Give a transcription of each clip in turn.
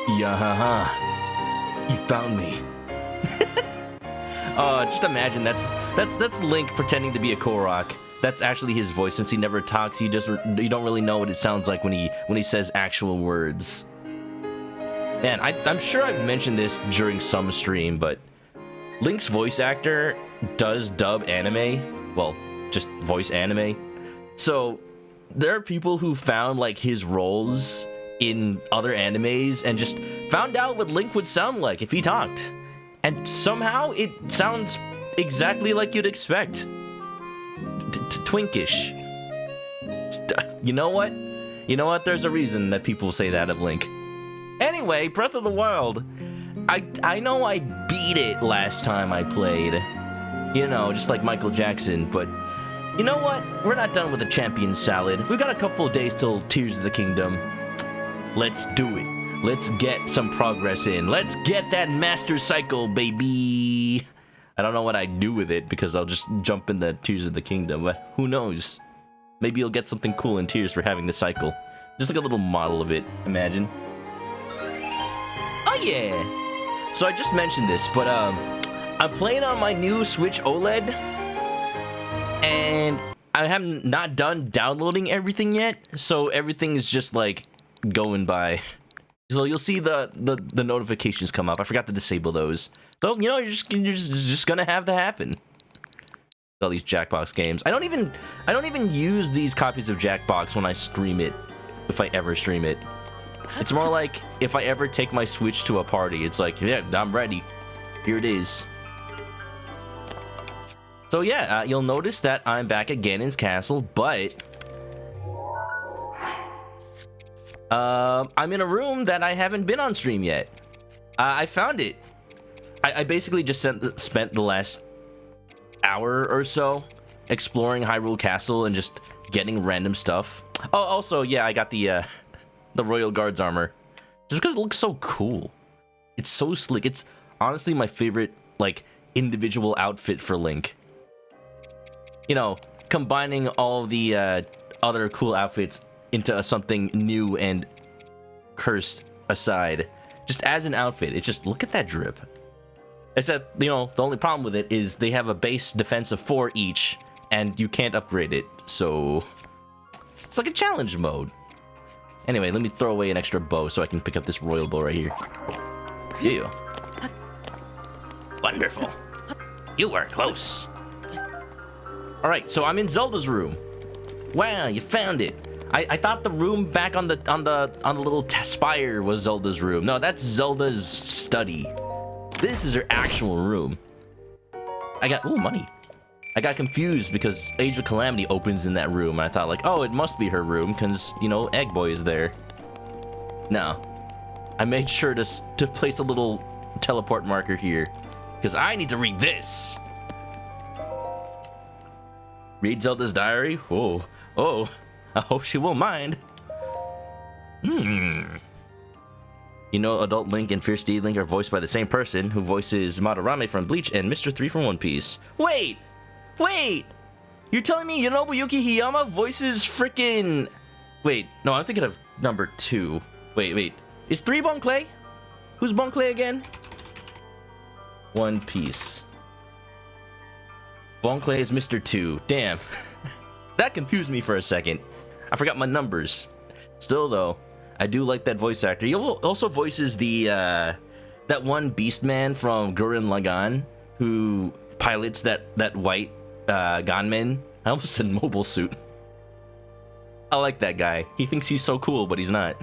Yeah, you found me. Just imagine that's Link pretending to be a Korok. That's actually his voice. Since he never talks, you don't really know what it sounds like when he says actual words. Man, I'm sure I've mentioned this during some stream, but Link's voice actor does dub anime. Well, just voice anime. So there are people who found like his roles in other animes and just found out what Link would sound like if he talked. And somehow it sounds exactly like you'd expect. Twinkish. You know what? You know what? There's a reason that people say that of Link. Anyway, Breath of the Wild. I know I beat it last time I played. You know, just like Michael Jackson, but you know what? We're not done with the champion salad. We've got a couple of days till Tears of the Kingdom. Let's do it. Let's get some progress in. Let's get that Master Cycle, baby. I don't know what I'd do with it because I'll just jump in the Tears of the Kingdom, but who knows? Maybe you'll get something cool in Tears for having the cycle. Just like a little model of it, imagine. Oh yeah! So I just mentioned this, but I'm playing on my new Switch OLED, and I have not done downloading everything yet, so everything is just like going by. So you'll see the notifications come up. I forgot to disable those. So, you know, you're just gonna have to happen. All these Jackbox games. I don't even use these copies of Jackbox when I stream it, if I ever stream it. It's more like if I ever take my Switch to a party, it's like, yeah, I'm ready. Here it is. So yeah, you'll notice that I'm back at Ganon's castle, but I'm in a room that I haven't been on stream yet. I found it. I basically just spent the last hour or so exploring Hyrule Castle and just getting random stuff. Oh, also, yeah, I got the Royal Guard's armor. Just because it looks so cool. It's so sleek. It's honestly my favorite, like, individual outfit for Link. You know, combining all the other cool outfits into something new and cursed aside. Just as an outfit, it's just, look at that drip. Except, you know, the only problem with it is they have a base defense of 4 each, and you can't upgrade it, so it's like a challenge mode. Anyway, let me throw away an extra bow so I can pick up this royal bow right here. Yeah. Wonderful. You were close. Alright, so I'm in Zelda's room. Wow, you found it. I thought the room back on the little spire was Zelda's room. No, that's Zelda's study. This is her actual room. Ooh, money. I got confused because Age of Calamity opens in that room. And I thought like, oh, it must be her room because, you know, Egg Boy is there. No. I made sure to place a little teleport marker here because I need to read this. Read Zelda's diary? Whoa. Oh, I hope she won't mind. You know, Adult Link and Fierce D Link are voiced by the same person who voices Madarame from Bleach and Mr. 3 from One Piece. Wait! You're telling me Nobuyuki Hiyama voices frickin'... Wait, no, I'm thinking of number 2. Wait. Is 3 Bon Clay? Who's Bon Clay again? One Piece. Bon Clay is Mr. 2. Damn. That confused me for a second. I forgot my numbers. Still, though, I do like that voice actor. He also voices the that one beast man from Gurren Lagann who pilots that white gunman. I almost said mobile suit. I like that guy. He thinks he's so cool, but he's not.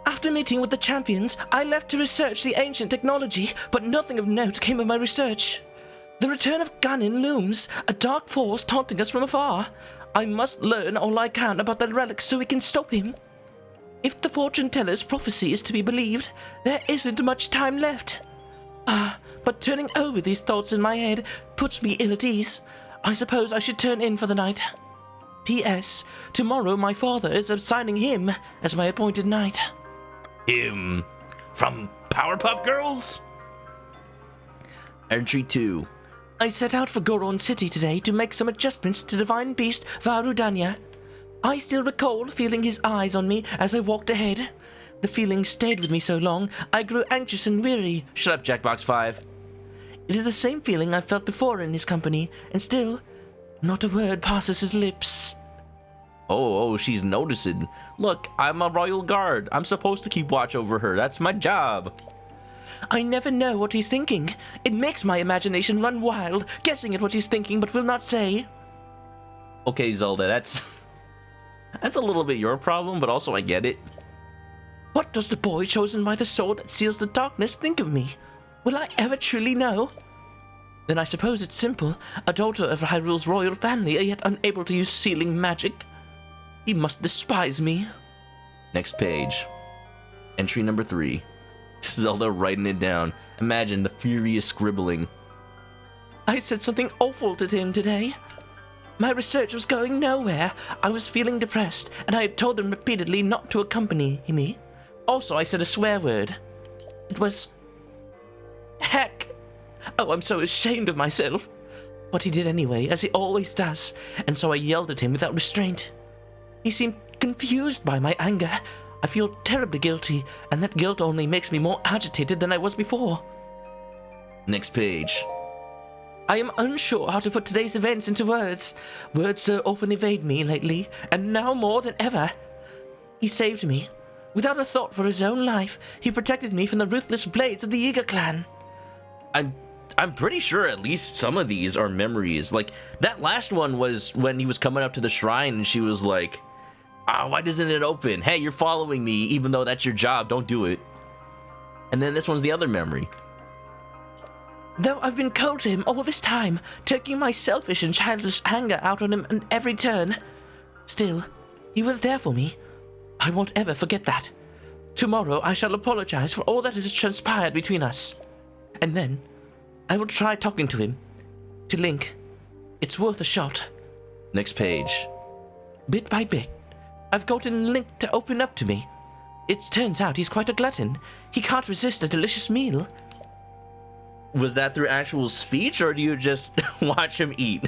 After meeting with the champions, I left to research the ancient technology, but nothing of note came of my research. The return of Ganon looms, a dark force taunting us from afar. I must learn all I can about the relics so we can stop him. If the fortune teller's prophecy is to be believed, there isn't much time left. But turning over these thoughts in my head puts me ill at ease. I suppose I should turn in for the night. P.S. Tomorrow my father is assigning him as my appointed knight. Him? From Powerpuff Girls? Entry 2. I set out for Goron City today to make some adjustments to Divine Beast Varudanya. I still recall feeling his eyes on me as I walked ahead. The feeling stayed with me so long, I grew anxious and weary. Shut up, Jackbox 5. It is the same feeling I felt before in his company, and still, not a word passes his lips. Oh, she's noticing. Look, I'm a royal guard. I'm supposed to keep watch over her. That's my job. I never know what he's thinking. It makes my imagination run wild, guessing at what he's thinking but will not say. Okay, Zelda, that's a little bit your problem, but also I get it. What does the boy chosen by the sword that seals the darkness think of me? Will I ever truly know? Then I suppose it's simple. A daughter of Hyrule's royal family, yet unable to use sealing magic. He must despise me. Next page. Entry number 3. Zelda writing it down. Imagine the furious scribbling. I said something awful to him today. My research was going nowhere. I was feeling depressed, and I had told him repeatedly not to accompany me. Also, I said a swear word. It was... heck. Oh, I'm so ashamed of myself. But he did anyway, as he always does, and so I yelled at him without restraint. He seemed confused by my anger. I feel terribly guilty, and that guilt only makes me more agitated than I was before. Next page. I am unsure how to put today's events into words. Words so often evade me lately, and now more than ever. He saved me. Without a thought for his own life, he protected me from the ruthless blades of the Yiga clan. I'm pretty sure at least some of these are memories. Like, that last one was when he was coming up to the shrine and she was like, why doesn't it open? Hey, you're following me, even though that's your job, don't do it. And then this one's the other memory. Though I've been cold to him all this time, taking my selfish and childish anger out on him at every turn, still, he was there for me. I won't ever forget that. Tomorrow I shall apologize for all that has transpired between us. And then, I will try talking to him. To Link. It's worth a shot. Next page. Bit by bit, I've gotten Link to open up to me. It turns out he's quite a glutton. He can't resist a delicious meal. Was that through actual speech, or do you just watch him eat?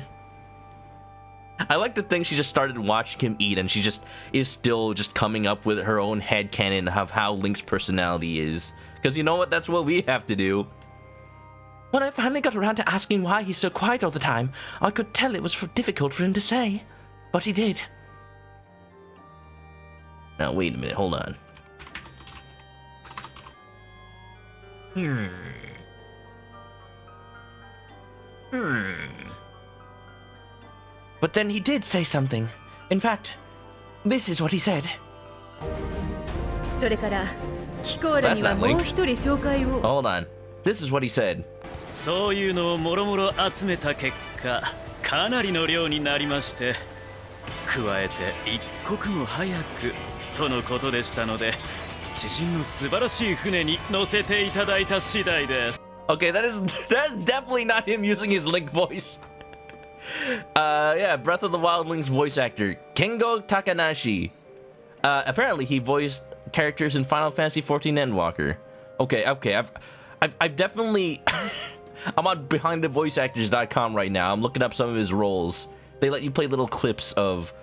I like to think she just started watching him eat, and she just is still just coming up with her own headcanon of how Link's personality is. Because you know what? That's what we have to do. When I finally got around to asking why he's so quiet all the time, I could tell it was difficult for him to say. But he did. Now, wait a minute. Hold on. But then he did say something. In fact, this is what he said. Hold on. This is what he said. そういうのをもろもろ集めた結果、かなりの量になりまして、加えて一刻も早くとのことでしたので、知人の素晴らしい船に乗せていただいた次第です。Okay, that's definitely not him using his Link voice. Yeah, Breath of the Wild Link's voice actor, Kengo Takanashi. Apparently he voiced characters in Final Fantasy XIV Endwalker. Okay, I've definitely... I'm on BehindTheVoiceActors.com right now. I'm looking up some of his roles. They let you play little clips of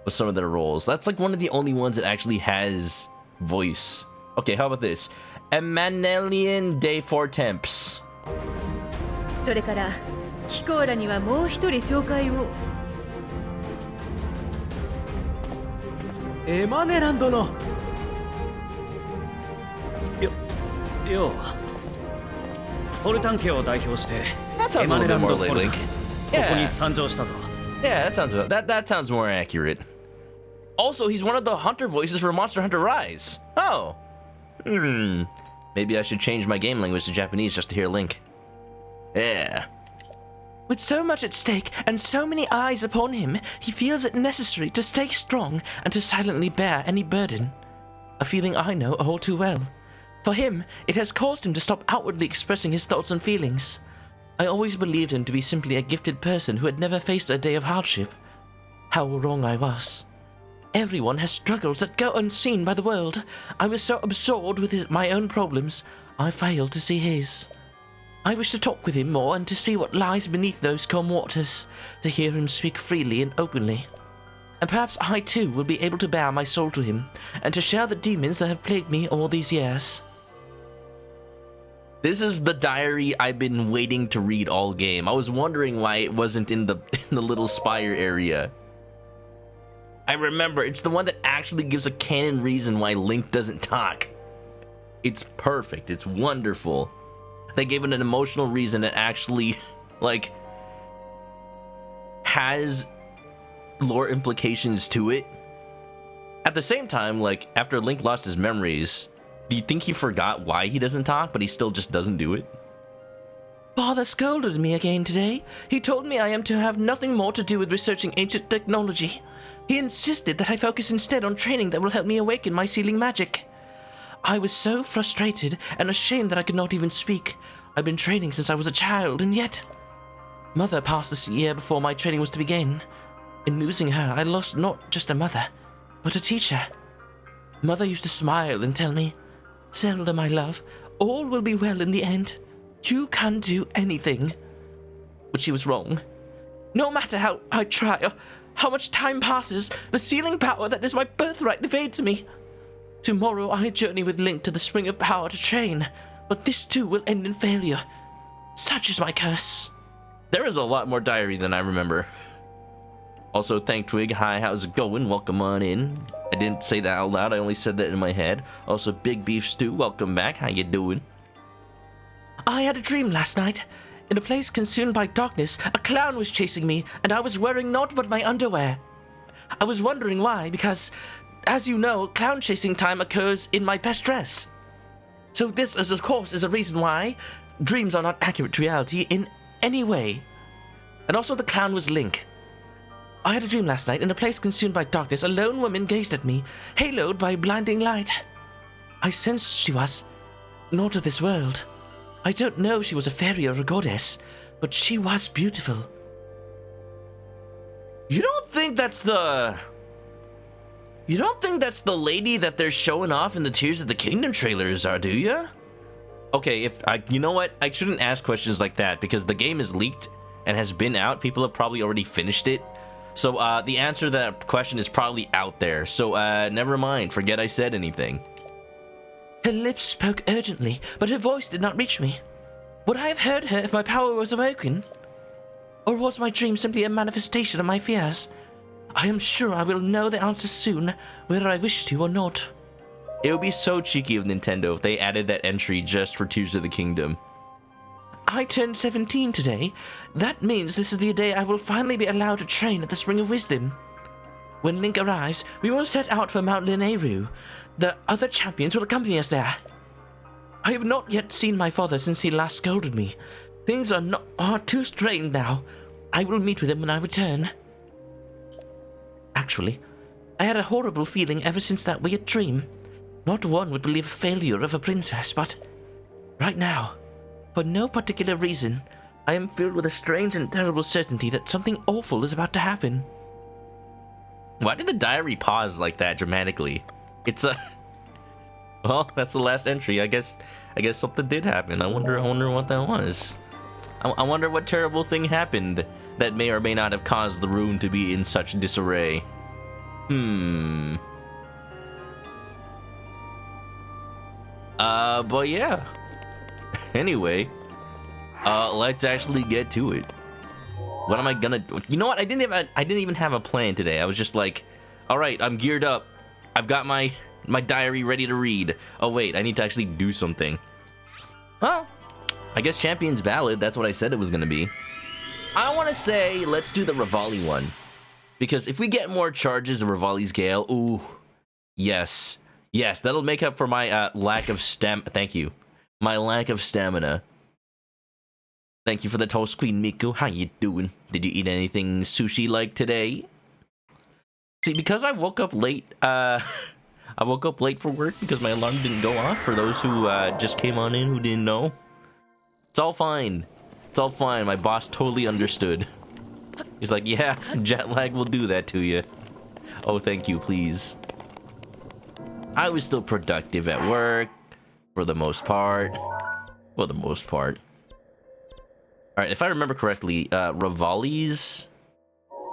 some of their roles. That's like one of the only ones that actually has voice. Okay, how about this? Emmanuelian de Four Temps. それからキコーラにはもう一人紹介を。エマネラン殿。よう。フォルタン家を代表して、エマネランド・フォルタン、ここに参上したぞ。Yeah, that sounds more accurate. Also, he's one of the hunter voices for Monster Hunter Rise. Oh. Maybe I should change my game language to Japanese just to hear Link. Yeah. With so much at stake and so many eyes upon him, he feels it necessary to stay strong and to silently bear any burden. A feeling I know all too well. For him, it has caused him to stop outwardly expressing his thoughts and feelings. I always believed him to be simply a gifted person who had never faced a day of hardship. How wrong I was. Everyone has struggles that go unseen by the world. I was so absorbed with my own problems, I failed to see his. I wish to talk with him more and to see what lies beneath those calm waters, to hear him speak freely and openly. And perhaps I too will be able to bear my soul to him, and to share the demons that have plagued me all these years. This is the diary I've been waiting to read all game. I was wondering why it wasn't in the little spire area. I remember, it's the one that actually gives a canon reason why Link doesn't talk. It's perfect, it's wonderful. They gave it an emotional reason that actually, like, has lore implications to it. At the same time, like, after Link lost his memories, do you think he forgot why he doesn't talk, but he still just doesn't do it? Father scolded me again today. He told me I am to have nothing more to do with researching ancient technology. He insisted that I focus instead on training that will help me awaken my sealing magic. I was so frustrated and ashamed that I could not even speak. I've been training since I was a child, and yet... Mother passed this year before my training was to begin. In losing her, I lost not just a mother, but a teacher. Mother used to smile and tell me, Zelda, my love, all will be well in the end. You can't do anything. But she was wrong. No matter how I try or how much time passes, the sealing power that is my birthright evades me. Tomorrow I journey with Link to the Spring of Power to train, but this too will end in failure. Such is my curse. There is a lot more diary than I remember. Also, thank Twig. Hi, how's it going? Welcome on in. I didn't say that out loud. I only said that in my head. Also, Big Beef Stew. Welcome back. How you doing? I had a dream last night. In a place consumed by darkness, a clown was chasing me, and I was wearing naught but my underwear. I was wondering why, because, as you know, clown chasing time occurs in my best dress. So this, of course, is a reason why dreams are not accurate to reality in any way. And also the clown was Link. I had a dream last night. In a place consumed by darkness, a lone woman gazed at me, haloed by blinding light. I sensed she was not of this world. I don't know if she was a fairy or a goddess, but she was beautiful. You don't think that's the lady that they're showing off in the Tears of the Kingdom trailers are, do you? Okay, you know what? I shouldn't ask questions like that because the game is leaked and has been out. People have probably already finished it. So the answer to that question is probably out there. So never mind. Forget I said anything. Her lips spoke urgently, but her voice did not reach me. Would I have heard her if my power was awoken? Or was my dream simply a manifestation of my fears? I am sure I will know the answer soon, whether I wish to or not. It would be so cheeky of Nintendo if they added that entry just for Tears of the Kingdom. I turned 17 today. That means this is the day I will finally be allowed to train at the Spring of Wisdom. When Link arrives, we will set out for Mount Lineru. The other champions will accompany us there. I have not yet seen my father since he last scolded me. Things are too strained now. I will meet with him when I return. Actually, I had a horrible feeling ever since that weird dream. Not one would believe a failure of a princess, but right now, for no particular reason, I am filled with a strange and terrible certainty that something awful is about to happen. Why did the diary pause like that dramatically? It's a... Well, that's the last entry. I guess something did happen. I wonder what that was. I wonder what terrible thing happened that may or may not have caused the rune to be in such disarray. But yeah. Anyway, let's actually get to it. What am I gonna do? You know what? I didn't even have a plan today. I was just like, all right, I'm geared up. I've got my diary ready to read. Oh wait, I need to actually do something. Well, I guess Champion's Ballad, that's what I said it was gonna be. I want to say let's do the Revali one. Because if we get more charges of Revali's Gale, ooh, yes, that'll make up for my lack of thank you. My lack of stamina. Thank you for the toast, Queen Miku. How you doing? Did you eat anything sushi-like today? See, because I woke up late, I woke up late for work because my alarm didn't go off. For those who just came on in who didn't know. It's all fine. It's all fine. My boss totally understood. He's like, yeah, jet lag will do that to you. Oh, thank you, please. I was still productive at work. For the most part. For the most part. Alright, if I remember correctly, REVALI'S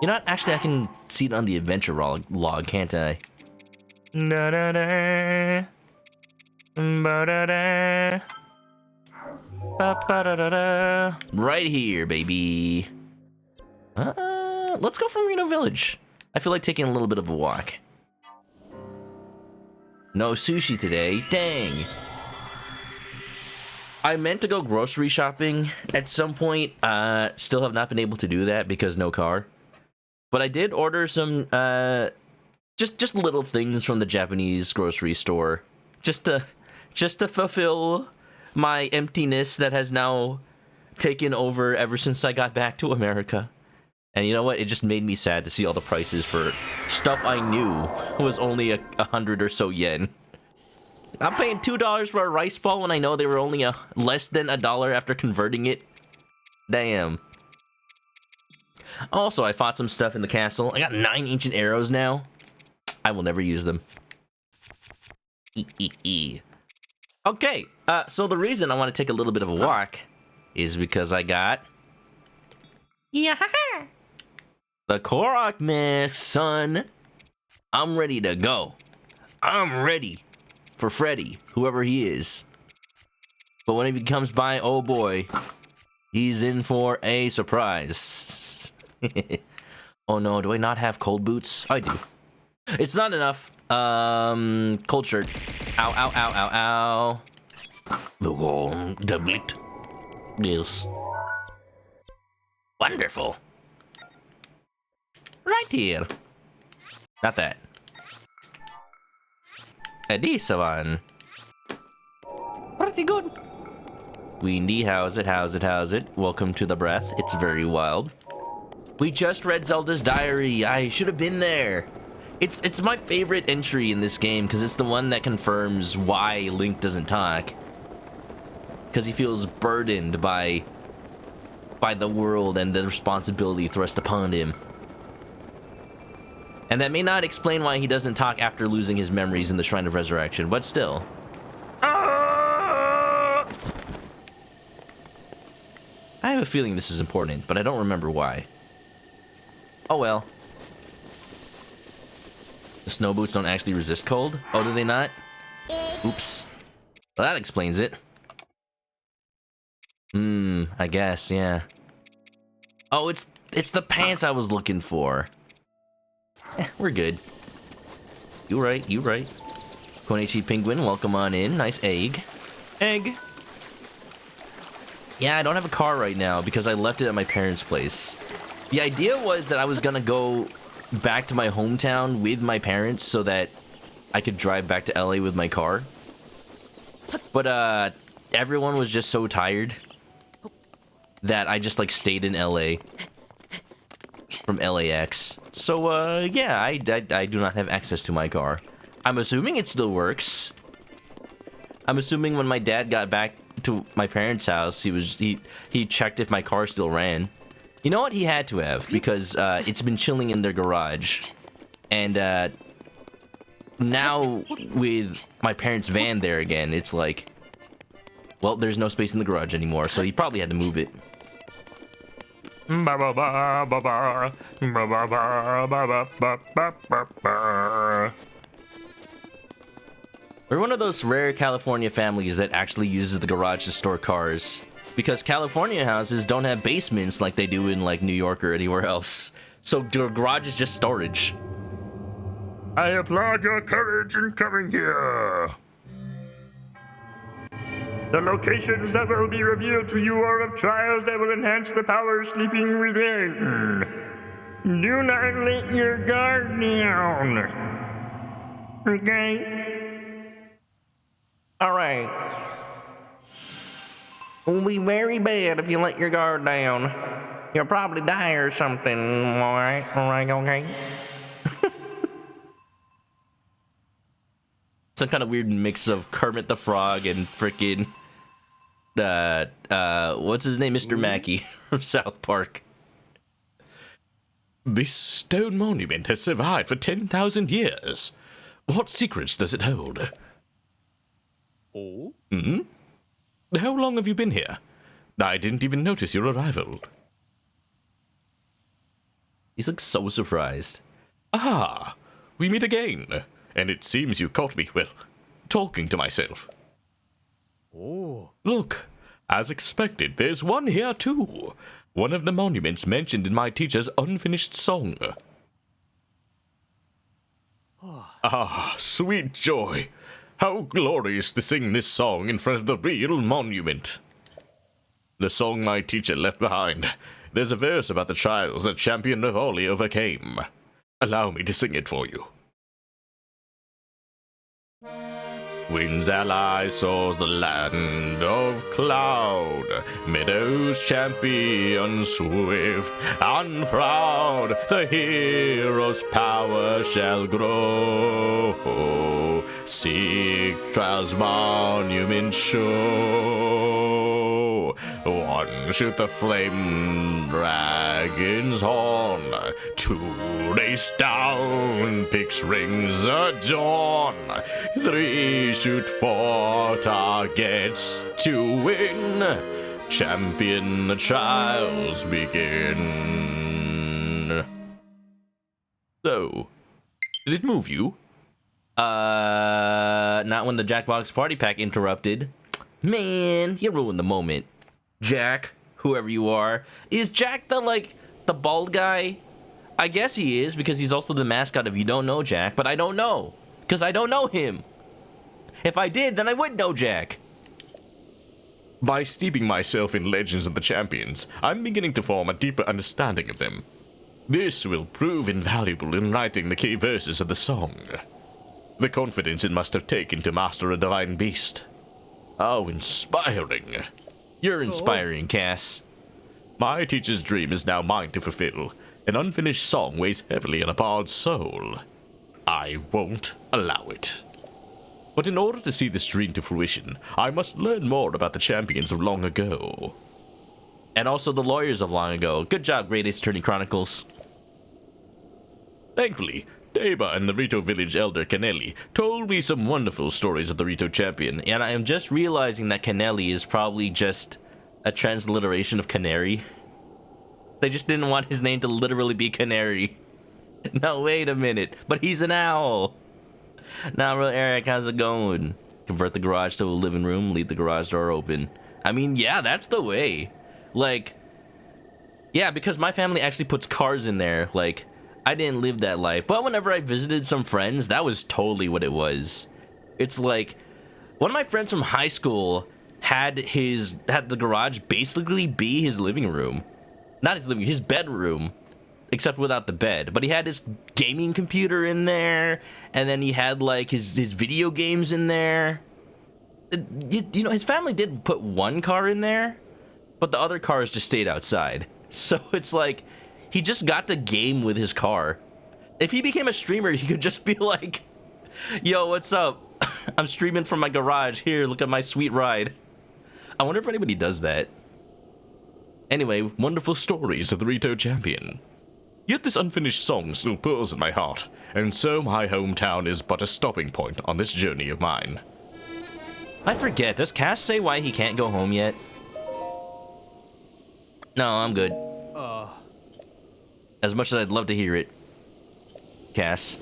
You know what? Actually, I can see it on the adventure log, can't I? Da da da. Ba da da. Ba ba da da da. Right here, baby. Let's go from Reno Village. I feel like taking a little bit of a walk. No sushi today. Dang. I meant to go grocery shopping at some point. Still have not been able to do that because no car. But I did order some just little things from the Japanese grocery store, just to fulfill my emptiness that has now taken over ever since I got back to America. And you know what? It just made me sad to see all the prices for stuff I knew was only 100 or so yen. I'm paying $2 for a rice ball when I know they were only less than $1 after converting it. Damn. Also, I fought some stuff in the castle. I got 9 ancient arrows now. I will never use them. Okay, so the reason I want to take a little bit of a walk is because I got... the Korok mask, son. I'm ready to go. I'm ready for Freddy, whoever he is. But when he comes by, oh boy, he's in for a surprise. Oh no, do I not have cold boots? I do. It's not enough. Cold shirt. Ow, ow, ow, ow, ow. The warm doublet. Yes. Wonderful. Right here. Not that. This one. Pretty good. Windy, how's it? Welcome to the breath. It's very wild. We just read Zelda's diary. I should have been there. It's my favorite entry in this game because it's the one that confirms why Link doesn't talk. Because he feels burdened by the world and the responsibility thrust upon him. And that may not explain why he doesn't talk after losing his memories in the Shrine of Resurrection, but still. I have a feeling this is important, but I don't remember why. Oh well. The snow boots don't actually resist cold? Oh, do they not? Oops. Well, that explains it. I guess, yeah. Oh, it's the pants I was looking for. We're good. You right. Konichi Penguin, welcome on in. Nice egg. Egg. Yeah, I don't have a car right now because I left it at my parents' place. The idea was that I was gonna go back to my hometown with my parents so that I could drive back to LA with my car. But, everyone was just so tired that I just, like, stayed in LA from LAX. So, yeah, I do not have access to my car. I'm assuming it still works. I'm assuming when my dad got back to my parents' house, he checked if my car still ran. You know what? He had to have, because it's been chilling in their garage. And now with my parents' van there again, it's like, well, there's no space in the garage anymore, so he probably had to move it. We're one of those rare California families that actually uses the garage to store cars. Because California houses don't have basements like they do in, like, New York or anywhere else. So the garage is just storage. I applaud your courage in coming here. The locations that will be revealed to you are of trials that will enhance the power sleeping within. Do not let your guard down. Okay? Alright. It'll be very bad if you let your guard down. You'll probably die or something. Alright, okay? Some kind of weird mix of Kermit the Frog and frickin' what's his name? Mr. Mackey from South Park. This stone monument has survived for 10,000 years. What secrets does it hold? Oh? How long have you been here? I didn't even notice your arrival. He looks so surprised. Ah, we meet again. And it seems you caught me, well, talking to myself. Oh. Look, as expected, there's one here too. One of the monuments mentioned in my teacher's unfinished song. Ah, sweet joy. How glorious to sing this song in front of the real monument. The song my teacher left behind. There's a verse about the trials that champion REVALI overcame. Allow me to sing it for you. Wind's ally soars the land of cloud, meadows champion swift and proud, the hero's power shall grow, seek trials monument show, one shoot the flame dragon's horn, two race down Pix rings adorn, three shoot 4 targets to win. Champion the trials begin. So, did it move you? Not when the Jackbox Party Pack interrupted. Man, you ruined the moment. Jack, whoever you are. Is Jack the bald guy? I guess he is, because he's also the mascot of You Don't Know Jack, but I don't know. Because I don't know him. If I did, then I would know Jack. By steeping myself in legends of the champions, I'm beginning to form a deeper understanding of them. This will prove invaluable in writing the key verses of the song. The confidence it must have taken to master a divine beast. How inspiring. You're inspiring, Cass. My teacher's dream is now mine to fulfill. An unfinished song weighs heavily on a bard's soul. I won't allow it. But in order to see this dream to fruition, I must learn more about the champions of long ago. And also the lawyers of long ago. Good job, Great Ace Attorney Chronicles. Thankfully, Deba and the Rito village elder Canelli told me some wonderful stories of the Rito champion. And I am just realizing that Canelli is probably just a transliteration of canary. They just didn't want his name to literally be Canary. No, wait a minute. But he's an owl. Now, real Eric, how's it going? Convert the garage to a living room, leave the garage door open. I mean, yeah, that's the way. Yeah, because my family actually puts cars in there. I didn't live that life. But whenever I visited some friends, that was totally what it was. It's one of my friends from high school had the garage basically be his living room. Not his living room, his bedroom. Except without the bed. But he had his gaming computer in there. And then he had, his video games in there. You know, his family did put one car in there. But the other cars just stayed outside. So it's he just got to game with his car. If he became a streamer, he could just be like, yo, what's up? I'm streaming from my garage. Here, look at my sweet ride. I wonder if anybody does that. Anyway, wonderful stories of the Rito champion. Yet this unfinished song still pulls in my heart, and so my hometown is but a stopping point on this journey of mine. I forget, does Cass say why he can't go home yet? No, I'm good. As much as I'd love to hear it. Cass.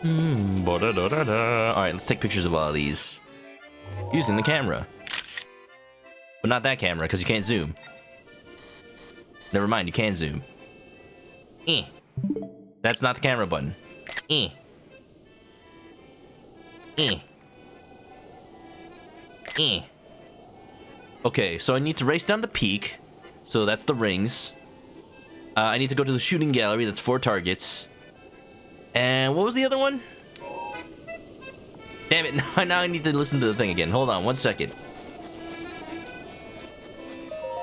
Alright, let's take pictures of all of these. Using the camera. But not that camera, because you can't zoom. Never mind, you can zoom. That's not the camera button. Okay, so I need to race down the peak. So that's the rings. I need to go to the shooting gallery. That's 4 targets. And what was the other one? Damn it, now I need to listen to the thing again. Hold on, 1 second.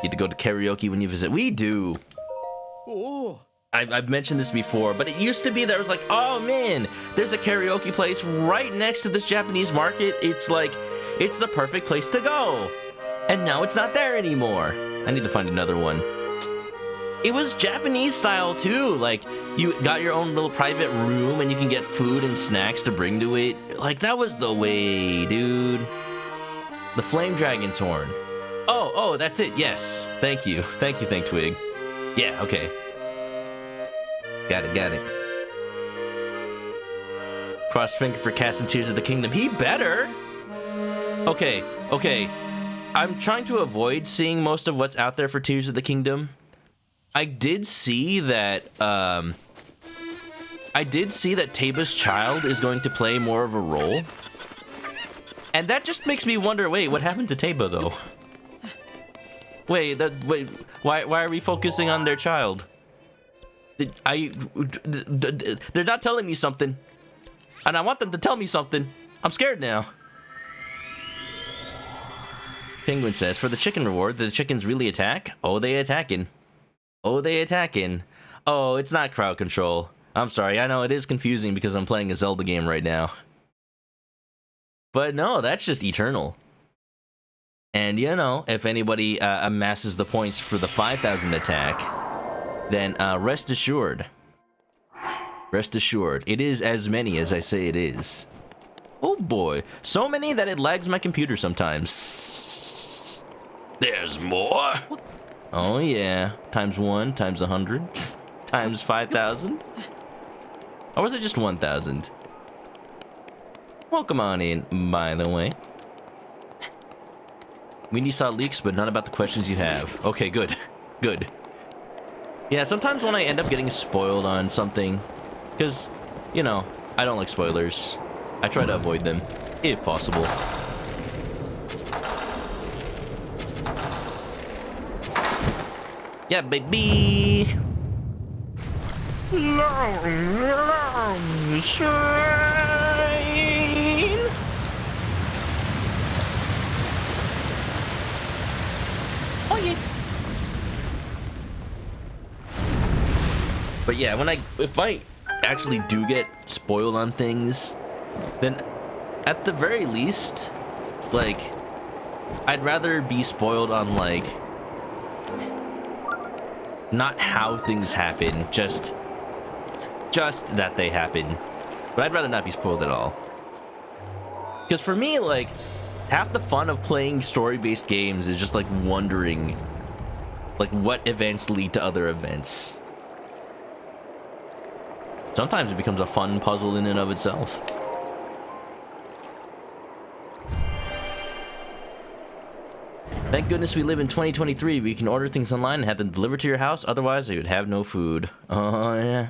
Need to go to karaoke when you visit. We do. Oh. I've mentioned this before, but it used to be there was oh man, there's a karaoke place right next to this Japanese market. It's it's the perfect place to go. And now it's not there anymore. I need to find another one. It was Japanese style too. You got your own little private room and you can get food and snacks to bring to it. That was the way, dude. The Flame Dragon's Horn. Oh, that's it. Yes. Thank you. Thank you, Twig. Yeah, okay. Got it. Cross finger for casting Tears of the Kingdom. He better! Okay. I'm trying to avoid seeing most of what's out there for Tears of the Kingdom. I did see that Taba's child is going to play more of a role. And that just makes me wonder, wait, what happened to Taba, though? Wait, why are we focusing on their child? They're not telling me something. And I want them to tell me something. I'm scared now. Penguin says, for the chicken reward, the chickens really attack? Oh, they attacking. Oh, it's not crowd control. I'm sorry, I know it is confusing because I'm playing a Zelda game right now. But no, that's just eternal. And you know, if anybody amasses the points for the 5,000 attack, then rest assured, it is as many as I say it is. Oh boy, so many that it lags my computer sometimes. There's more. Oh yeah, times 1, times 100, times 5,000. Or was it just 1,000? Welcome on in, by the way. We saw leaks, but not about the questions you have. Okay, good. Yeah, sometimes when I end up getting spoiled on something, because, you know, I don't like spoilers. I try to avoid them, if possible. Yeah, baby! Long shine! Oh yeah! But yeah, if I actually do get spoiled on things, then at the very least, like, I'd rather be spoiled on, like, not how things happen, just that they happen. But I'd rather not be spoiled at all. Because for me, like, half the fun of playing story-based games is just, like, wondering, like, what events lead to other events. Sometimes it becomes a fun puzzle in and of itself. Thank goodness we live in 2023. We can order things online and have them delivered to your house. Otherwise, you would have no food. Oh, yeah.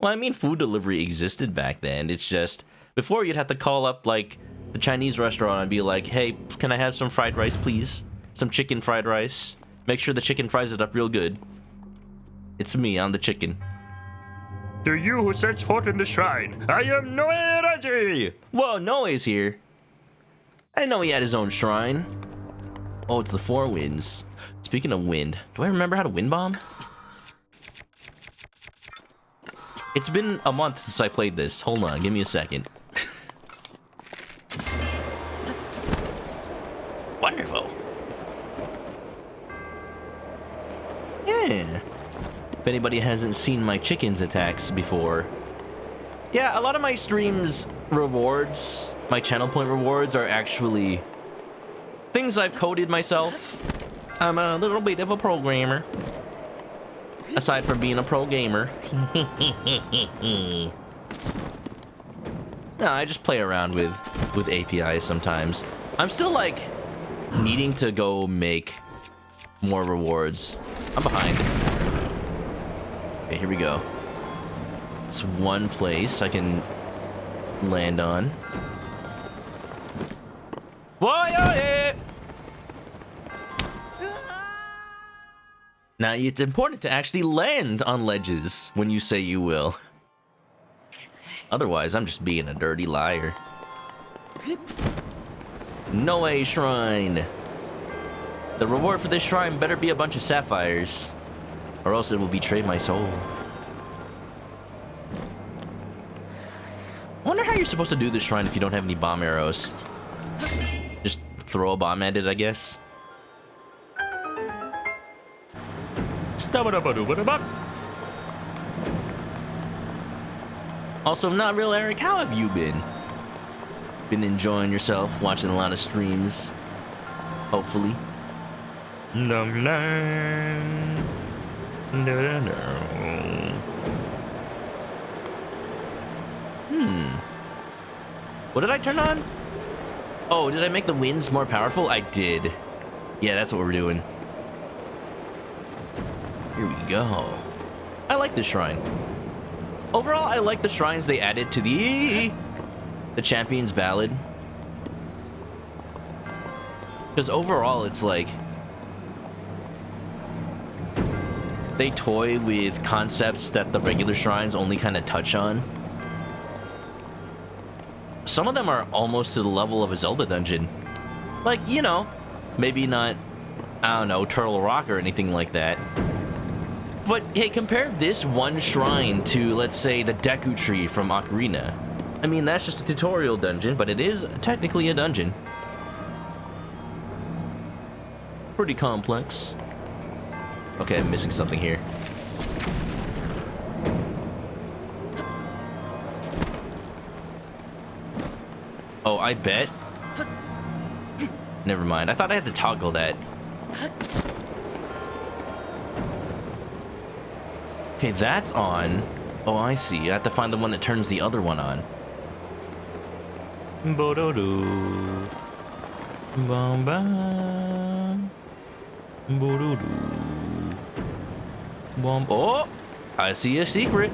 Well, I mean, food delivery existed back then. It's just, before you'd have to call up, like, the Chinese restaurant and be like, hey, can I have some fried rice, please? Some chicken fried rice. Make sure the chicken fries it up real good. It's me, I'm the chicken. To you who sets foot in the shrine, I am Noe Raji! Whoa, Noe's here. I didn't know he had his own shrine. Oh, it's the 4 winds. Speaking of wind, do I remember how to wind bomb? It's been a month since I played this. Hold on, give me a second. Wonderful. Yeah. If anybody hasn't seen my chicken's attacks before. Yeah, a lot of my streams rewards, my channel point rewards, are actually things I've coded myself. I'm a little bit of a programmer. Aside from being a pro gamer. No, I just play around with APIs sometimes. I'm still, like, needing to go make more rewards. I'm behind. Okay, here we go. It's one place I can land on. Whoa, yeah. Now, it's important to actually land on ledges when you say you will. Otherwise, I'm just being a dirty liar. Noe Shrine. The reward for this shrine better be a bunch of sapphires, or else it will betray my soul. I wonder how you're supposed to do this shrine if you don't have any bomb arrows. Just throw a bomb at it, I guess. Also, not real Eric, how have you been? Been enjoying yourself, watching a lot of streams, hopefully. What did I turn on? Oh, did I make the winds more powerful? I did. Yeah, that's what we're doing. Here we go. I like this shrine. Overall, I like the shrines they added to the Champion's Ballad. Because overall, it's like they toy with concepts that the regular shrines only kind of touch on. Some of them are almost to the level of a Zelda dungeon. Like, you know, maybe not, I don't know, Turtle Rock or anything like that. But hey, compare this one shrine to, let's say, the Deku Tree from Ocarina. I mean, that's just a tutorial dungeon, but it is technically a dungeon. Pretty complex. Okay, I'm missing something here. Oh, I bet. Never mind. I thought I had to toggle that. Okay, that's on. Oh, I see. I have to find the one that turns the other one on. Bo-do-do. Bam-bam. Bo-do-do. Bom. Oh! I see a secret.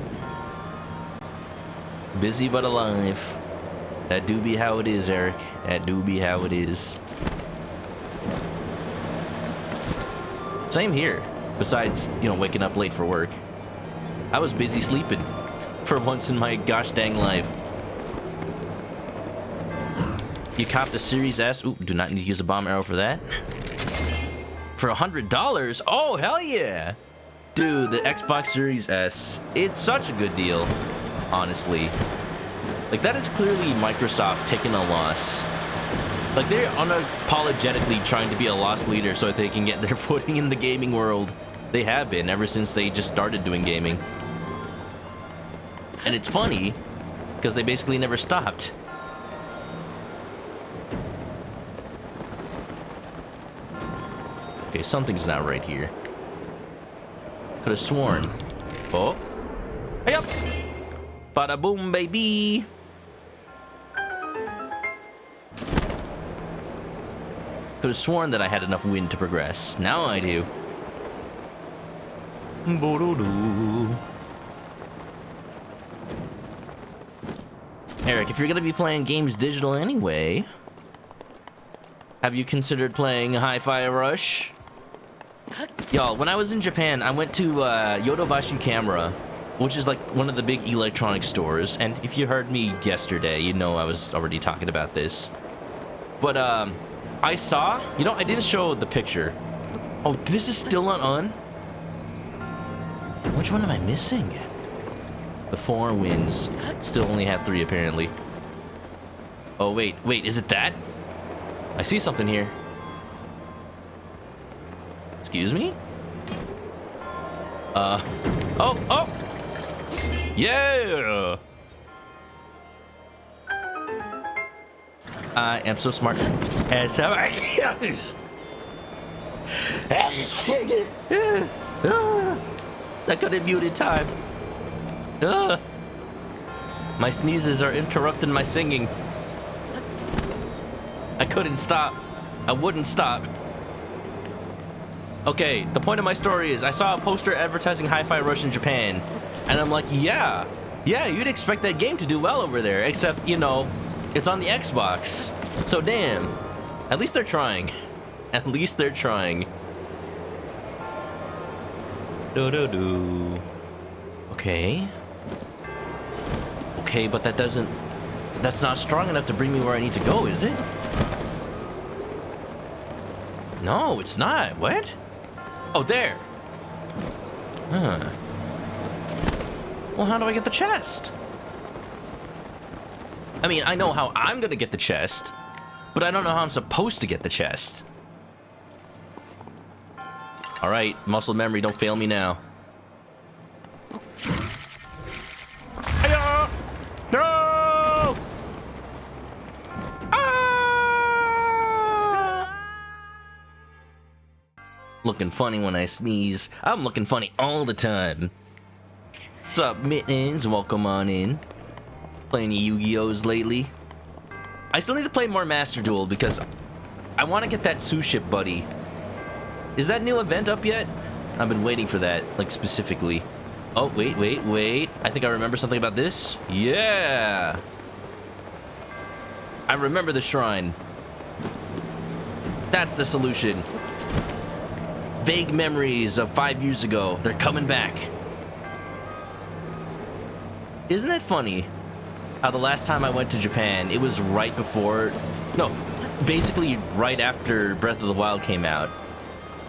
Busy but alive. That do be how it is, Eric. That do be how it is. Same here. Besides, you know, waking up late for work. I was busy sleeping. For once in my gosh dang life. You copped the Series S. Ooh, do not need to use a bomb arrow for that. For $100? Oh, hell yeah! Dude, the Xbox Series S. It's such a good deal. Honestly. Like, that is clearly Microsoft taking a loss. Like, they're unapologetically trying to be a loss leader so that they can get their footing in the gaming world. They have been ever since they just started doing gaming. And it's funny, because they basically never stopped. Okay, something's not right here. Could have sworn. Oh. Hey up! Bada boom, baby! Could have sworn that I had enough wind to progress. Now I do. Eric, if you're gonna be playing games digital anyway, have you considered playing Hi-Fi Rush? Y'all, when I was in Japan, I went to Yodobashi Camera, which is like one of the big electronic stores. And if you heard me yesterday, you know I was already talking about this. But I saw, you know, I didn't show the picture. Oh, this is still not on? Which one am I missing? The Four Winds. Still only have 3 apparently. Oh, wait, is it that? I see something here. Excuse me? Oh! Yeah! I am so smart. And so I got it muted time. My sneezes are interrupting my singing. I couldn't stop. I wouldn't stop. Okay, the point of my story is I saw a poster advertising Hi-Fi Rush in Japan, and I'm like, yeah, you'd expect that game to do well over there, except, you know, it's on the Xbox. So damn, at least they're trying. At least they're trying. Do. Okay, but that's not strong enough to bring me where I need to go, is it? No, it's not. What? Oh, there. Huh. Well, how do I get the chest? I mean, I know how I'm gonna get the chest, but I don't know how I'm supposed to get the chest. All right, muscle memory, don't fail me now. Hiya! No! Looking funny when I sneeze. I'm looking funny all the time. What's up, Mittens? Welcome on in. Play any Yu-Gi-Ohs lately? I still need to play more Master Duel because I want to get that Suship buddy. Is that new event up yet? I've been waiting for that, like specifically. Oh, wait. I think I remember something about this. Yeah! I remember the shrine. That's the solution. Vague memories of 5 years ago. They're coming back. Isn't it funny how the last time I went to Japan, it was right before... No, basically right after Breath of the Wild came out.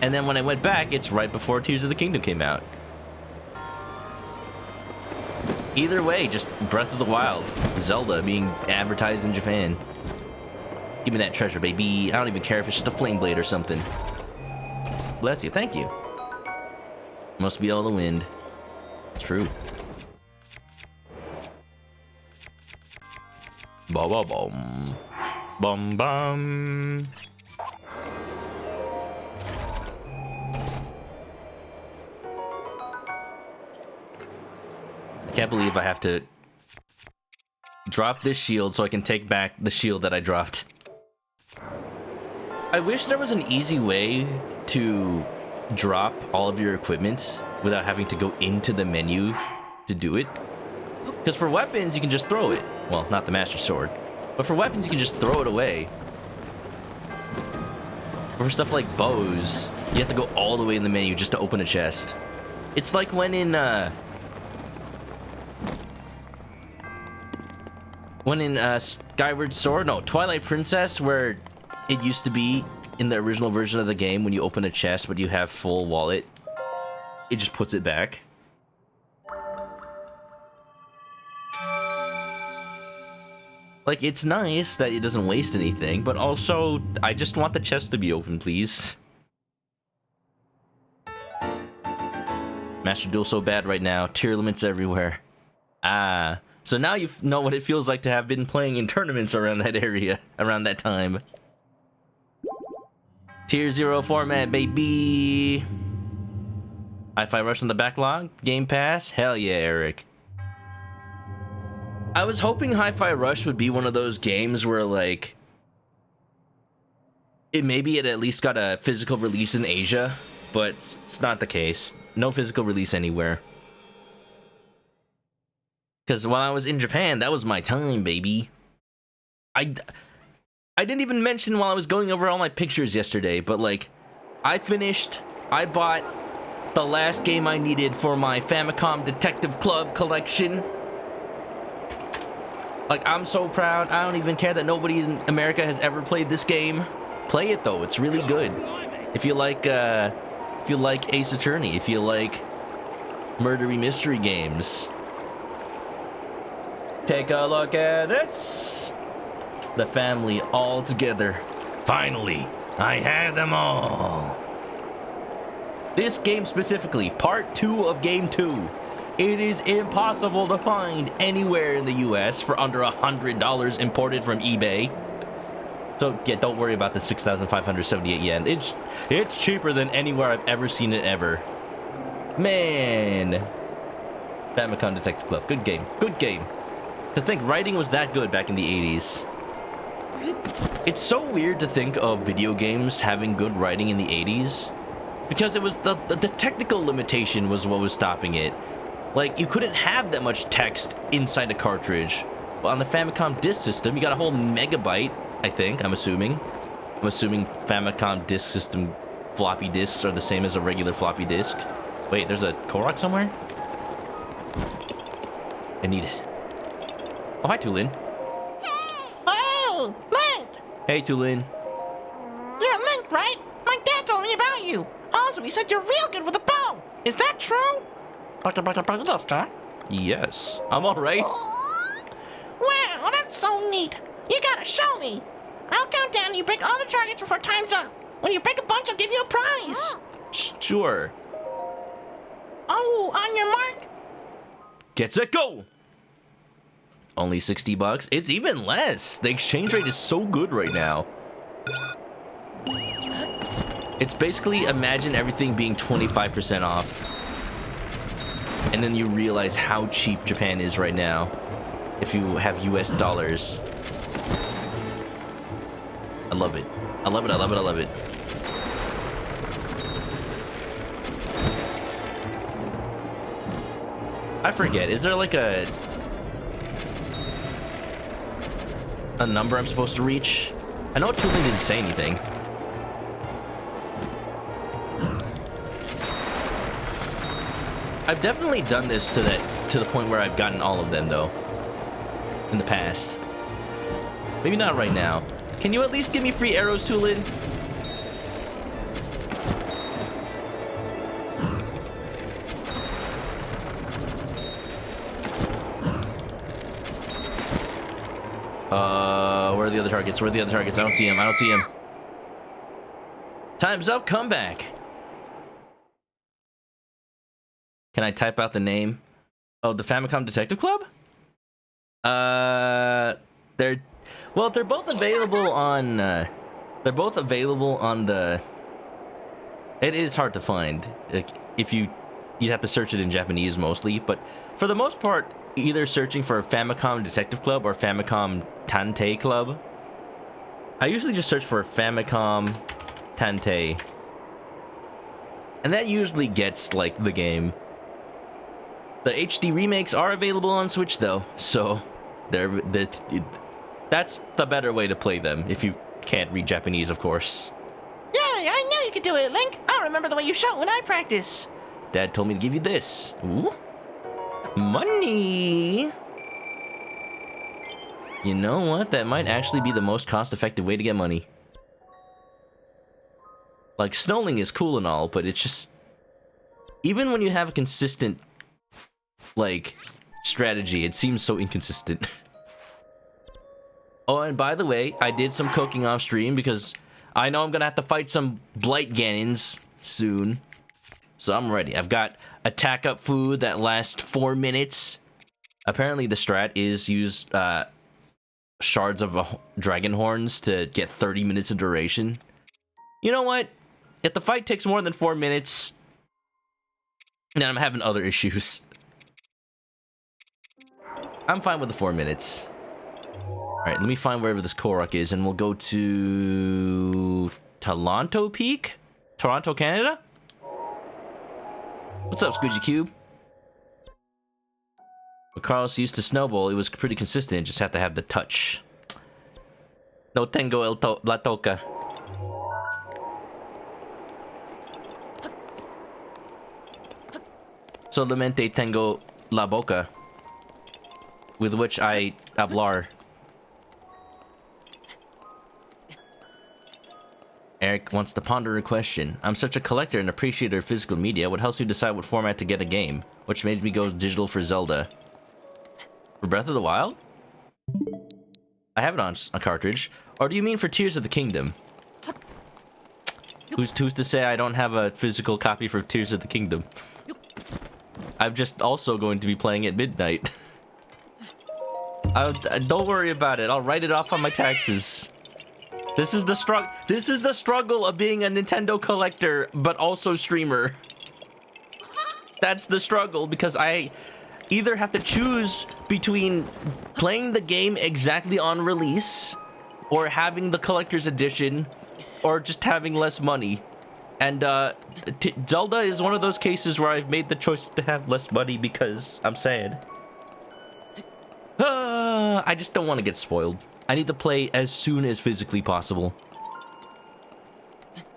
And then when I went back, it's right before Tears of the Kingdom came out. Either way, just Breath of the Wild. Zelda being advertised in Japan. Give me that treasure, baby. I don't even care if it's just a flame blade or something. Bless you. Thank you. Must be all the wind. It's true. Bum bum bum. Bum bum. I can't believe I have to drop this shield so I can take back the shield that I dropped. I wish there was an easy way to drop all of your equipment without having to go into the menu to do it. Because for weapons, you can just throw it. Well, not the Master Sword. But for weapons, you can just throw it away. But for stuff like bows, you have to go all the way in the menu just to open a chest. It's like when in Skyward Sword, no, Twilight Princess, where it used to be in the original version of the game when you open a chest but you have full wallet, it just puts it back. Like, it's nice that it doesn't waste anything, but also, I just want the chest to be open, please. Master Duel so bad right now, tier limits everywhere. Ah. So now you know what it feels like to have been playing in tournaments around that area, around that time. Tier 0 format, baby! Hi-Fi Rush on the backlog? Game Pass? Hell yeah, Eric. I was hoping Hi-Fi Rush would be one of those games where, like... Maybe it at least got a physical release in Asia, but it's not the case. No physical release anywhere. Because while I was in Japan, that was my time, baby. I didn't even mention while I was going over all my pictures yesterday, but like, I bought the last game I needed for my Famicom Detective Club collection. Like, I'm so proud. I don't even care that nobody in America has ever played this game. Play it though, it's really good. If you like Ace Attorney, if you like murdery mystery games. Take a look at this. The family all together. Finally, I have them all. This game specifically, part 2 of game 2. It is impossible to find anywhere in the US for under $100 imported from eBay. So yeah, don't worry about the 6,578 yen. It's cheaper than anywhere I've ever seen it ever. Man. Famicom Detective Club, good game, good game. To think writing was that good back in the 80s. It's so weird to think of video games having good writing in the 80s. Because it was the technical limitation was what was stopping it. Like, you couldn't have that much text inside a cartridge. But on the Famicom disk system, you got a whole megabyte, I think, I'm assuming. I'm assuming Famicom disk system floppy disks are the same as a regular floppy disk. Wait, there's a Korok somewhere? I need it. Oh, hi, Tulin. Hey! Oh, Link! Hey, Tulin. You're Link, right? My dad told me about you. Also, he said you're real good with a bow. Is that true? Yes, I'm alright. Wow, that's so neat. You gotta show me. I'll count down and you break all the targets before time's up. When you break a bunch, I'll give you a prize. Sure. Oh, on your mark. Get set, go! Only $60? It's even less! The exchange rate is so good right now. It's basically, imagine everything being 25% off. And then you realize how cheap Japan is right now. if you have US dollars. I love it. I love it, I love it, I love it. I forget, is there like a number I'm supposed to reach? I know Tooling didn't say anything. I've definitely done this to the point where I've gotten all of them though. In the past. Maybe not right now. Can you at least give me free arrows, Tulin? Where are the other targets? Where are the other targets? I don't see him. I don't see him. Time's up. Come back. Can I type out the name? Oh, the Famicom Detective Club? They're both available on the. It is hard to find. Like, you'd have to search it in Japanese mostly, but for the most part, either searching for Famicom Detective Club or Famicom Tantei Club. I usually just search for Famicom Tantei, and that usually gets like the game. The HD remakes are available on Switch though, so that's the better way to play them if you can't read Japanese, of course. Yeah, I knew you could do it, Link. I'll remember the way you shout when I practice. Dad told me to give you this. Ooh. Money! You know what? That might actually be the most cost-effective way to get money. Like, snowing is cool and all, but it's just... Even when you have a consistent, like, strategy, it seems so inconsistent. Oh, and by the way, I did some cooking off stream because I know I'm gonna have to fight some blight Ganons soon. So I'm ready. I've got attack up food that lasts 4 minutes. Apparently the strat is use shards of dragon horns to get 30 minutes of duration. You know what? If the fight takes more than 4 minutes, then I'm having other issues. I'm fine with the 4 minutes. Alright, let me find wherever this Korok is, and we'll go to Toronto Peak? Toronto, Canada? What's up, Squidgy Cube? When Carlos used to snowball, it was pretty consistent, just have to have the touch. No tengo la toca. Solamente tengo la boca, with which I hablar. Eric wants to ponder a question. I'm such a collector and appreciator of physical media. What helps you decide what format to get a game? Which made me go digital for Zelda. For Breath of the Wild? I have it on a cartridge. Or do you mean for Tears of the Kingdom? Who's to say I don't have a physical copy for Tears of the Kingdom? I'm just also going to be playing at midnight. Don't worry about it. I'll write it off on my taxes. This is the struggle of being a Nintendo collector, but also streamer. That's the struggle, because I either have to choose between playing the game exactly on release, or having the collector's edition, or just having less money. And Zelda is one of those cases where I've made the choice to have less money because I'm sad. I just don't want to get spoiled. I need to play as soon as physically possible.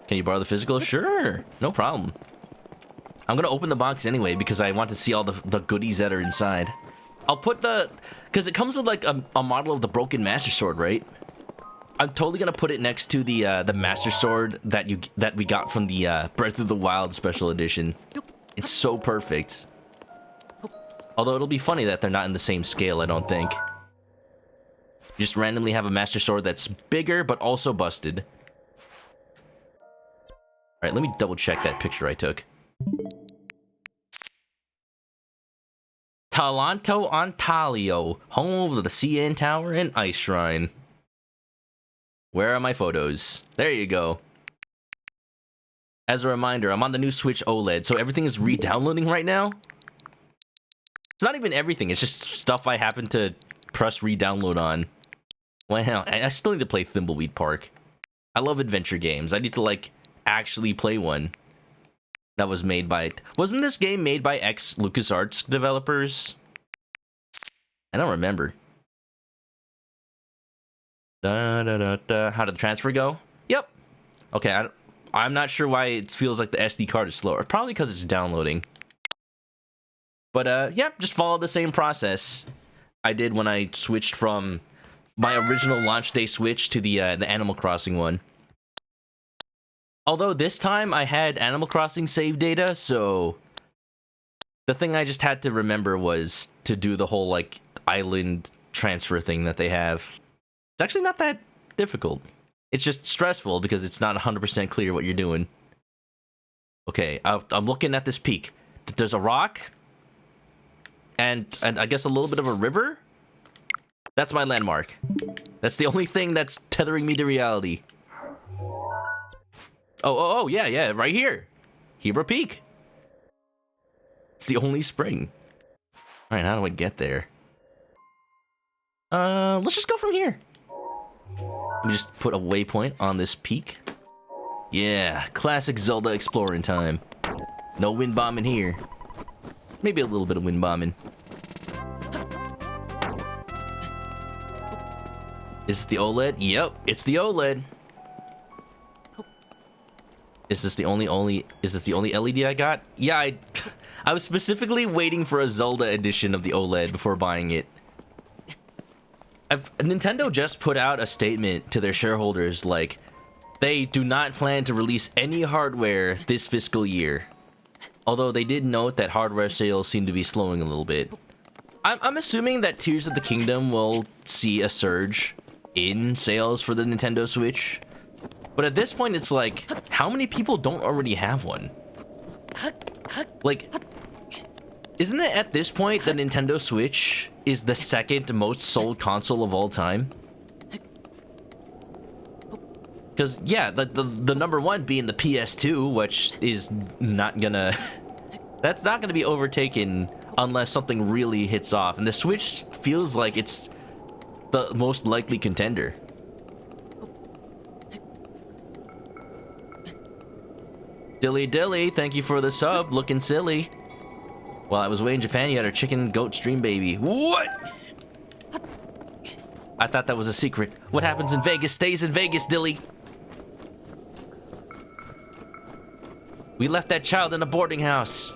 Can you borrow the physical? Sure, no problem. I'm gonna open the box anyway because I want to see all the goodies that are inside. I'll put because it comes with like a model of the broken Master Sword, right? I'm totally gonna put it next to the Master Sword that we got from the Breath of the Wild Special Edition. It's so perfect. Although it'll be funny that they're not in the same scale, I don't think. You just randomly have a Master Sword that's bigger, but also busted. Alright, let me double check that picture I took. Toronto, Ontario, home of the CN Tower and Ice Shrine. Where are my photos? There you go. As a reminder, I'm on the new Switch OLED, so everything is re-downloading right now. It's not even everything, it's just stuff I happen to press re-download on. Wow, I still need to play Thimbleweed Park. I love adventure games. I need to, like, actually play one that was made by... Wasn't this game made by ex-LucasArts developers? I don't remember. How did the transfer go? Yep. Okay, I'm not sure why it feels like the SD card is slower. Probably because it's downloading. But, yeah, just follow the same process I did when I switched from my original launch day switch to the Animal Crossing one. Although this time I had Animal Crossing save data, so the thing I just had to remember was to do the whole, like, island transfer thing that they have. It's actually not that difficult. It's just stressful because it's not 100% clear what you're doing. Okay, I'm looking at this peak. There's a rock, and I guess a little bit of a river. That's my landmark. That's the only thing that's tethering me to reality. Oh, yeah, right here. Hebra Peak. It's the only spring. All right, how do I get there? Let's just go from here. Let me just put a waypoint on this peak. Yeah, classic Zelda exploring time. No wind bombing here. Maybe a little bit of wind bombing. Is it the OLED? Yep, it's the OLED. Is this the only LED I got? Yeah, I was specifically waiting for a Zelda edition of the OLED before buying it. Nintendo just put out a statement to their shareholders like they do not plan to release any hardware this fiscal year. Although they did note that hardware sales seem to be slowing a little bit. I'm assuming that Tears of the Kingdom will see a surge in sales for the Nintendo Switch. But at this point, it's like, how many people don't already have one? Like, isn't it at this point the Nintendo Switch is the second most sold console of all time? Because, yeah, the number one being the PS2, which is not gonna... That's not gonna be overtaken unless something really hits off. And the Switch feels like it's the most likely contender. Dilly, thank you for the sub. Looking silly. While I was away in Japan, you had a chicken goat stream baby. What? I thought that was a secret. What happens in Vegas stays in Vegas, Dilly. We left that child in a boarding house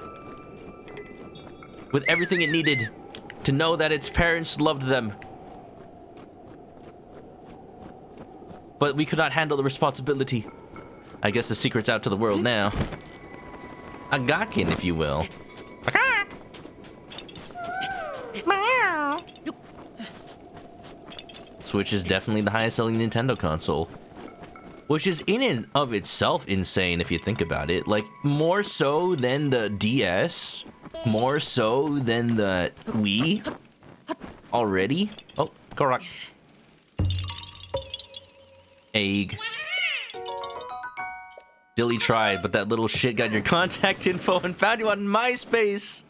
with everything it needed to know that its parents loved them. But we could not handle the responsibility. I guess the secret's out to the world now. A gawkin, if you will. Switch is definitely the highest selling Nintendo console. Which is in and of itself insane if you think about it. Like, more so than the DS. More so than the Wii. Already. Oh, Korok. Egg. Dilly tried, but that little shit got your contact info and found you on MySpace.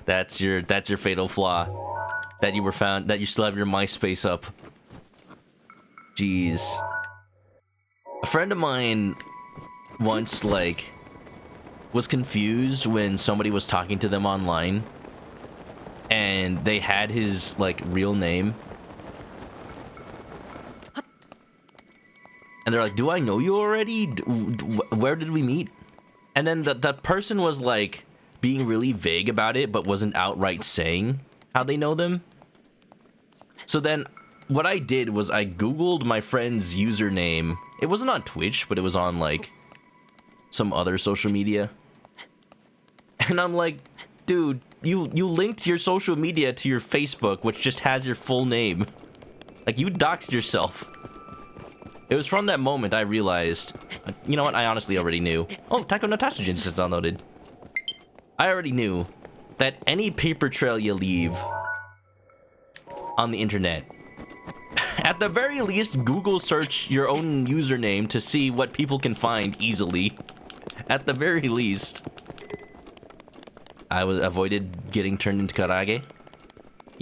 That's your fatal flaw. That you still have your MySpace up. Jeez. A friend of mine once, like, was confused when somebody was talking to them online and they had his, like, real name. And they're like, do I know you already? Where did we meet? And then the person was, like, being really vague about it, but wasn't outright saying how they know them. So then what I did was I Googled my friend's username. It wasn't on Twitch, but it was on, like, some other social media. And I'm like, dude, you linked your social media to your Facebook, which just has your full name. Like, you doxed yourself. It was from that moment I realized, you know what, I honestly already knew. Oh, Taiko Natasha just downloaded. I already knew that any paper trail you leave on the internet, at the very least, Google search your own username to see what people can find easily. At the very least. I avoided getting turned into karage.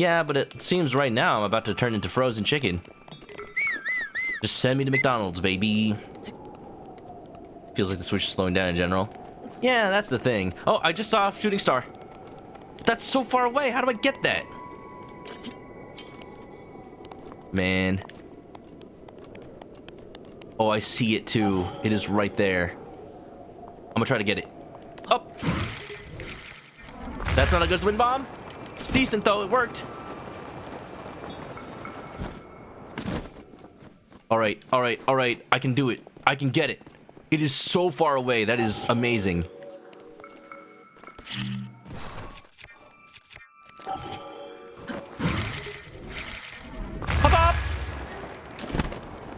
Yeah, but it seems right now I'm about to turn into frozen chicken. Just send me to McDonald's, baby. Feels like the Switch is slowing down in general. Yeah, that's the thing. Oh, I just saw a shooting star. That's so far away. How do I get that? Man. Oh, I see it too. It is right there. I'm gonna try to get it. Up. That's not a good wind bomb. It's decent though. It worked. All right, all right, all right. I can do it. I can get it. It is so far away. That is amazing. Hop up!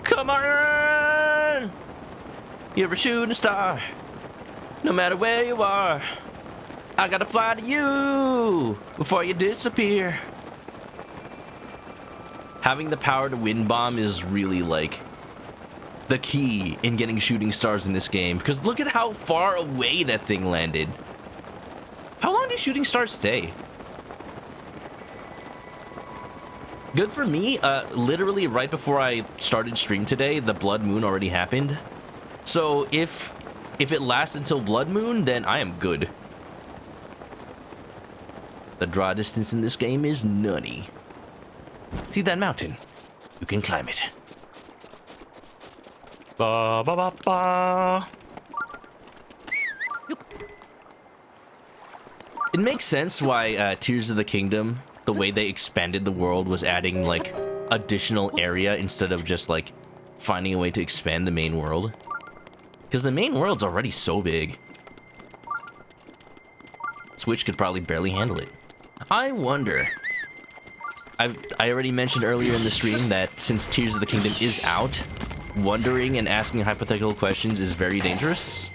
Come on! You're a shooting star. No matter where you are, I gotta fly to you before you disappear. Having the power to wind bomb is really like the key in getting shooting stars in this game, because look at how far away that thing landed. How long do shooting stars stay? Good for me. Literally right before I started stream today, the blood moon already happened. So if it lasts until blood moon, then I am good. The draw distance in this game is nutty. See that mountain? You can climb it. Ba ba ba ba. It makes sense why Tears of the Kingdom, the way they expanded the world, was adding like additional area instead of just like finding a way to expand the main world. Because the main world's already so big. Switch could probably barely handle it. I wonder. I already mentioned earlier in the stream that since Tears of the Kingdom is out, wondering and asking hypothetical questions is very dangerous.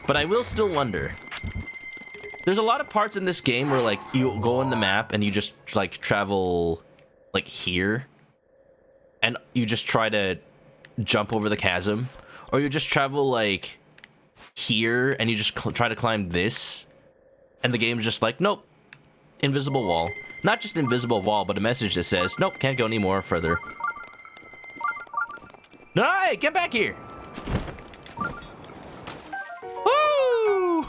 But I will still wonder. There's a lot of parts in this game where like you go on the map and you just like travel like here and you just try to jump over the chasm, or you just travel like here and you just try to climb this, and the game's just like, nope, invisible wall. Not just invisible wall, but a message that says, nope, can't go any more further. No, hey, get back here! Woo!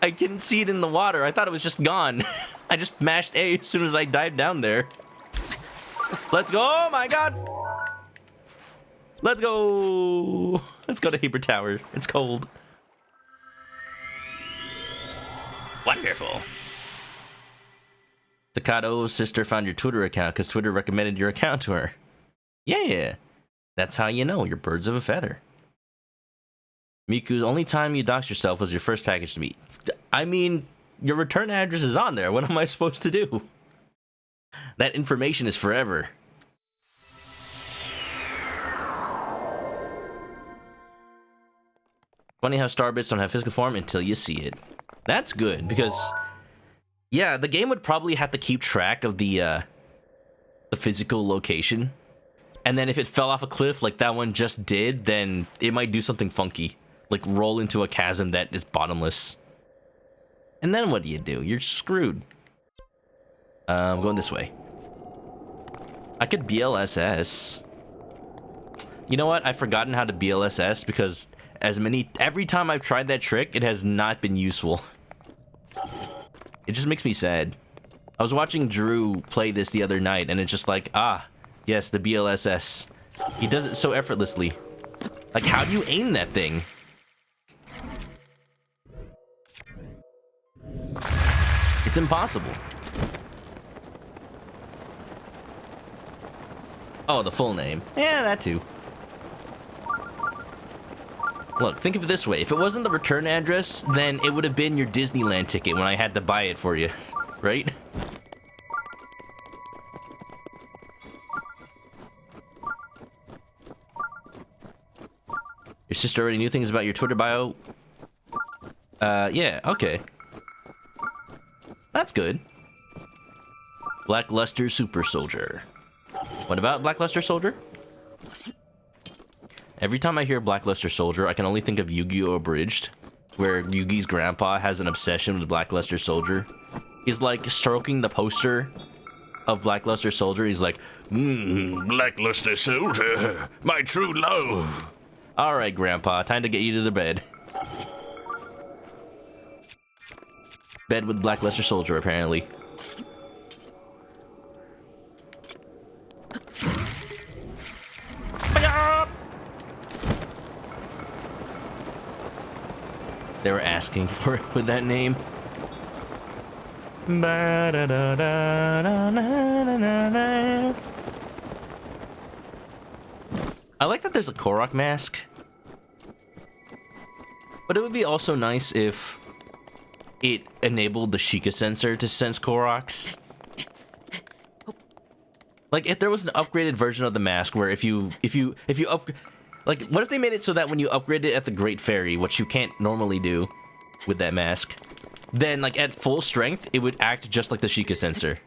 I couldn't see it in the water. I thought it was just gone. I just mashed A as soon as I dived down there. Let's go! Oh my god! Let's go! Let's go to Heber Tower. It's cold. Wonderful. Staccato's sister found your Twitter account because Twitter recommended your account to her. Yeah. That's how you know you're birds of a feather. Miku's only time you doxed yourself was your first package to meet. I mean, your return address is on there. What am I supposed to do? That information is forever. Funny how star bits don't have physical form until you see it. That's good, because yeah, the game would probably have to keep track of the physical location. And then if it fell off a cliff like that one just did, then it might do something funky. Like roll into a chasm that is bottomless. And then what do? You're screwed. I'm going this way. I could BLSS. You know what? I've forgotten how to BLSS because every time I've tried that trick, it has not been useful. It just makes me sad. I was watching Drew play this the other night, and it's just like, yes, the BLSS. He does it so effortlessly. Like, how do you aim that thing? It's impossible. Oh, the full name. Yeah, that too. Look, think of it this way. If it wasn't the return address, then it would have been your Disneyland ticket when I had to buy it for you, right? Your sister already knew things about your Twitter bio? Yeah, okay. That's good. Blackluster Super Soldier. What about Blackluster Soldier? Every time I hear Blackluster Soldier, I can only think of Yu-Gi-Oh! Abridged, where Yugi's grandpa has an obsession with Blackluster Soldier. He's like stroking the poster of Blackluster Soldier. He's like, Blackluster Soldier, my true love. all right, Grandpa, time to get you to the bed. Bed with Blackluster Soldier, apparently. They were asking for it with that name. I like that there's a Korok mask. But it would be also nice if it enabled the Sheikah sensor to sense Koroks. Like if there was an upgraded version of the mask where if you like, what if they made it so that when you upgrade it at the Great Fairy, which you can't normally do with that mask, then like at full strength, it would act just like the Sheikah sensor.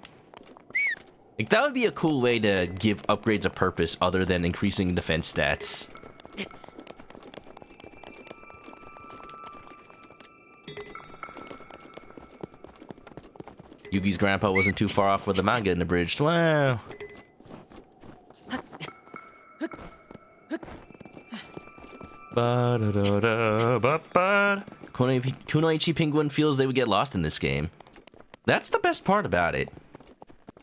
Like that would be a cool way to give upgrades a purpose other than increasing defense stats. Yugi's grandpa wasn't too far off with the manga in the bridge. Wow. Kunoichi Penguin feels they would get lost in this game. That's the best part about it.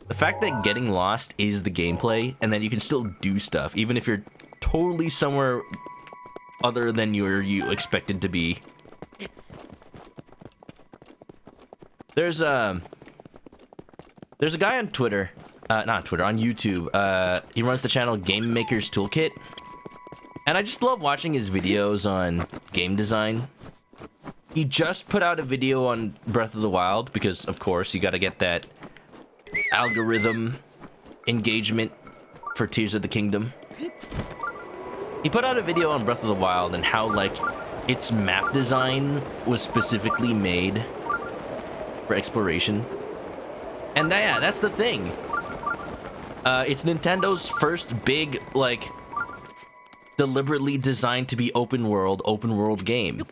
The fact that getting lost is the gameplay, and then you can still do stuff, even if you're totally somewhere other than you expected to be. There's a guy on Twitter, not Twitter, on YouTube. He runs the channel Game Maker's Toolkit. And I just love watching his videos on game design. He just put out a video on Breath of the Wild because, of course, you gotta get that algorithm engagement for Tears of the Kingdom. He put out a video on Breath of the Wild and how, like, its map design was specifically made for exploration. And yeah, that's the thing. It's Nintendo's first big, like, deliberately designed to be open world game.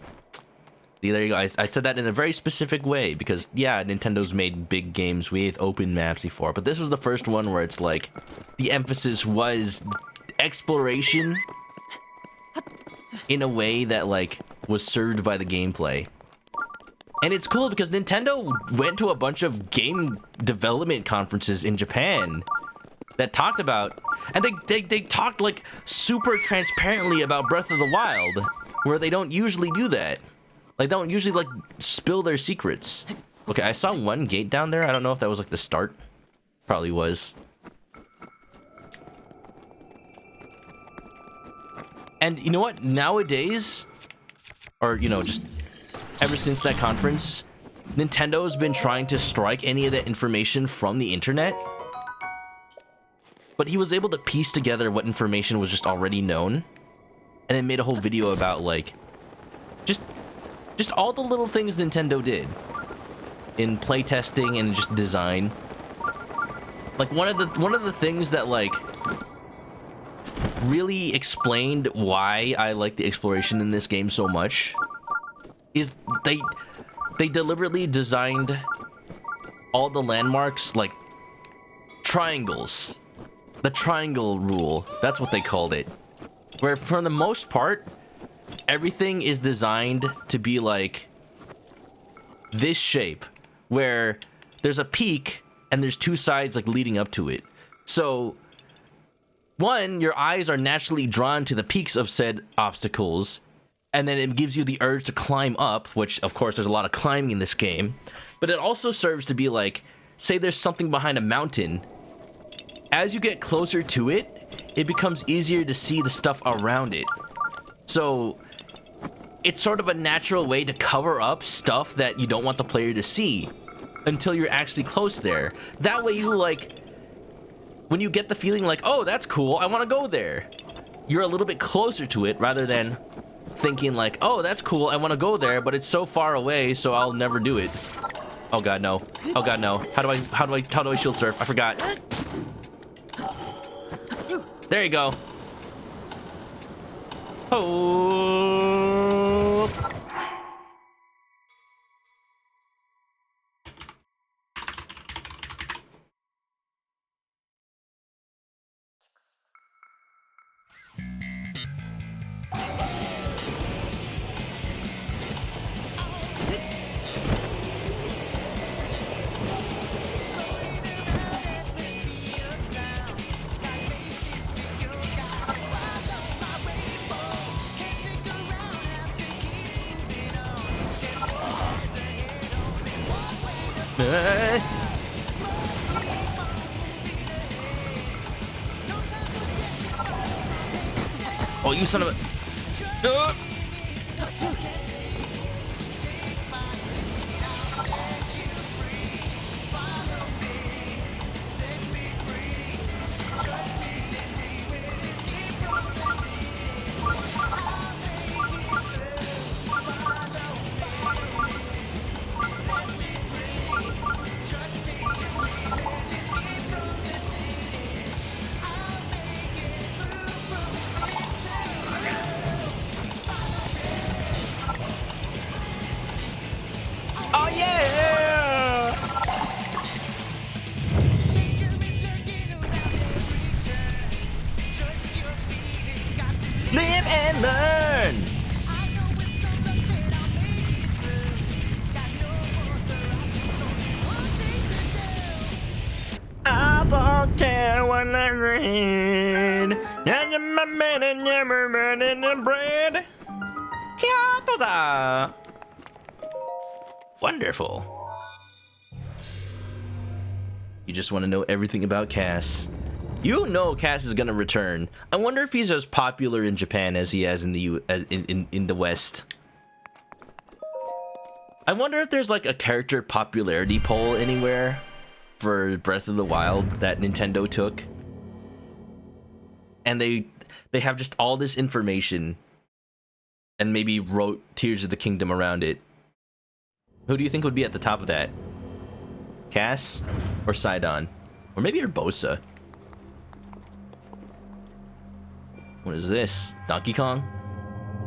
See, there you go. I said that in a very specific way because, yeah, Nintendo's made big games with open maps before, but this was the first one where it's like the emphasis was exploration in a way that, like, was served by the gameplay. And it's cool because Nintendo went to a bunch of game development conferences in Japan that talked about, and they talked like super transparently about Breath of the Wild, where they don't usually do that. Like, they don't usually like spill their secrets. Okay, I saw one gate down there. I don't know if that was like the start. Probably was. And you know what? Nowadays, or you know, just ever since that conference, Nintendo's been trying to strike any of that information from the internet. But he was able to piece together what information was just already known, and then made a whole video about, like, just all the little things Nintendo did in playtesting and just design. Like, one of the things that, like, really explained why I like the exploration in this game so much is they deliberately designed all the landmarks like triangles. The triangle rule, that's what they called it. Where for the most part, everything is designed to be like this shape, where there's a peak and there's two sides like leading up to it. So, one, your eyes are naturally drawn to the peaks of said obstacles, and then it gives you the urge to climb up, which of course there's a lot of climbing in this game, but it also serves to be like, say there's something behind a mountain. As you get closer to it, it becomes easier to see the stuff around it. So, it's sort of a natural way to cover up stuff that you don't want the player to see until you're actually close there. That way you, like, when you get the feeling like, oh, that's cool, I want to go there, you're a little bit closer to it rather than thinking like, oh, that's cool, I want to go there, but it's so far away, so I'll never do it. Oh god, no. Oh god, no. How do I shield surf? I forgot. There you go. Oh. Oh, you son of a... Oh yeah! Live and learn! I don't care what I read. And my man and never burning the bread. Kyatoza! Wonderful. You just want to know everything about Cass. You know Cass is gonna return. I wonder if he's as popular in Japan as he is in the in the West. I wonder if there's like a character popularity poll anywhere for Breath of the Wild that Nintendo took, and they have just all this information and maybe wrote Tears of the Kingdom around it. Who do you think would be at the top of that? Cass or Sidon? Or maybe Urbosa? What is this? Donkey Kong?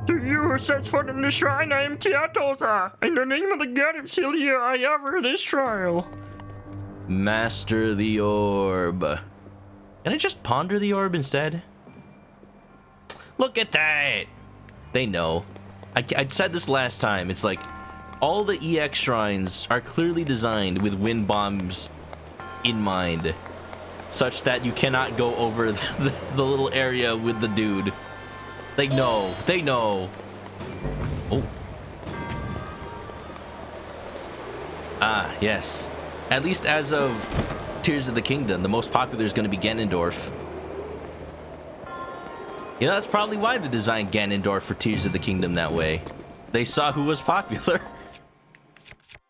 To you who sets foot in the shrine, I am Kyatoza. In the name of the goddess Hylia, I offer this trial. Master the Orb. Can I just ponder the orb instead? Look at that! They know. I said this last time. It's like all the EX shrines are clearly designed with wind bombs in mind, such that you cannot go over the little area with the dude. They know. They know. Oh. Ah, yes. At least as of Tears of the Kingdom, the most popular is going to be Ganondorf. You know, that's probably why they designed Ganondorf for Tears of the Kingdom that way. They saw who was popular.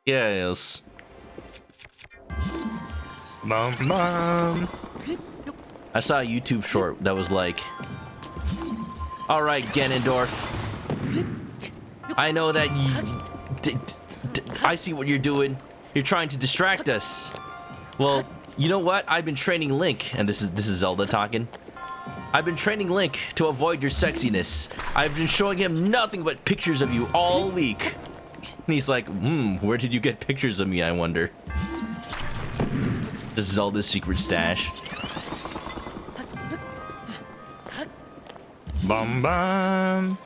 Yes. Bum bum. I saw a YouTube short that was like, all right, Ganondorf, I know that I see what you're doing. You're trying to distract us. Well, you know what? I've been training Link, and this is Zelda talking. I've been training Link to avoid your sexiness. I've been showing him nothing but pictures of you all week. And he's like, where did you get pictures of me, I wonder? This is Zelda's secret stash. Bum bum.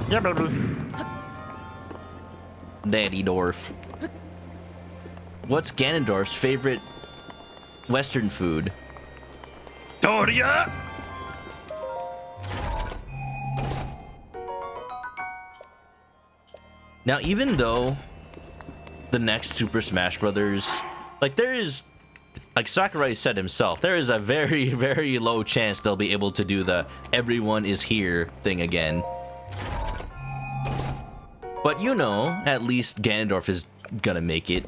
Yeah, baby. Daddy Dorf. What's Ganondorf's favorite Western food? Doria. Now, even though the next Super Smash Brothers, like there is, like Sakurai said himself, there is a very, very low chance they'll be able to do the everyone is here thing again. But you know, at least Ganondorf is gonna make it.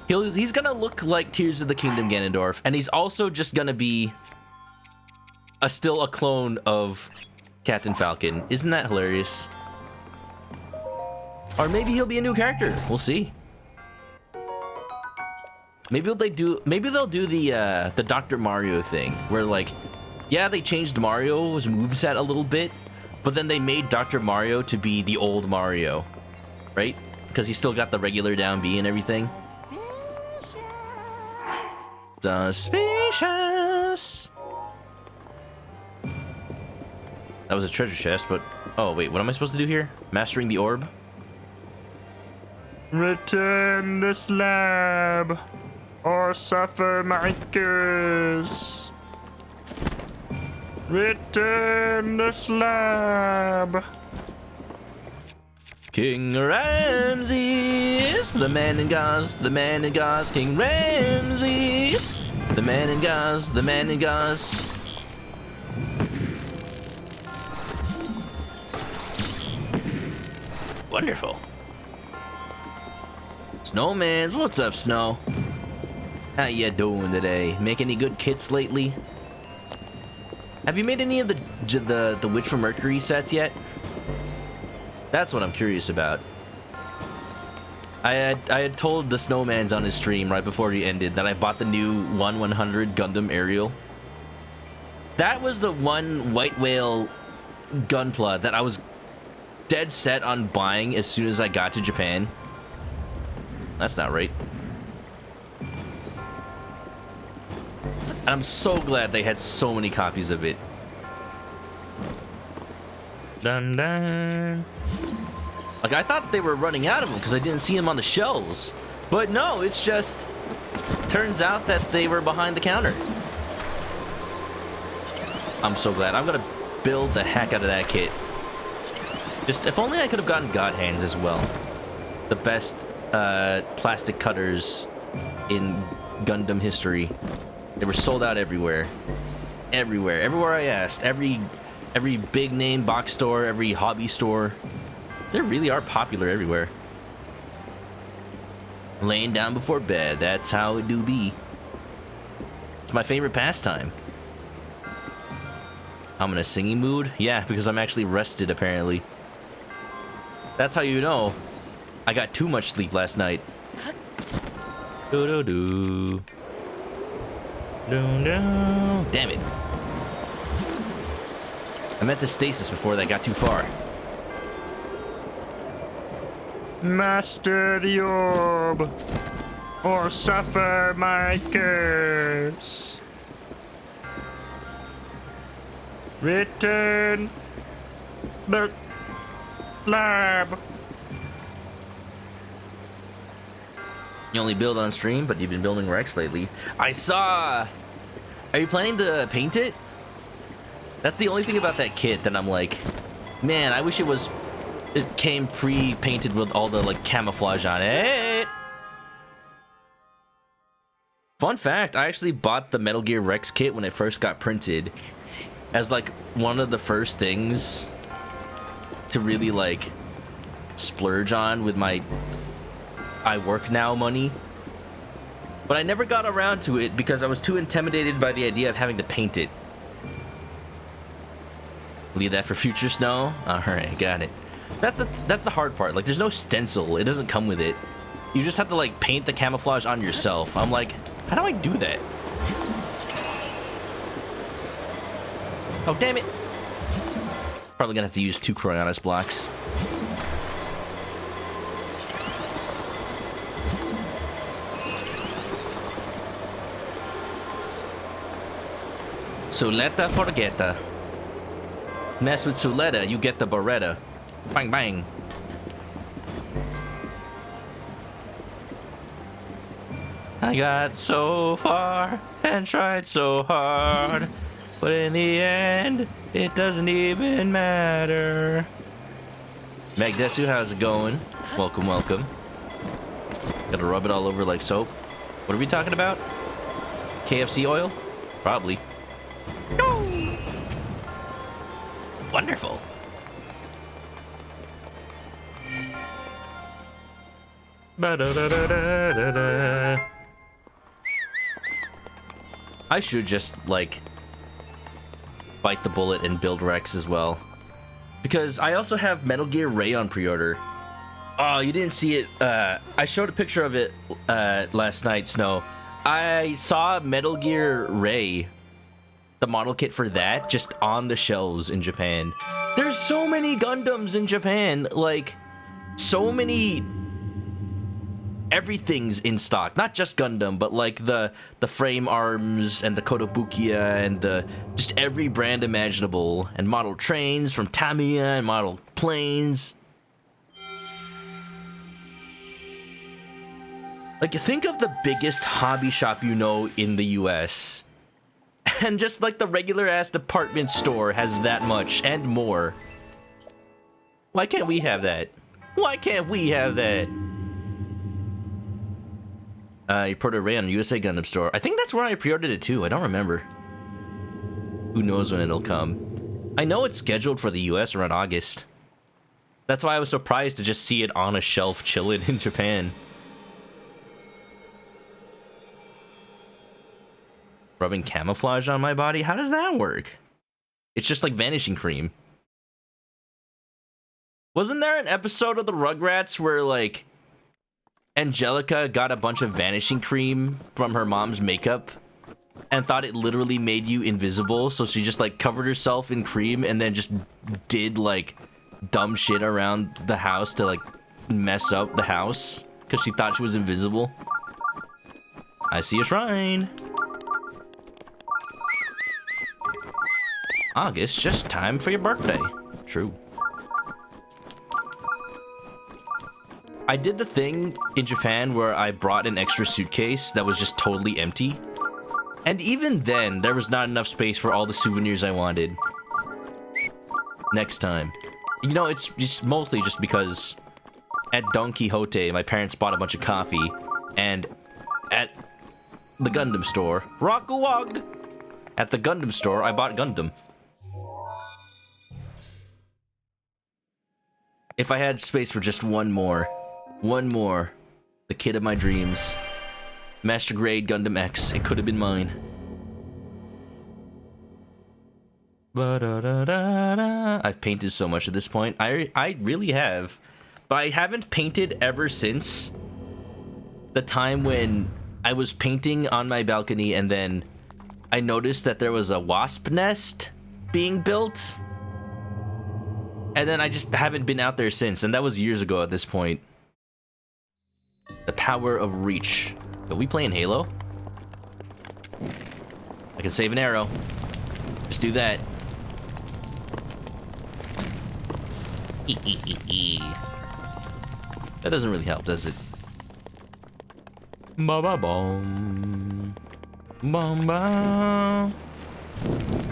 He's gonna look like Tears of the Kingdom Ganondorf, and he's also just gonna be still a clone of Captain Falcon. Isn't that hilarious? Or maybe he'll be a new character. We'll see. Maybe they'll do the Dr. Mario thing, where like, yeah, they changed Mario's moveset a little bit, but then they made Dr. Mario to be the old Mario, right? Because he still got the regular down B and everything. Suspicious. That was a treasure chest, but oh wait, what am I supposed to do here? Mastering the orb? Return the slab, or suffer my curse. Return the slab. King Ramses, the man in Gauze, the man in Gauze, King Ramses, the man in Gauze, the man in Gauze. Wonderful. Snowmans, what's up, Snow? How ya doing today? Make any good kits lately? Have you made any of the Witch from Mercury sets yet? That's what I'm curious about. I had told the Snowmans on his stream right before he ended that I bought the new 1/100 Gundam Aerial. That was the one White Whale Gunpla that I was dead set on buying as soon as I got to Japan. That's not right. And I'm so glad they had so many copies of it. Dun dun. Like, I thought they were running out of them because I didn't see them on the shelves. But no, it's just... turns out that they were behind the counter. I'm so glad. I'm gonna build the heck out of that kit. Just, if only I could have gotten God Hands as well. The best plastic cutters in Gundam history. They were sold out everywhere. Everywhere I asked. Every big name box store, every hobby store. They really are popular everywhere. Laying down before bed, that's how it do be. It's my favorite pastime. I'm in a singing mood? Yeah, because I'm actually rested apparently. That's how you know I got too much sleep last night. Do-do-do. Do-do. Damn it. I meant to stasis before that got too far. Master the orb, or suffer my curse. Return the lab. You only build on stream, but you've been building Rex lately. I saw... Are you planning to paint it? That's the only thing about that kit that I'm like, man, I wish it came pre-painted with all the like camouflage on it. Fun fact, I actually bought the Metal Gear Rex kit when it first got printed as like one of the first things to really like splurge on with my I work now money. But I never got around to it because I was too intimidated by the idea of having to paint it. Leave that for future Snow. Alright, got it. That's the hard part. Like, there's no stencil. It doesn't come with it. You just have to, like, paint the camouflage on yourself. I'm like, how do I do that? Oh, damn it. Probably gonna have to use 2 Cryonis blocks. Suletta forgetta. Mess with Suletta, you get the Beretta. Bang, bang. I got so far and tried so hard, but in the end, it doesn't even matter. Magdesu, how's it going? Welcome, welcome. Gotta rub it all over like soap. What are we talking about? KFC oil? Probably. No! Wonderful. I should just, like, bite the bullet and build Rex as well. Because I also have Metal Gear Ray on pre-order. Oh, you didn't see it. I showed a picture of it last night, Snow. I saw Metal Gear Ray, the model kit for that, just on the shelves in Japan. There's so many Gundams in Japan. Like, so many... Everything's in stock, not just Gundam, but like the frame arms and the Kotobukiya and the just every brand imaginable, and model trains from Tamiya and model planes. Like, think of the biggest hobby shop you know in the US, and just like the regular ass department store has that much and more. Why can't we have that? Why can't we have that? You put a on USA Gundam Store. I think that's where I pre-ordered it too. I don't remember. Who knows when it'll come? I know it's scheduled for the US around August. That's why I was surprised to just see it on a shelf chilling in Japan. Rubbing camouflage on my body? How does that work? It's just like vanishing cream. Wasn't there an episode of the Rugrats where, like, Angelica got a bunch of vanishing cream from her mom's makeup and thought it literally made you invisible, so she just, like, covered herself in cream and then just did, like, dumb shit around the house to, like, mess up the house because she thought she was invisible? I see a shrine. August, just time for your birthday. True. I did the thing in Japan where I brought an extra suitcase that was just totally empty. And even then, there was not enough space for all the souvenirs I wanted. Next time. You know, it's mostly just because at Don Quixote, my parents bought a bunch of coffee, and at the Gundam store, Rock-a-Wog! At the Gundam store, I bought Gundam. If I had space for just one more, the kid of my dreams, Master Grade Gundam X, it could have been mine. I've painted so much at this point. I really have. But I haven't painted ever since the time when I was painting on my balcony and then I noticed that there was a wasp nest being built. And then I just haven't been out there since, and that was years ago at this point. The power of reach. Are we playing Halo? I can save an arrow. Just do that. That doesn't really help, does it? Ba ba bum. Bum ba.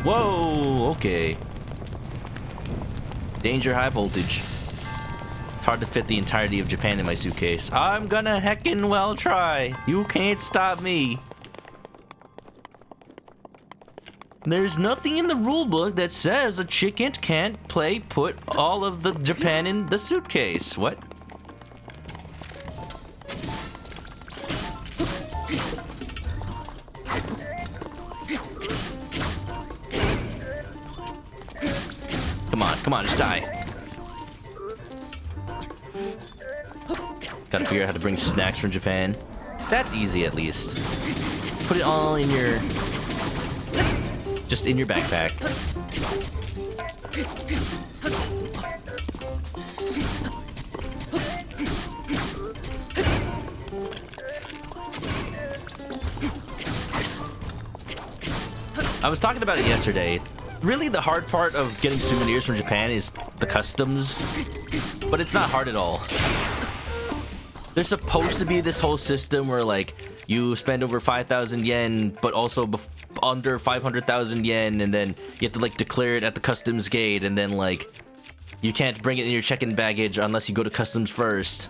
Whoa, okay. Danger, high voltage. It's hard to fit the entirety of Japan in my suitcase. I'm gonna heckin' well try. You can't stop me. There's nothing in the rulebook that says a chicken can't put all of the Japan in the suitcase. What? Come on, just die. Gotta figure out how to bring snacks from Japan. That's easy, at least. Put it all in your... just in your backpack. I was talking about it yesterday. Really, the hard part of getting souvenirs from Japan is the customs, but it's not hard at all. There's supposed to be this whole system where, like, you spend over 5,000 yen, but also under 500,000 yen, and then you have to, like, declare it at the customs gate, and then, like, you can't bring it in your check-in baggage unless you go to customs first.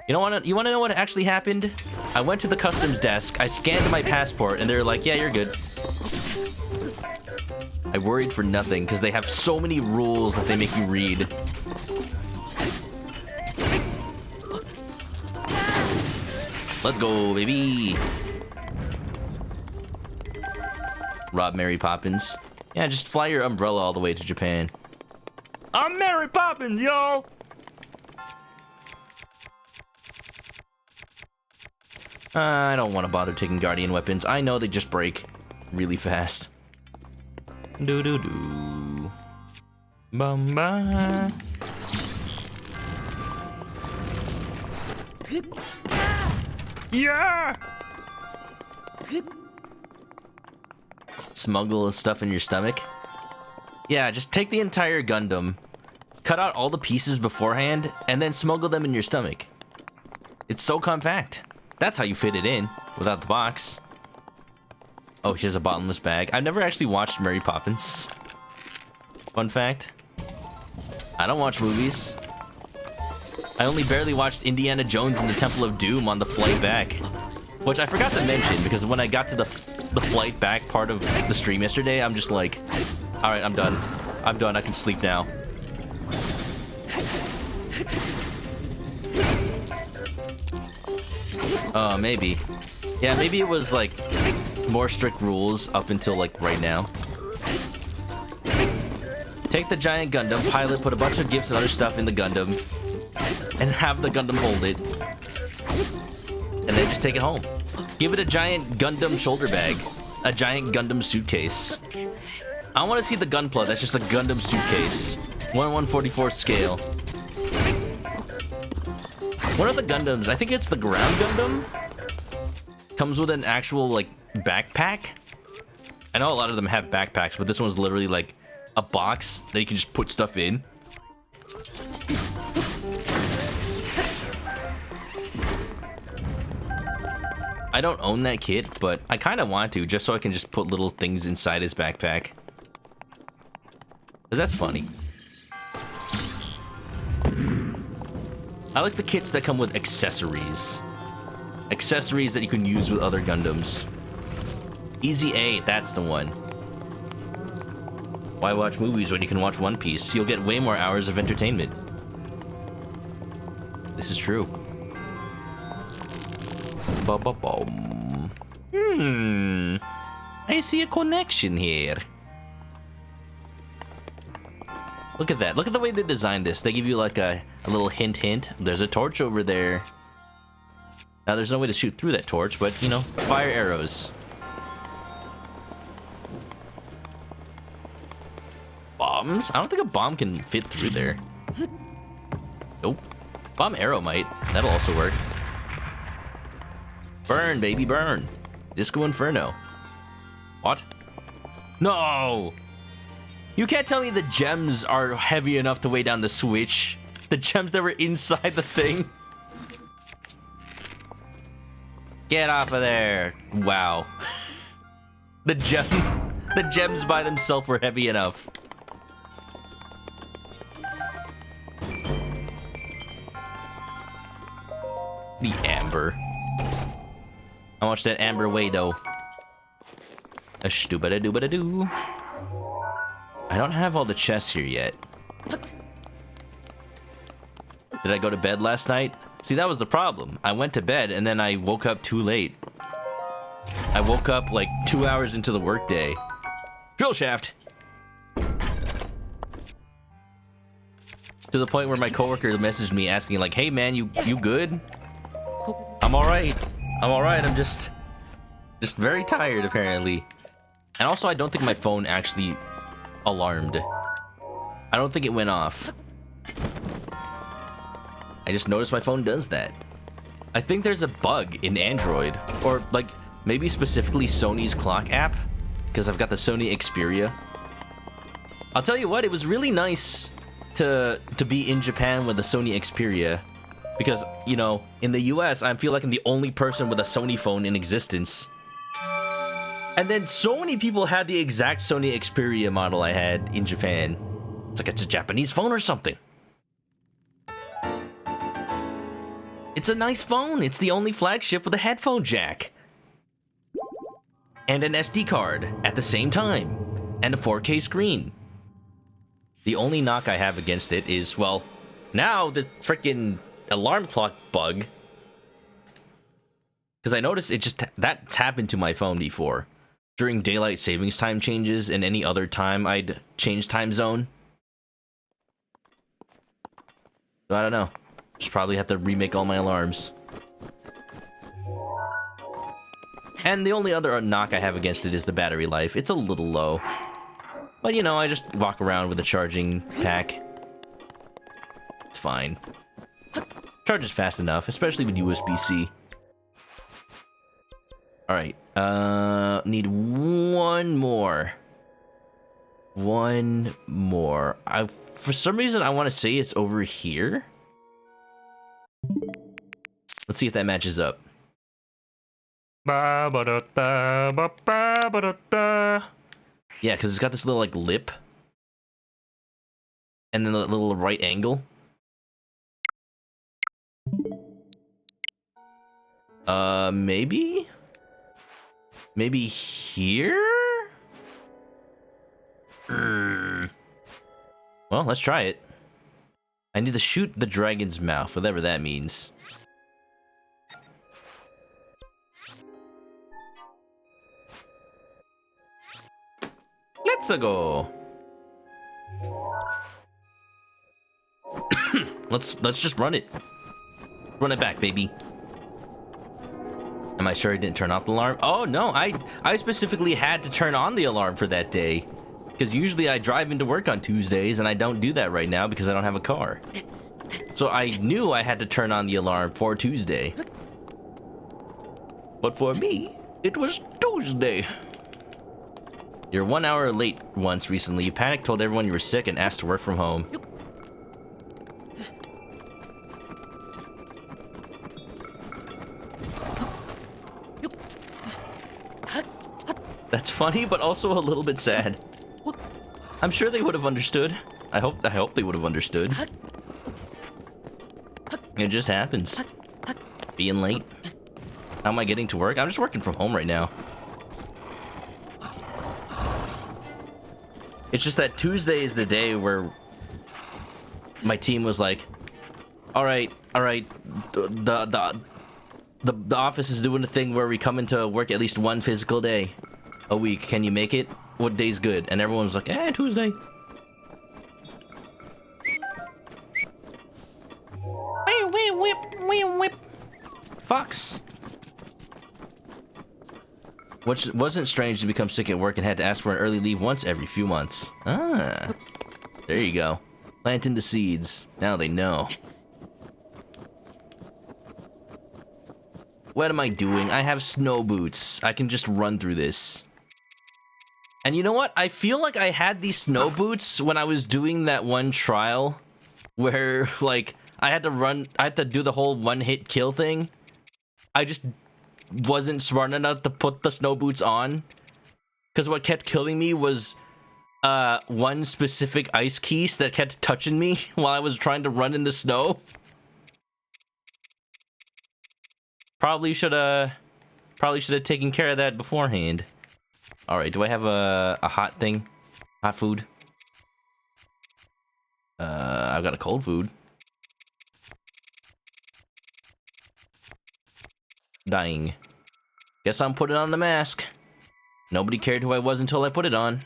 You wanna know what actually happened? I went to the customs desk, I scanned my passport, and they're like, yeah, you're good. I worried for nothing, because they have so many rules that they make you read. Let's go, baby! Rob Mary Poppins. Yeah, just fly your umbrella all the way to Japan. I'm Mary Poppins, yo! I don't want to bother taking Guardian weapons. I know they just break really fast. Do-do-do. Bum-ba. Yeah! Smuggle stuff in your stomach? Yeah, just take the entire Gundam, cut out all the pieces beforehand, and then smuggle them in your stomach. It's so compact. That's how you fit it in, without the box. Oh, she has a bottomless bag. I've never actually watched Mary Poppins. Fun fact. I don't watch movies. I only barely watched Indiana Jones and the Temple of Doom on the flight back. Which I forgot to mention, because when I got to the flight back part of the stream yesterday, I'm just like, alright, I'm done. I'm done, I can sleep now. Maybe. Yeah, maybe it was like more strict rules up until like right now. Take the giant Gundam, pilot, put a bunch of gifts and other stuff in the Gundam, and have the Gundam hold it. And then just take it home. Give it a giant Gundam shoulder bag. A giant Gundam suitcase. I want to see the Gunpla, that's just a Gundam suitcase. 1/144 scale. One of the Gundams, I think it's the ground Gundam, comes with an actual, like, backpack. I know a lot of them have backpacks, but this one's literally, like, a box that you can just put stuff in. I don't own that kit, but I kind of want to, just so I can just put little things inside his backpack. 'Cause that's funny. I like the kits that come with accessories. Accessories that you can use with other Gundams. Easy A, that's the one. Why watch movies when you can watch One Piece? You'll get way more hours of entertainment. This is true. Ba-ba-bum. I see a connection here. Look at that. Look at the way they designed this. They give you like a little hint. There's a torch over there. Now, there's no way to shoot through that torch, but, you know, fire arrows. Bombs? I don't think a bomb can fit through there. Nope. Bomb arrow might. That'll also work. Burn, baby, burn. Disco Inferno. What? No! You can't tell me the gems are heavy enough to weigh down the Switch. The gems that were inside the thing. Get off of there. Wow. The gems by themselves were heavy enough. The amber. How much that amber weigh though? A stupid-a-doo-ba-da-doo. I don't have all the chests here yet. Did I go to bed last night? See, that was the problem. I went to bed and then I woke up too late. I woke up like 2 hours into the workday. Drill shaft! To the point where my coworker messaged me asking like, hey man, you good? I'm alright. I'm just very tired apparently. And also I don't think my phone actually alarmed. I don't think it went off. I just noticed my phone does that. I think there's a bug in Android, or like maybe specifically Sony's clock app, because I've got the Sony Xperia. I'll tell you what, it was really nice to be in Japan with the Sony Xperia, because, you know, in the US, I feel like I'm the only person with a Sony phone in existence. And then so many people had the exact Sony Xperia model I had in Japan. It's like it's a Japanese phone or something. It's a nice phone. It's the only flagship with a headphone jack. And an SD card at the same time. And a 4K screen. The only knock I have against it is, well, now the freaking alarm clock bug. Because I noticed that's happened to my phone before. During daylight savings time changes and any other time I'd change time zone. So I don't know. Just probably have to remake all my alarms. And the only other knock I have against it is the battery life. It's a little low. But you know, I just walk around with a charging pack. It's fine. Charges fast enough, especially with USB-C. Alright, need one more. One more. For some reason, I want to say it's over here. Let's see if that matches up. Ba ba da da ba ba ba da da. Yeah, because it's got this little, like, lip. And then a little right angle. Maybe? Maybe here? Well, let's try it. I need to shoot the dragon's mouth, whatever that means. Let's go. let's just run it. Run it back, baby. Am I sure I didn't turn off the alarm? Oh no, I specifically had to turn on the alarm for that day. Because usually I drive into work on Tuesdays and I don't do that right now because I don't have a car. So I knew I had to turn on the alarm for Tuesday. But for me, it was Tuesday. You're 1 hour late once recently. You panicked, told everyone you were sick, and asked to work from home. That's funny, but also a little bit sad. I'm sure they would have understood. I hope they would have understood. It just happens. Being late. How am I getting to work? I'm just working from home right now. It's just that Tuesday is the day where my team was like, all right, the office is doing a thing where we come into work at least one physical day a week. Can you make it? What day's good? And everyone was like, Tuesday. Whip. Fox. Which wasn't strange to become sick at work and had to ask for an early leave once every few months. Ah, there you go. Planting the seeds. Now they know. What am I doing? I have snow boots. I can just run through this. And you know what? I feel like I had these snow boots when I was doing that one trial where, like, I had to do the whole one-hit kill thing. I just wasn't smart enough to put the snow boots on. Because what kept killing me was one specific ice piece that kept touching me while I was trying to run in the snow. Probably should have taken care of that beforehand. All right, do I have a hot thing? Hot food? I've got a cold food. Dying. Guess I'm putting on the mask. Nobody cared who I was until I put it on.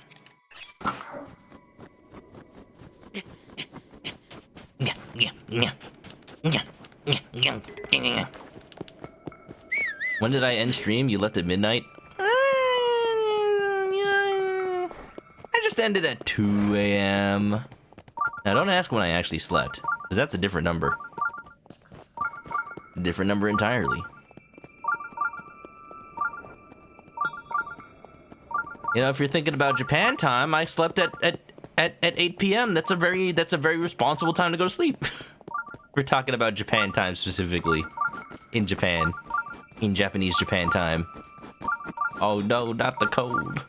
When did I end stream? You left at midnight? I just ended at 2 a.m. Now don't ask when I actually slept, because that's a different number. A different number entirely. You know, if you're thinking about Japan time, I slept at 8 p.m. That's a very responsible time to go to sleep. We're talking about Japan time specifically. In Japan. In Japanese Japan time. Oh no, not the cold.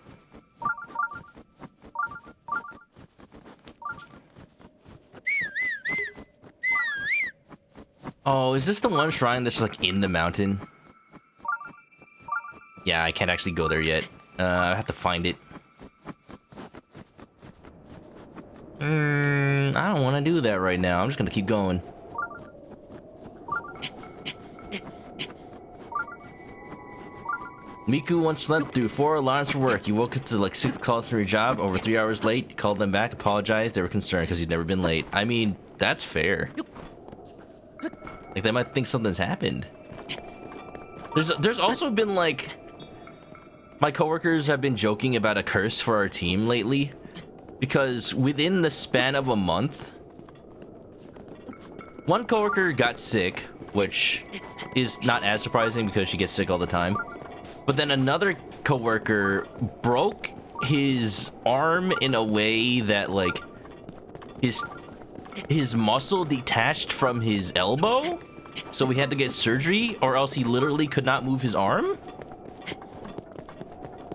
Oh, is this the one shrine that's like in the mountain? Yeah, I can't actually go there yet. I have to find it. I don't want to do that right now. I'm just gonna keep going. Miku once slept through 4 alarms for work. You woke up to like 6 calls from your job, over 3 hours late. You called them back, apologized. They were concerned because you'd never been late. I mean, that's fair. Like, they might think something's happened. There's also been like... My coworkers have been joking about a curse for our team lately. Because within the span of a month... One coworker got sick, which is not as surprising because she gets sick all the time. But then another coworker broke his arm in a way that, like, his muscle detached from his elbow, so we had to get surgery, or else he literally could not move his arm.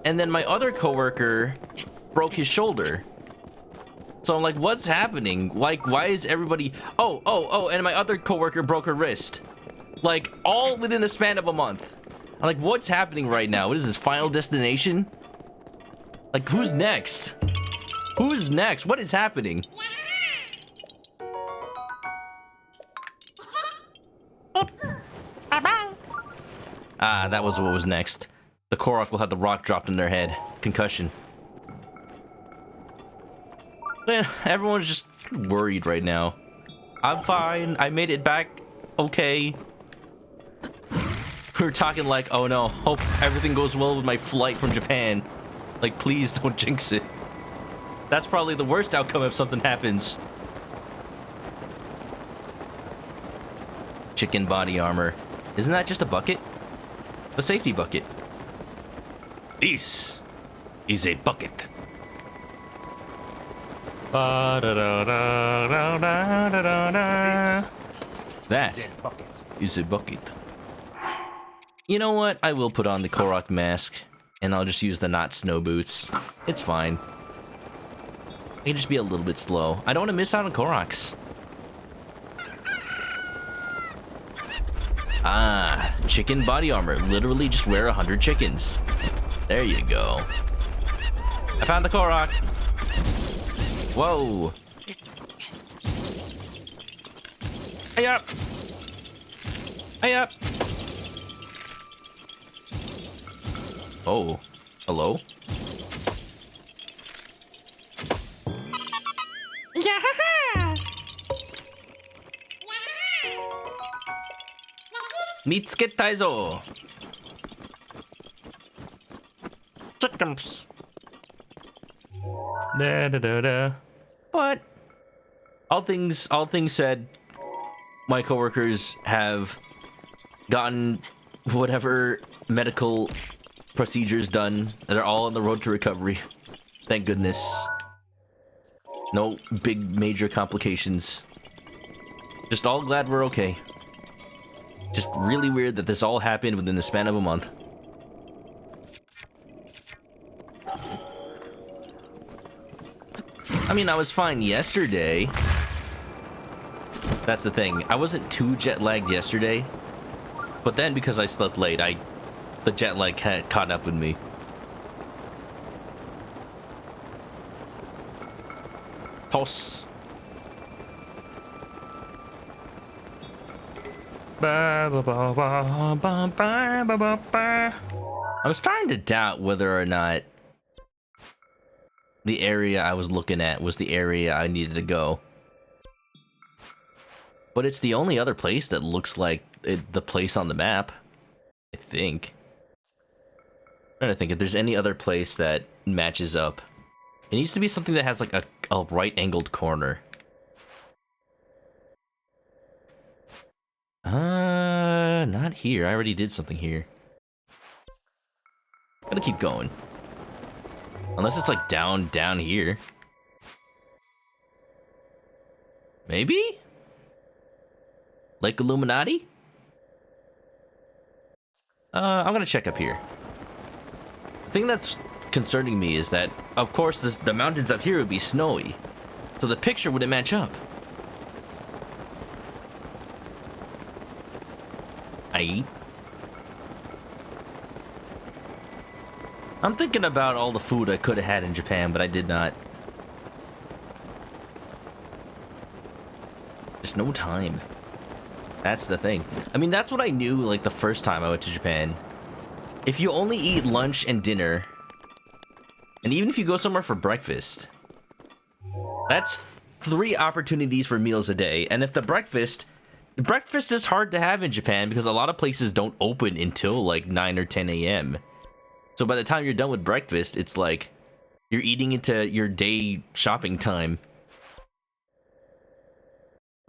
And then my other coworker broke his shoulder. So I'm like, what's happening? Like, why is everybody... Oh, and my other coworker broke her wrist. Like, all within the span of a month. I'm like, what's happening right now? What is this, Final Destination? Like, who's next? Who's next? What is happening? Bye-bye. Ah, that was what was next. The Korok will have the rock dropped in their head. Concussion. Man, everyone's just worried right now. I'm fine. I made it back okay. We're talking like, oh no, hope everything goes well with my flight from Japan. Like, please don't jinx it. That's probably the worst outcome if something happens. Chicken body armor. Isn't that just a bucket? A safety bucket. This is a bucket. That is a bucket. You know what? I will put on the Korok mask, and I'll just use the not snow boots. It's fine. I can just be a little bit slow. I don't want to miss out on Koroks. Ah, chicken body armor. Literally just wear 100 chickens. There you go. I found the Korok. Whoa. Hey up. Hey up. Oh, hello? Yeah. Mitsuke zo. Chickens. Da da da da. But all things said, my coworkers have gotten whatever medical procedures done. They're all on the road to recovery. Thank goodness. No big major complications. Just all glad we're okay. Just really weird that this all happened within the span of a month. I mean, I was fine yesterday. That's the thing. I wasn't too jet lagged yesterday. But then because I slept late, the jet lag had caught up with me. Toss. I'm starting to doubt whether or not the area I was looking at was the area I needed to go. But it's the only other place that looks like the place on the map, I think. I'm trying to think if there's any other place that matches up. It needs to be something that has like a right-angled corner. Not here. I already did something here. Gotta keep going. Unless it's like down here. Maybe? Lake Illuminati? I'm gonna check up here. The thing that's concerning me is that, of course, the mountains up here would be snowy. So the picture wouldn't match up. I'm thinking about all the food I could have had in Japan, but I did not. There's no time. That's the thing. I mean, that's what I knew, like, the first time I went to Japan. If you only eat lunch and dinner, and even if you go somewhere for breakfast, that's 3 opportunities for meals a day. And if the breakfast is hard to have in Japan because a lot of places don't open until, like, 9 or 10 a.m. So by the time you're done with breakfast, it's like you're eating into your day shopping time.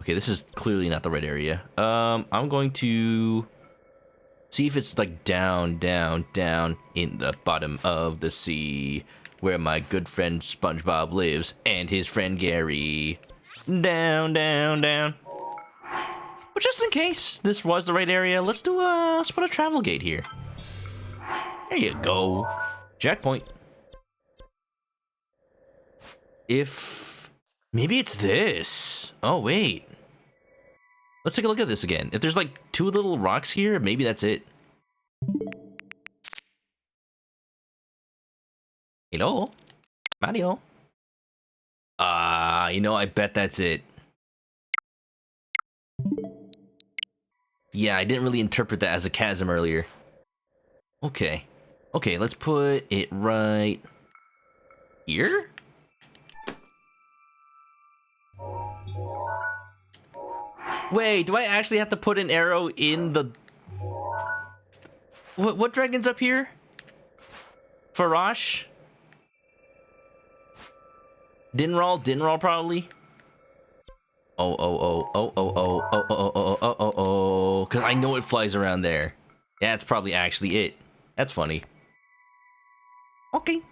Okay, this is clearly not the right area. I'm going to see if it's like down in the bottom of the sea where my good friend SpongeBob lives and his friend Gary. Down. But just in case this was the right area, let's put a travel gate here. There you go. Checkpoint. Maybe it's this. Oh, wait. Let's take a look at this again. If there's like 2 little rocks here? Maybe that's it. Hello? Mario? You know, I bet that's it. Yeah, I didn't really interpret that as a chasm earlier. Okay. Okay, let's put it right here? Wait, do I actually have to put an arrow in the... What dragon's up here? Farash? Dinral probably? Oh. Because I know it flies around there. Yeah, that's probably actually it. That's funny. Okay.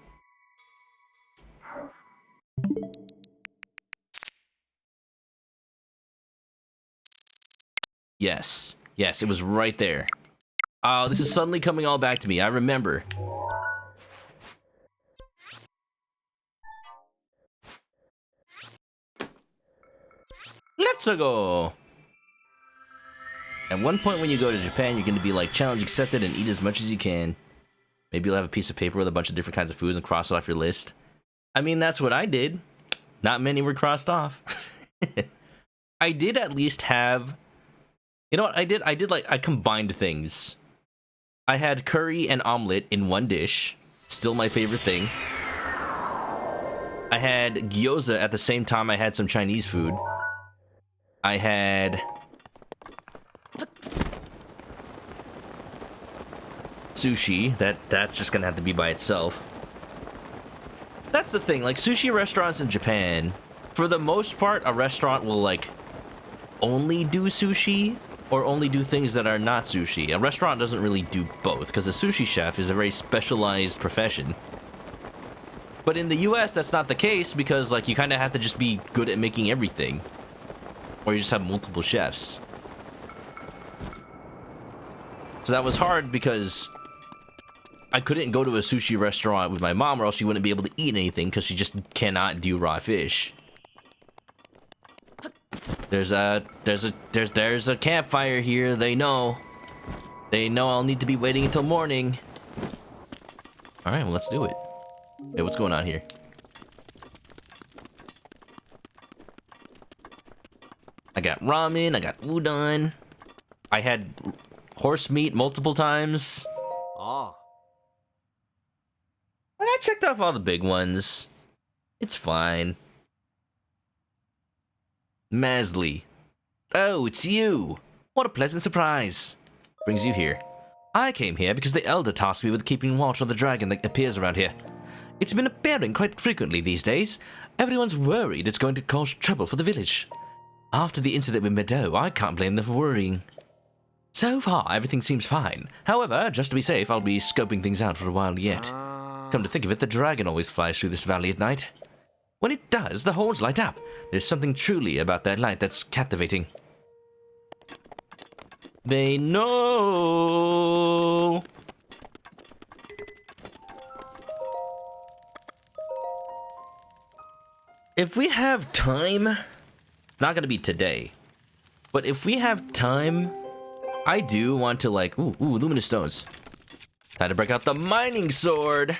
Yes. Yes, it was right there. Oh, this is suddenly coming all back to me. I remember. Let's go. At one point when you go to Japan, you're going to be like, challenge accepted and eat as much as you can. Maybe you'll have a piece of paper with a bunch of different kinds of foods and cross it off your list. I mean, that's what I did. Not many were crossed off. I did at least have... You know what I did? I combined things. I had curry and omelet in one dish. Still my favorite thing. I had gyoza at the same time I had some Chinese food. I had... sushi. That's just gonna have to be by itself. That's the thing, like, sushi restaurants in Japan, for the most part, a restaurant will, like, only do sushi or only do things that are not sushi. A restaurant doesn't really do both, because a sushi chef is a very specialized profession. But in the US, that's not the case, because, like, you kind of have to just be good at making everything. Or you just have multiple chefs. So that was hard, because I couldn't go to a sushi restaurant with my mom, or else she wouldn't be able to eat anything, because she just cannot do raw fish. There's a campfire here. They know I'll need to be waiting until morning. All right, well, let's do it. Hey, what's going on here? I got ramen. I got udon. I had horse meat multiple times. Ah. I checked off all the big ones. It's fine. Masley. Oh, it's you. What a pleasant surprise. Brings you here. I came here because the Elder tasked me with keeping watch on the dragon that appears around here. It's been appearing quite frequently these days. Everyone's worried it's going to cause trouble for the village. After the incident with Meadow, I can't blame them for worrying. So far, everything seems fine. However, just to be safe, I'll be scoping things out for a while yet. Come to think of it, the dragon always flies through this valley at night. When it does, the horns light up. There's something truly about that light that's captivating. They know. If we have time, it's not gonna be today, but if we have time, I do want to, like, ooh, luminous stones. Time to break out the mining sword.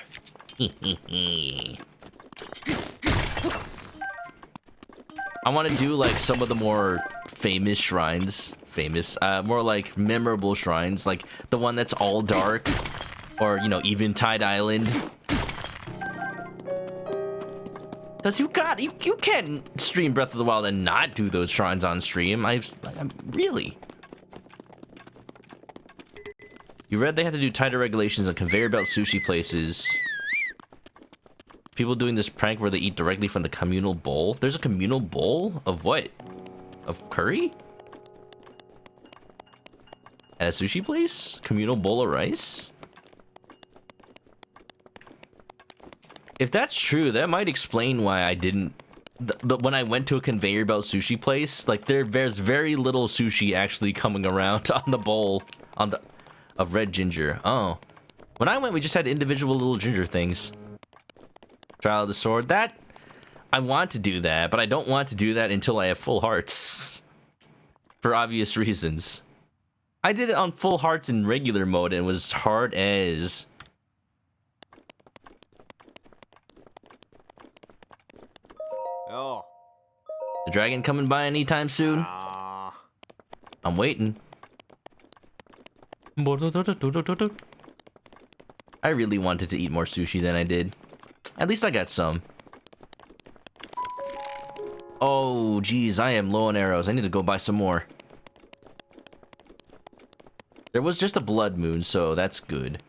I want to do, like, some of the more famous shrines. More like memorable shrines, like the one that's all dark, or, you know, Eventide Island. Because you can't stream Breath of the Wild and not do those shrines on stream. I'm really. You read they had to do tighter regulations on conveyor belt sushi places. People doing this prank where they eat directly from the communal bowl. There's a communal bowl of what? Of curry? At a sushi place? Communal bowl of rice? If that's true, that might explain why I didn't... when I went to a conveyor belt sushi place, like, there's very little sushi actually coming around on the bowl of red ginger. Oh. When I went, we just had individual little ginger things. Trial of the Sword. That... I want to do that, but I don't want to do that until I have full hearts. For obvious reasons. I did it on full hearts in regular mode and it was hard as. Oh. The dragon coming by anytime soon? I'm waiting. I really wanted to eat more sushi than I did. At least I got some. Oh, geez, I am low on arrows. I need to go buy some more. There was just a blood moon, so that's good.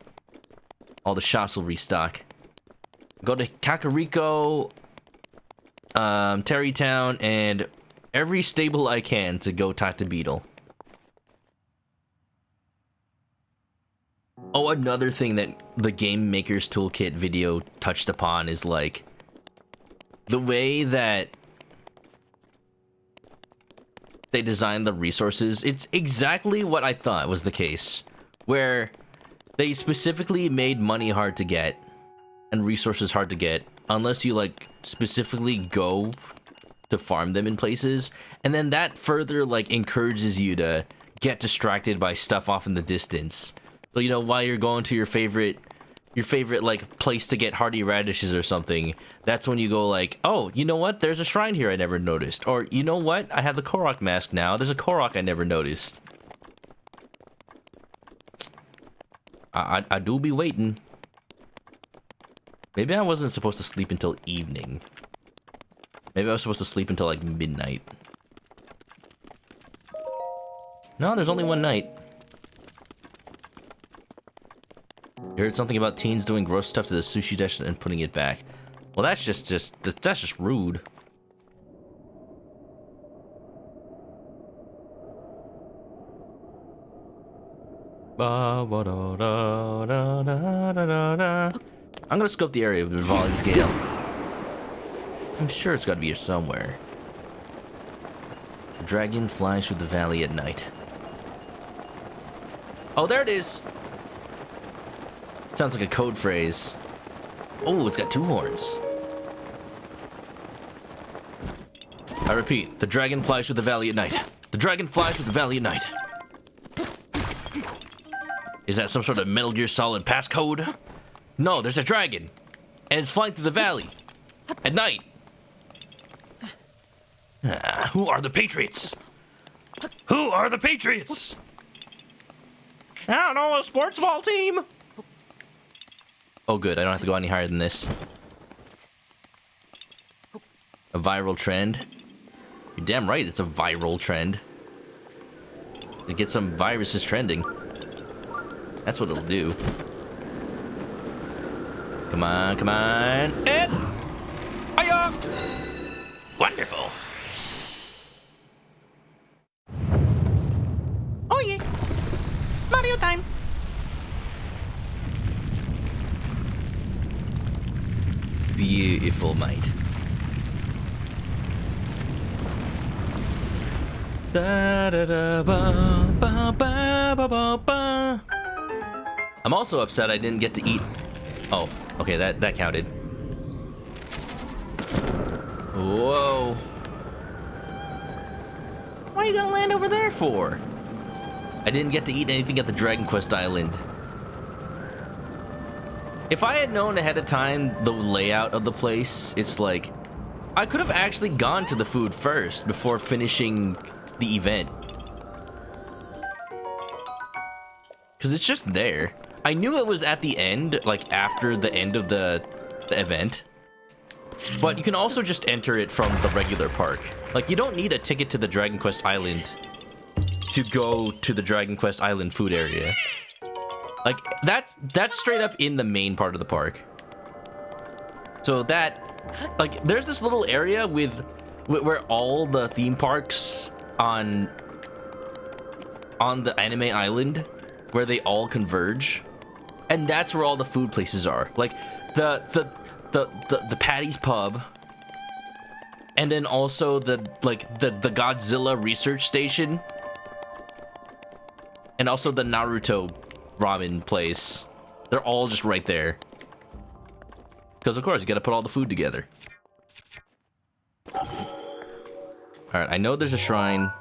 All the shops will restock. Go to Kakariko, Terrytown, and every stable I can to go talk to Beetle. Oh, another thing that the Game Maker's Toolkit video touched upon is like the way that they designed the resources. It's exactly what I thought was the case, where they specifically made money hard to get and resources hard to get unless you like specifically go to farm them in places, and then that further like encourages you to get distracted by stuff off in the distance. So, you know, while you're going to your favorite like place to get hardy radishes or something, that's when you go like, oh, you know what? There's a shrine here I never noticed. Or, you know what? I have the Korok mask now. There's a Korok I never noticed. I do be waiting. Maybe I wasn't supposed to sleep until evening. Maybe I was supposed to sleep until like midnight. No, there's only one night. You heard something about teens doing gross stuff to the sushi dish and putting it back. Well, that's just rude. I'm gonna scope the area with REVALI'S Gale. I'm sure it's gotta be here somewhere. The dragon flies through the valley at night. Oh, there it is! Sounds like a code phrase. Oh, it's got two horns. I repeat, the dragon flies through the valley at night. The dragon flies through the valley at night. Is that some sort of Metal Gear Solid passcode? No, there's a dragon. And it's flying through the valley. At night. Who are the Patriots? Who are the Patriots? I don't know, a sports ball team? Oh good, I don't have to go any higher than this. A viral trend? You're damn right it's a viral trend. To get some viruses trending. That's what it'll do. Come on, come on. And... Hiya! Wonderful. Oh yeah. Mario time. Beautiful, mate. Da, da, da, ba, ba, ba, ba, ba, ba. I'm also upset I didn't get to eat. Oh, okay, that counted. Whoa. Why are you gonna land over there for? I didn't get to eat anything at the Dragon Quest Island. If I had known ahead of time the layout of the place, it's like I could have actually gone to the food first before finishing the event. Because it's just there. I knew it was at the end, like after the end of the event. But you can also just enter it from the regular park. Like, you don't need a ticket to the Dragon Quest Island to go to the Dragon Quest Island food area. Like, that's straight up in the main part of the park. So that, like, there's this little area where all the theme parks on the anime island, where they all converge, and that's where all the food places are. Like, the Patty's Pub, and then also the Godzilla research station, and also the Naruto ramen place. They're all just right there. Because of course you gotta put all the food together. Alright, I know there's a shrine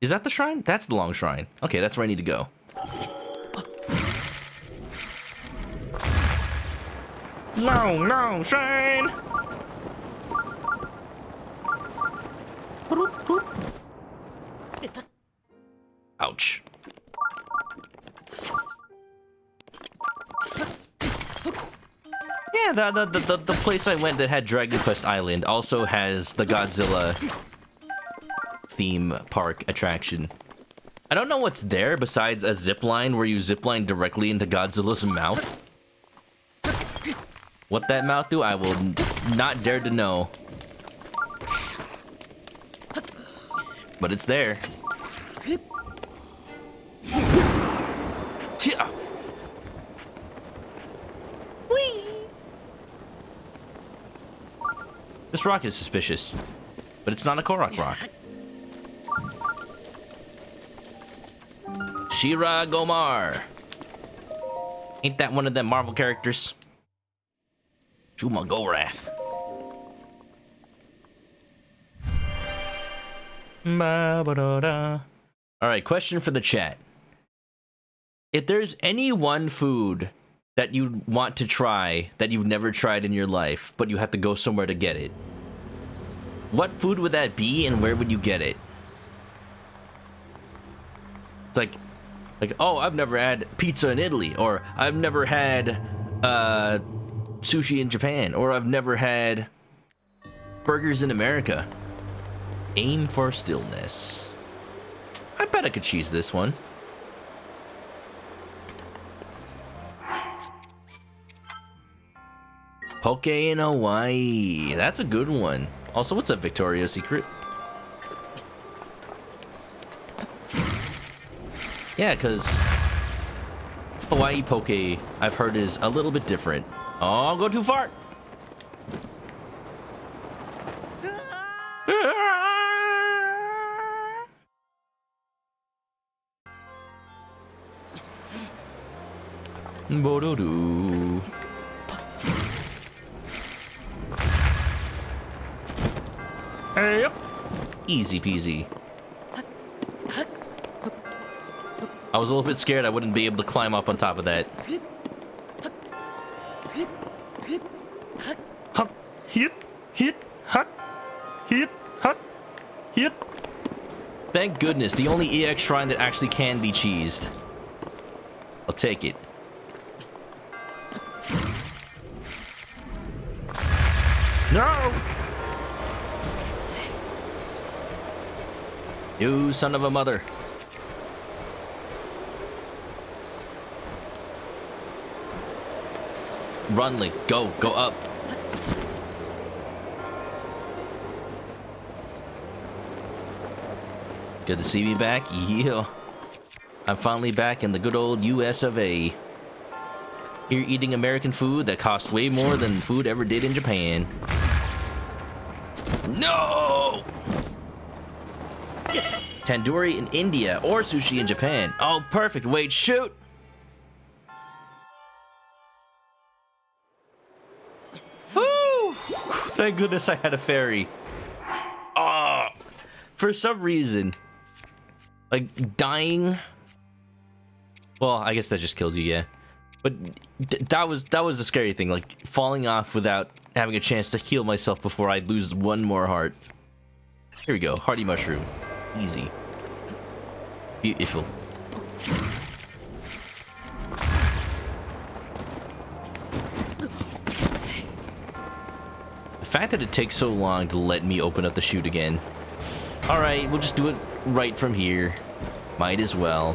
Is that the shrine? That's the long shrine. Okay, that's where I need to go. Long shrine. Ouch. Yeah, the place I went that had Dragon Quest Island also has the Godzilla theme park attraction. I don't know what's there besides a zip line where you zip line directly into Godzilla's mouth. What that mouth do, I will not dare to know. But it's there. Whee! This rock is suspicious, but it's not a Korok rock. Shira Gomar. Ain't that one of them Marvel characters? Shuma Gorath. Alright, question for the chat. If there's any one food that you want to try that you've never tried in your life, but you have to go somewhere to get it, what food would that be and where would you get it? It's like, oh, I've never had pizza in Italy, or I've never had sushi in Japan, or I've never had burgers in America. Aim for stillness. I bet I could cheese this one. Poke in Hawaii. That's a good one. Also, what's up, Victoria's Secret? Yeah, because Hawaii poke, I've heard, is a little bit different. Oh, I'll go too far. Botw. Hey, yep. Easy peasy. I was a little bit scared I wouldn't be able to climb up on top of that. Hut, hit, hut, hit, hut, hit. Thank goodness, the only EX shrine that actually can be cheesed. I'll take it. No! You son of a mother. Run, Link. Go up. Good to see me back. Yeah. I'm finally back in the good old US of A. Here eating American food that costs way more than food ever did in Japan. No! Tandoori in India or sushi in Japan. Oh, perfect. Wait, shoot! Woo! Thank goodness I had a fairy. Oh, for some reason, like dying. Well, I guess that just kills you, yeah. But that was the scary thing, like falling off without having a chance to heal myself before I lose one more heart. Here we go, Hardy Mushroom. Easy. Beautiful. The fact that it takes so long to let me open up the chute again. Alright, we'll just do it right from here. Might as well.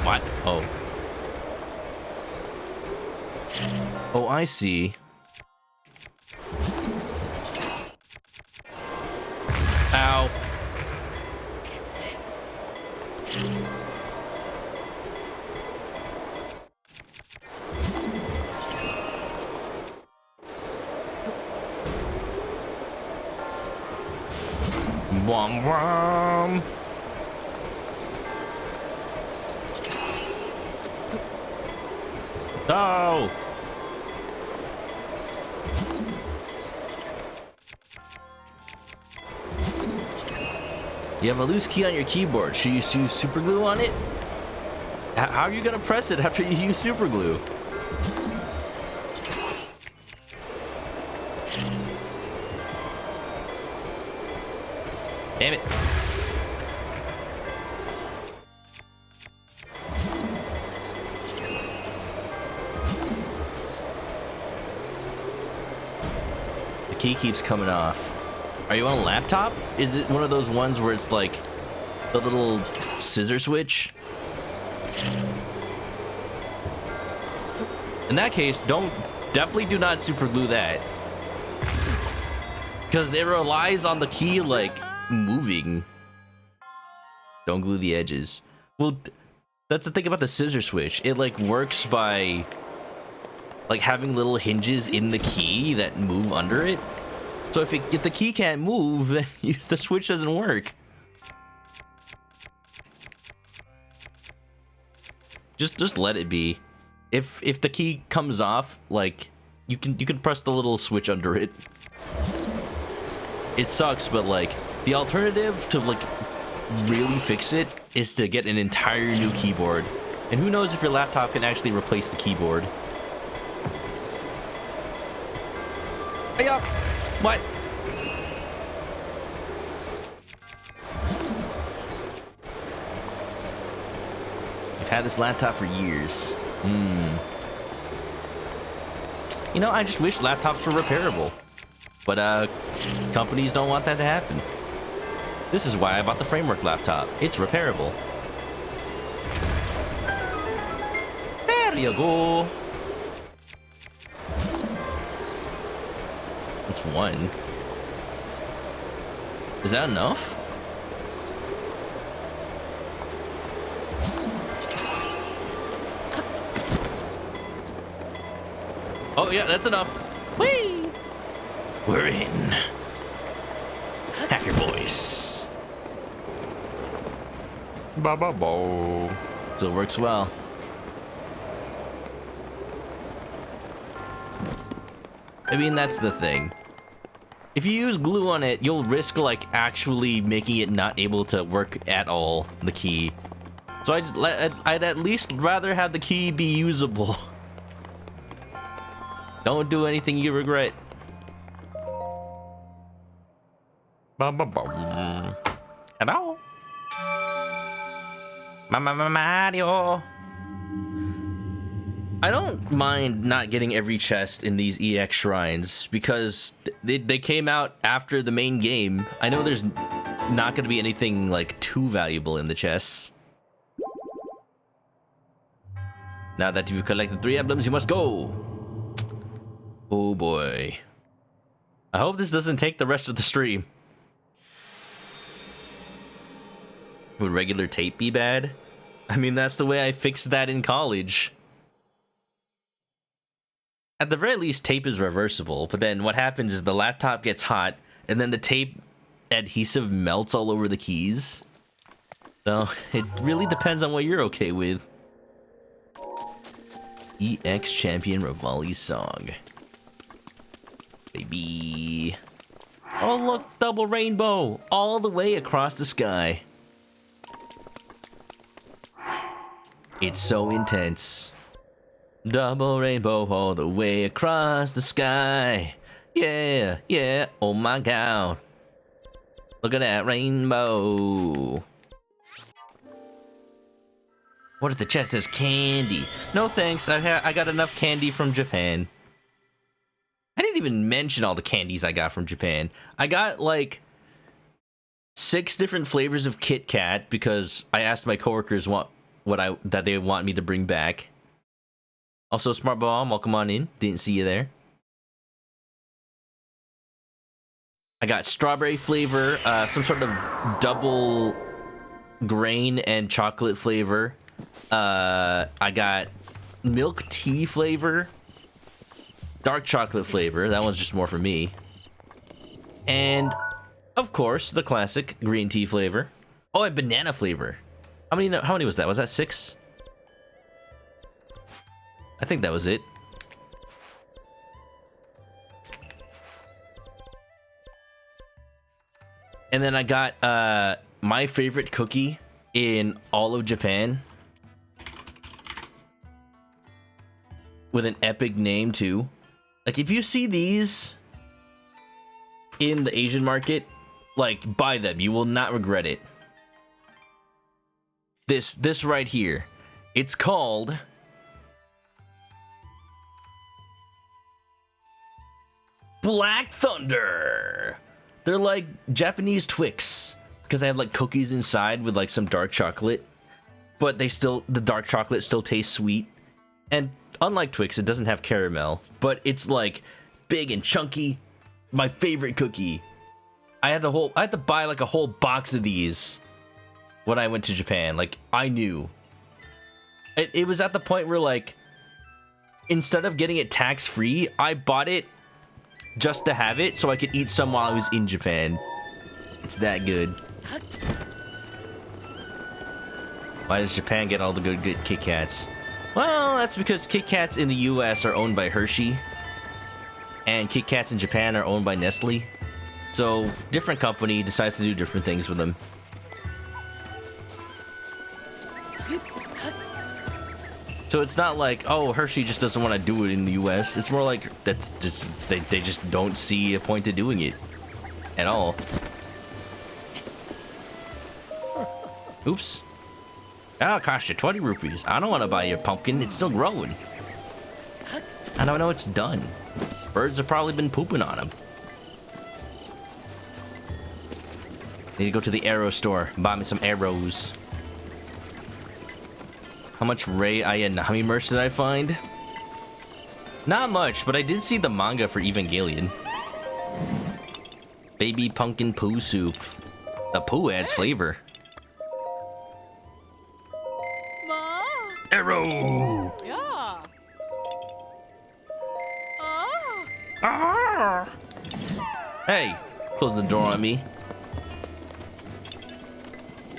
What? Oh. Oh, I see. Ow. Wom wom. Oh. You have a loose key on your keyboard. Should you use super glue on it? How are you gonna press it after you use super glue? Damn it. The key keeps coming off. Are you on a laptop? Is it one of those ones where it's like the little scissor switch? In that case, definitely do not super glue that. Because it relies on the key, like, moving. Don't glue the edges. Well, that's the thing about the scissor switch. It, like, works by, like, having little hinges in the key that move under it. So if the key can't move, then the switch doesn't work. Just let it be. If the key comes off, like, you can press the little switch under it. It sucks, but like the alternative to like really fix it is to get an entire new keyboard. And who knows if your laptop can actually replace the keyboard. Hey up! What? I've had this laptop for years. You know, I just wish laptops were repairable. But companies don't want that to happen. This is why I bought the Framework laptop. It's repairable. There you go. That's one. Is that enough? Oh yeah, that's enough. Whee! We're in. Hack your voice. Ba-ba-bo. Still works well. I mean, that's the thing. If you use glue on it, you'll risk, like, actually making it not able to work at all, the key. So I'd at least rather have the key be usable. Don't do anything you regret. Ba-ba-bo. Hello? Mario. I don't mind not getting every chest in these EX shrines because they came out after the main game. I know there's not going to be anything like too valuable in the chests. Now that you've collected 3 emblems, you must go. Oh boy. I hope this doesn't take the rest of the stream. Would regular tape be bad? I mean, that's the way I fixed that in college. At the very least, tape is reversible, but then what happens is the laptop gets hot, and then the tape adhesive melts all over the keys. So, it really depends on what you're okay with. EX Champion REVALI'S song. Baby. Oh look, double rainbow! All the way across the sky. It's so intense. Double rainbow all the way across the sky. Yeah, yeah, oh my god. Look at that rainbow. What if the chest has candy? No thanks, I got enough candy from Japan. I didn't even mention all the candies I got from Japan. I got like 6 different flavors of Kit Kat because I asked my coworkers that they want me to bring back. Also, Smart Bomb, welcome on in. Didn't see you there. I got strawberry flavor, some sort of double grain and chocolate flavor. I got milk tea flavor, dark chocolate flavor. That one's just more for me. And, of course, the classic green tea flavor. Oh, and banana flavor. How many was that? Was that 6? I think that was it. And then I got my favorite cookie in all of Japan, with an epic name too. Like, if you see these in the Asian market, like, buy them. You will not regret it. This right here. It's called Black Thunder. They're like Japanese Twix because they have like cookies inside with like some dark chocolate, but the dark chocolate still tastes sweet. And unlike Twix, it doesn't have caramel, but it's like big and chunky. My favorite cookie. I had to buy like a whole box of these when I went to Japan. Like, I knew. It was at the point where, like, instead of getting it tax-free, I bought it just to have it so I could eat some while I was in Japan. It's that good. Why does Japan get all the good Kit Kats? Well, that's because Kit Kats in the US are owned by Hershey, and Kit Kats in Japan are owned by Nestle. So, different company decides to do different things with them. So it's not like, oh, Hershey just doesn't want to do it in the US. It's more like that's just they just don't see a point to doing it at all. Oops. That'll cost you 20 rupees. I don't want to buy your pumpkin. It's still growing. I don't know it's done. Birds have probably been pooping on them. Need to go to the arrow store. Buy me some arrows. How much how many merch did I find? Not much, but I did see the manga for Evangelion. Baby pumpkin poo soup. The poo adds flavor. Arrow! Yeah. Hey, close the door on me.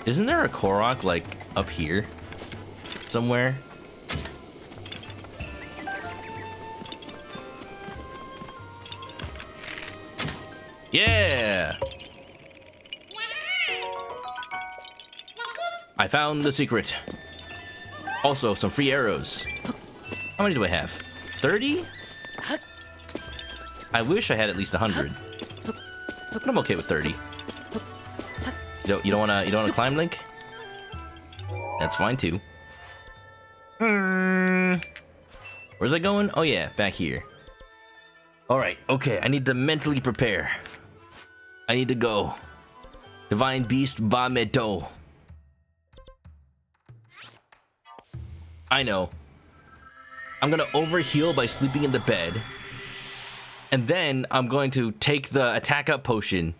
Isn't there a Korok, like, up here? Somewhere? Yeah! I found the secret. Also, some free arrows. How many do I have? 30? I wish I had at least 100. But I'm okay with 30. You don't wanna climb, Link? That's fine too. Where's I going? Oh yeah, back here. Alright, okay, I need to mentally prepare. I need to go. Divine Beast botw. I know. I'm gonna overheal by sleeping in the bed. And then I'm going to take the attack up potion.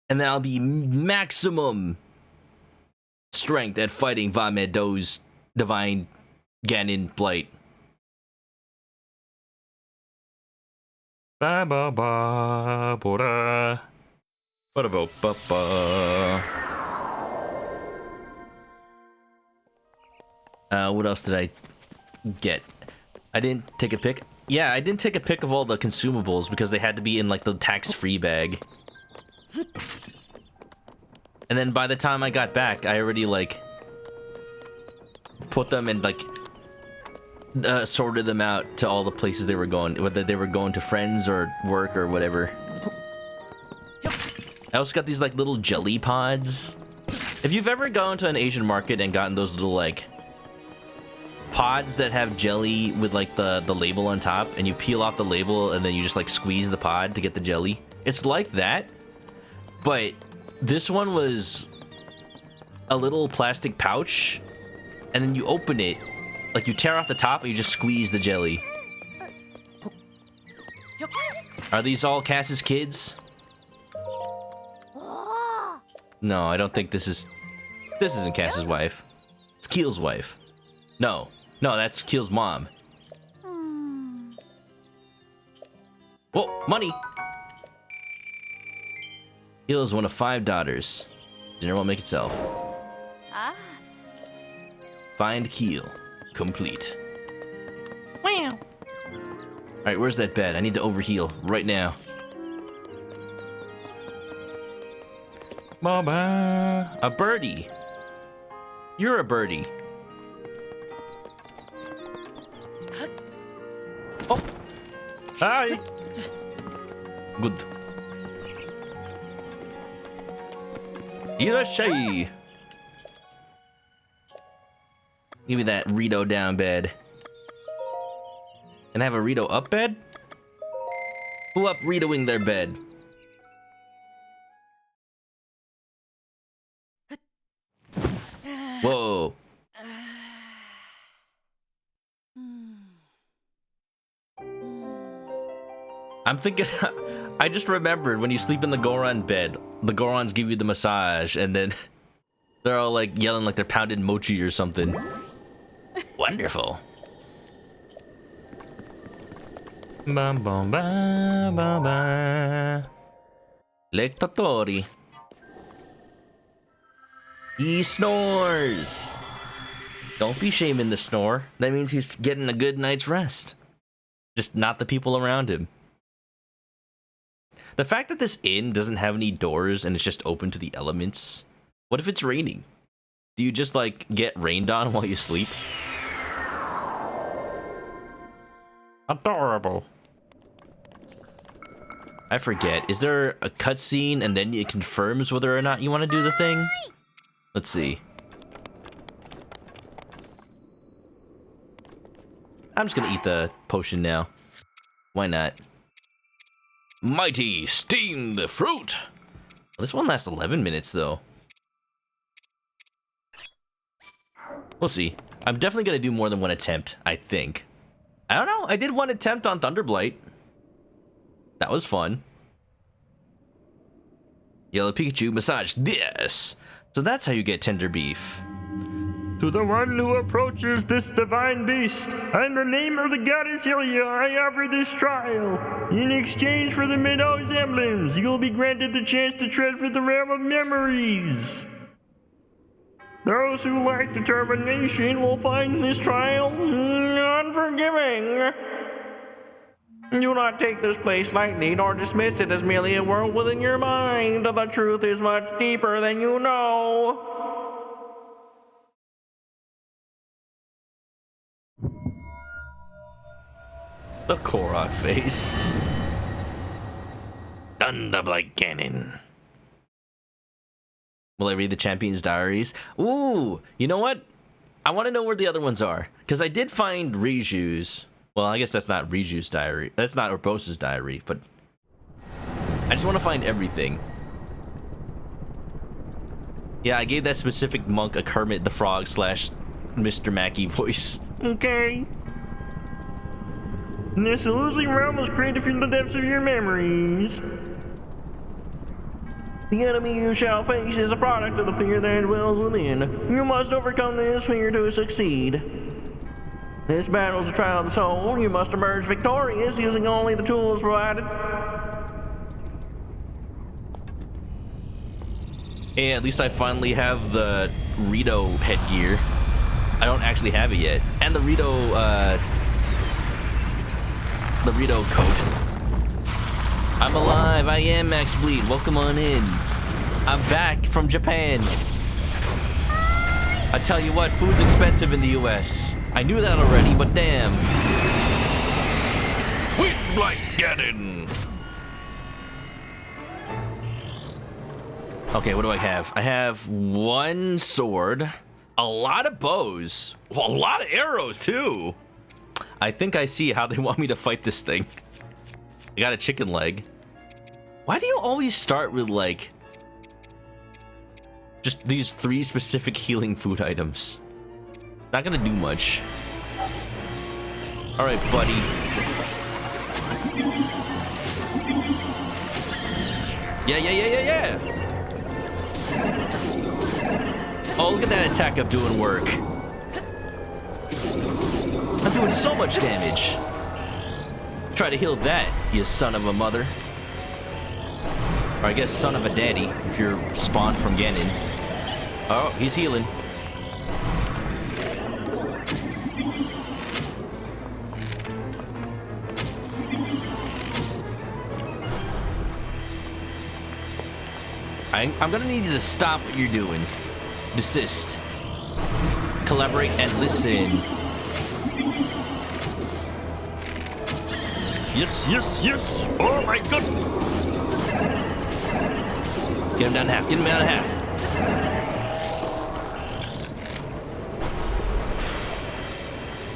And then I'll be maximum strength at fighting botw's divine Ganon blight. Ba ba ba ba da. Ba ba ba ba. What else did I get? I didn't take a pic. Yeah, I didn't take a pic of all the consumables because they had to be in like the tax-free bag. And then by the time I got back, I already like put them and like sorted them out to all the places they were going, whether they were going to friends or work or whatever. I also got these like little jelly pods. If you've ever gone to an Asian market and gotten those little like pods that have jelly with like the label on top, and you peel off the label and then you just like squeeze the pod to get the jelly, it's like that, but this one was a little plastic pouch, and then you open it, like you tear off the top and you just squeeze the jelly. Are these all Cass's kids? No, I don't think this isn't Cass's wife. It's Keel's wife. No, that's Keel's mom. Whoa, money! Keel is one of 5 daughters. Dinner won't make itself. Find Keel. Complete. Wow. Alright, where's that bed? I need to overheal right now. Baba. A birdie. You're a birdie. Oh. Hi. Good. Irashai. Give me that Rito down bed. And have a Rito up bed? Who up Ritoing their bed? Whoa. I'm thinking, I just remembered when you sleep in the Goron bed, the Gorons give you the massage, and then they're all like yelling like they're pounding mochi or something. Wonderful. Bam bam ba ba ba. Lectatori. He snores. Don't be shaming the snore. That means he's getting a good night's rest. Just not the people around him. The fact that this inn doesn't have any doors and it's just open to the elements. What if it's raining? Do you just like get rained on while you sleep? Adorable. I forget. Is there a cutscene and then it confirms whether or not you want to do the thing? Let's see. I'm just gonna eat the potion now. Why not? Mighty steamed fruit. This one lasts 11 minutes though. We'll see. I'm definitely gonna do more than one attempt, I think. I don't know. I did one attempt on Thunderblight. That was fun. Yellow Pikachu massage this. So that's how you get tender beef. To the one who approaches this divine beast, in the name of the goddess Hylia, I offer this trial. In exchange for the Meadow's emblems, you'll be granted the chance to tread for the realm of memories. Those who lack determination will find this trial unforgiving. Do not take this place lightly, nor dismiss it as merely a world within your mind. The truth is much deeper than you know. The Korok face. Thunderblight Ganon. Will I read the Champion's Diaries? Ooh, you know what? I want to know where the other ones are. Because I did find Riju's. Well, I guess that's not Riju's diary. That's not Urbosa's diary, but I just want to find everything. Yeah, I gave that specific monk a Kermit the Frog / Mr. Mackey voice. Okay. This illusory realm was created from the depths of your memories. The enemy you shall face is a product of the fear that dwells within. You must overcome this fear to succeed. This battle is a trial of the soul. You must emerge victorious using only the tools provided. Hey, at least I finally have the Rito headgear. I don't actually have it yet. And the Rito coat. I'm alive. I am Max Bleed. Welcome on in. I'm back from Japan. I tell you what, food's expensive in the US. I knew that already, but damn. Wind like Ganon. Okay, what do I have? I have one sword, a lot of bows, a lot of arrows too. I think I see how they want me to fight this thing. I got a chicken leg. Why do you always start with like just these 3 specific healing food items? Not gonna do much. All right, buddy. Yeah. Oh, look at that attack up doing work. I'm doing so much damage. Try to heal that, you son of a mother. Or I guess son of a daddy, if you're spawned from Ganon. Oh, he's healing. I'm gonna need you to stop what you're doing. Desist. Collaborate and listen. Yes, yes, yes. Oh my god. Get him down to half. Get him down to half.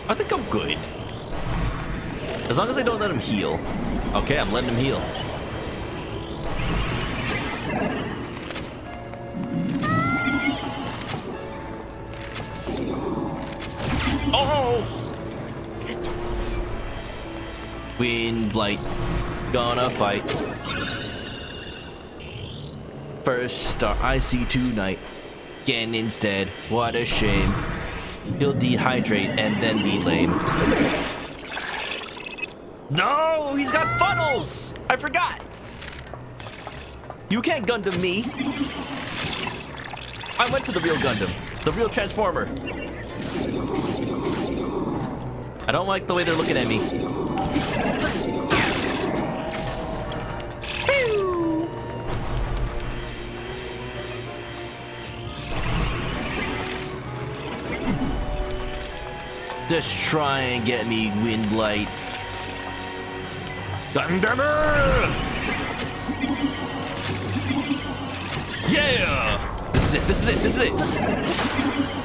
I think I'm good. As long as I don't let him heal. Okay, I'm letting him heal. Oh! Wind Blight. Gonna fight. First star I see tonight. Ganon instead. What a shame. He'll dehydrate and then be lame. No, he's got funnels! I forgot. You can't Gundam me. I went to the real Gundam. The real Transformer. I don't like the way they're looking at me. Just try and get me, Wind Blight. Gundammer! Yeah! This is it, this is it, this is it!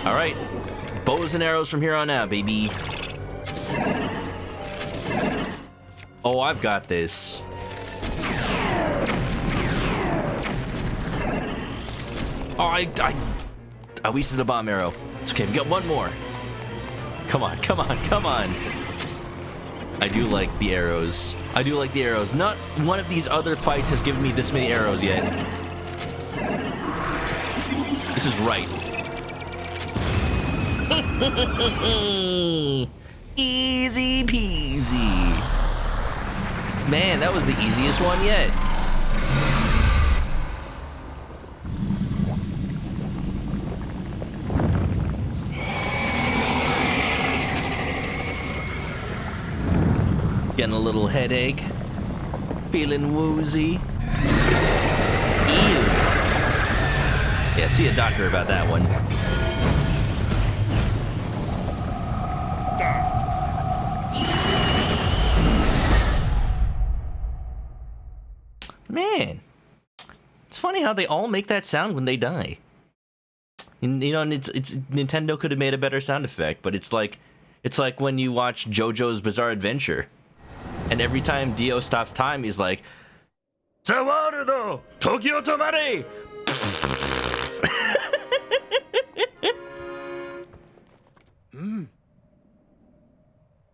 Alright. Bows and arrows from here on out, baby. Oh, I've got this. Oh, I wasted a bomb arrow. It's okay, we got one more. Come on, come on, come on. I do like the arrows. I do like the arrows. Not one of these other fights has given me this many arrows yet. This is right. Easy peasy. Man, that was the easiest one yet. Getting a little headache. Feeling woozy. Ew. Yeah, see a doctor about that one. Man, it's funny how they all make that sound when they die. And, you know, and it's Nintendo could have made a better sound effect, but it's like when you watch JoJo's Bizarre Adventure, and every time Dio stops time, he's like, "Sawarudo, Tokyo Tomare."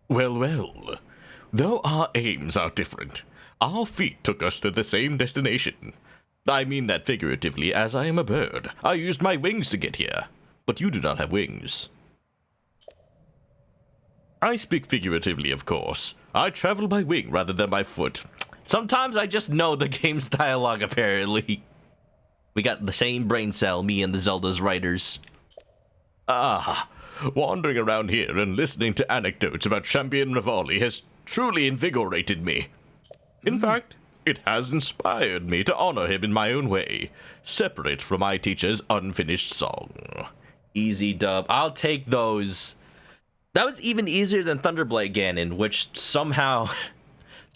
Well, well. Though our aims are different, our feet took us to the same destination. I mean that figuratively, as I am a bird. I used my wings to get here, but you do not have wings. I speak figuratively, of course. I travel by wing rather than by foot. Sometimes I just know the game's dialogue, apparently. We got the same brain cell, me and the Zelda's writers. Ah, wandering around here and listening to anecdotes about Champion Revali has truly invigorated me. In fact, it has inspired me to honor him in my own way, separate from my teacher's unfinished song. Easy dub. I'll take those. That was even easier than Thunderblight Ganon, which somehow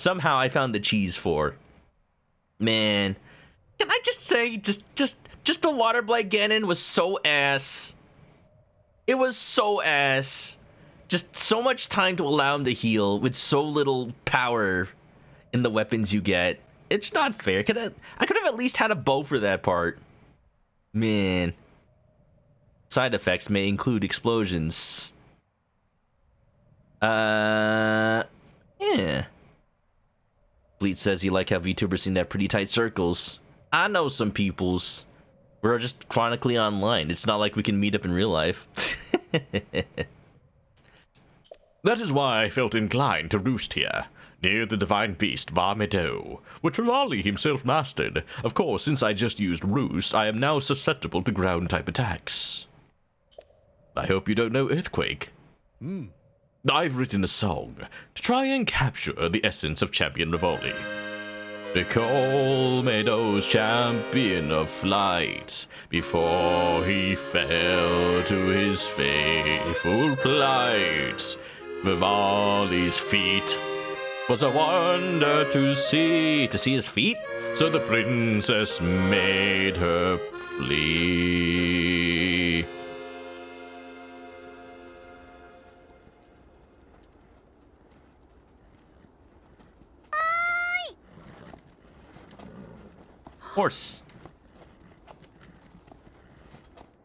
I found the cheese for. Man, can I just say, just the Water Blight Ganon was so ass. It was so ass. Just so much time to allow him to heal with so little power in the weapons you get. It's not fair. I could have at least had a bow for that part. Man. Side effects may include explosions. Yeah. Bleat says you like how VTubers seem to have pretty tight circles. I know some peoples. We're just chronically online. It's not like we can meet up in real life. That is why I felt inclined to roost here, near the divine beast botw, which Revali himself mastered. Of course, since I just used roost, I am now susceptible to ground-type attacks. I hope you don't know Earthquake. I've written a song to try and capture the essence of Champion Revali. The Coal Meadows champion of flight, before he fell to his fateful plight. Revali's feet was a wonder to see. To see his feet? So the princess made her plea. Horse.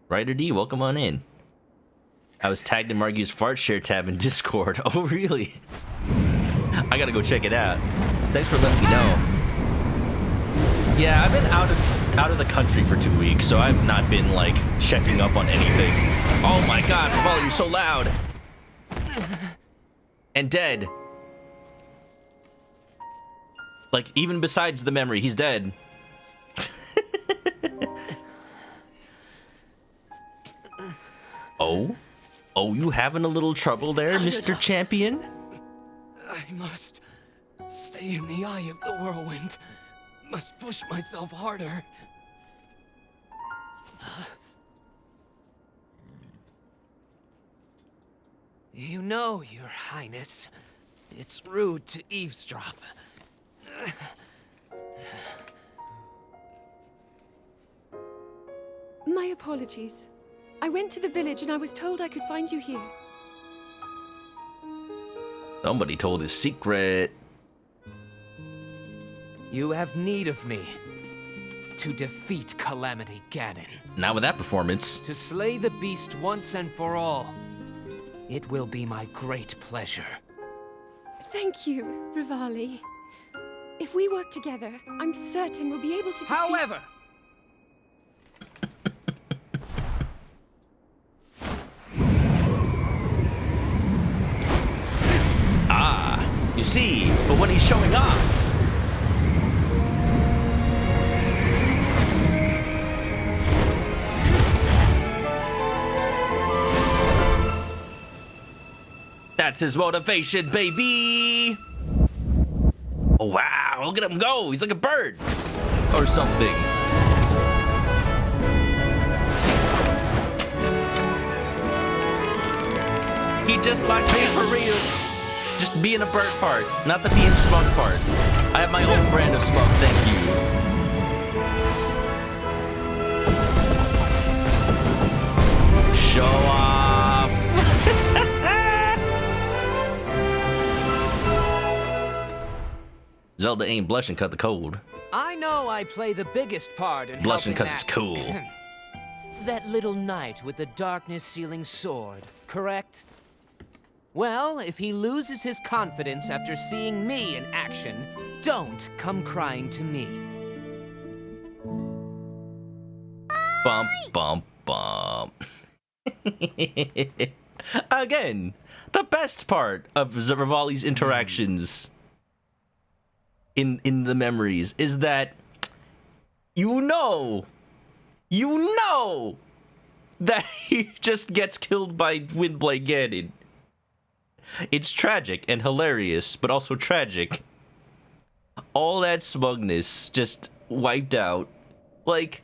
Ryder D, welcome on in. I was tagged in Margie's fart share tab in Discord. Oh, really? I gotta go check it out. Thanks for letting me know. Yeah, I've been out of the country for 2 weeks, so I've not been, like, checking up on anything. Oh my god, Revali, you're so loud! And dead. Like, even besides the memory, he's dead. Oh? Oh, you having a little trouble there, Mr. Champion? I must stay in the eye of the whirlwind. Must push myself harder. You know, Your Highness, it's rude to eavesdrop. My apologies. I went to the village and I was told I could find you here. Somebody told his secret. You have need of me to defeat Calamity Ganon. Not with that performance. To slay the beast once and for all. It will be my great pleasure. Thank you, Revali. If we work together, I'm certain we'll be able to defeat... However, You see, but when he's showing off, that's his motivation, baby! Oh, wow, look at him go! He's like a bird! Or something. He just likes me for real. Just being a bird part, not the being smug part. I have my own brand of smug, thank you. Show off. Zelda ain't blush and cut the cold. I know I play the biggest part in Blush and helping cut is that... cool. that little knight with the darkness-sealing sword, correct? Well, if he loses his confidence after seeing me in action, don't come crying to me. Bump, bump, bump. Again, the best part of Revali's interactions in the memories is that you know that he just gets killed by Windblade Ganon. It's tragic and hilarious, but also tragic. All that smugness just wiped out. Like,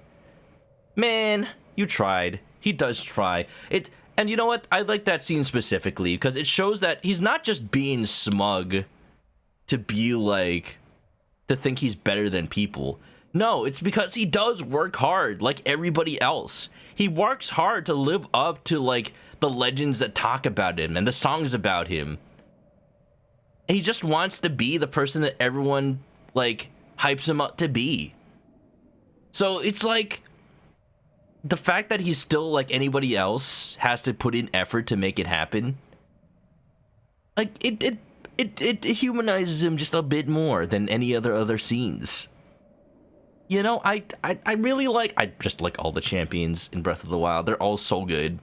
man, you tried. He does try. And you know what? I like that scene specifically because it shows that he's not just being smug to be like, to think he's better than people. No, it's because he does work hard like everybody else. He works hard to live up to like the legends that talk about him and the songs about him. And he just wants to be the person that everyone like hypes him up to be. So it's like the fact that he's still like anybody else has to put in effort to make it happen. Like it humanizes him just a bit more than any other scenes. You know, I really like, I just like all the champions in Breath of the Wild. They're all so good.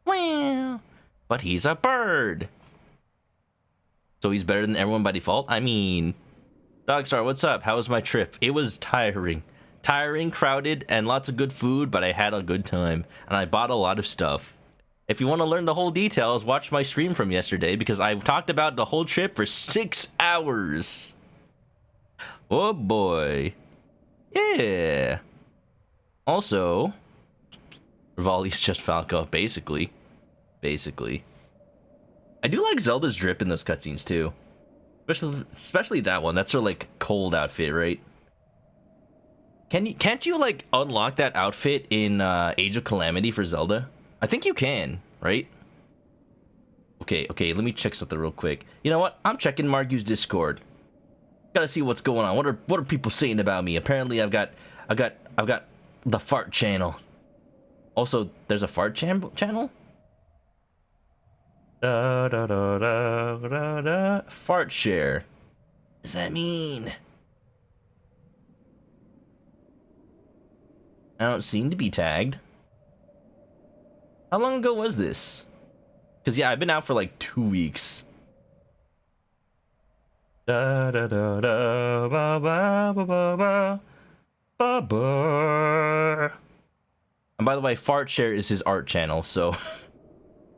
Well, but he's a bird. So he's better than everyone by default? I mean, Dogstar, what's up? How was my trip? It was tiring. Tiring, crowded, and lots of good food, but I had a good time. And I bought a lot of stuff. If you want to learn the whole details, watch my stream from yesterday, because I've talked about the whole trip for 6 hours. Oh boy. Yeah. Also, REVALI'S just Falco, basically. Basically. I do like Zelda's drip in those cutscenes too. Especially that one. That's her like cold outfit, right? Can't you like unlock that outfit in Age of Calamity for Zelda? I think you can, right? Okay, let me check something real quick. You know what? I'm checking Margu's Discord. Gotta see what's going on. What are people saying about me? Apparently I've got the fart channel. Also, there's a fart channel? Fart share. What does that mean? I don't seem to be tagged. How long ago was this? Because, yeah, I've been out for like 2 weeks. And by the way, Fart Share is his art channel, so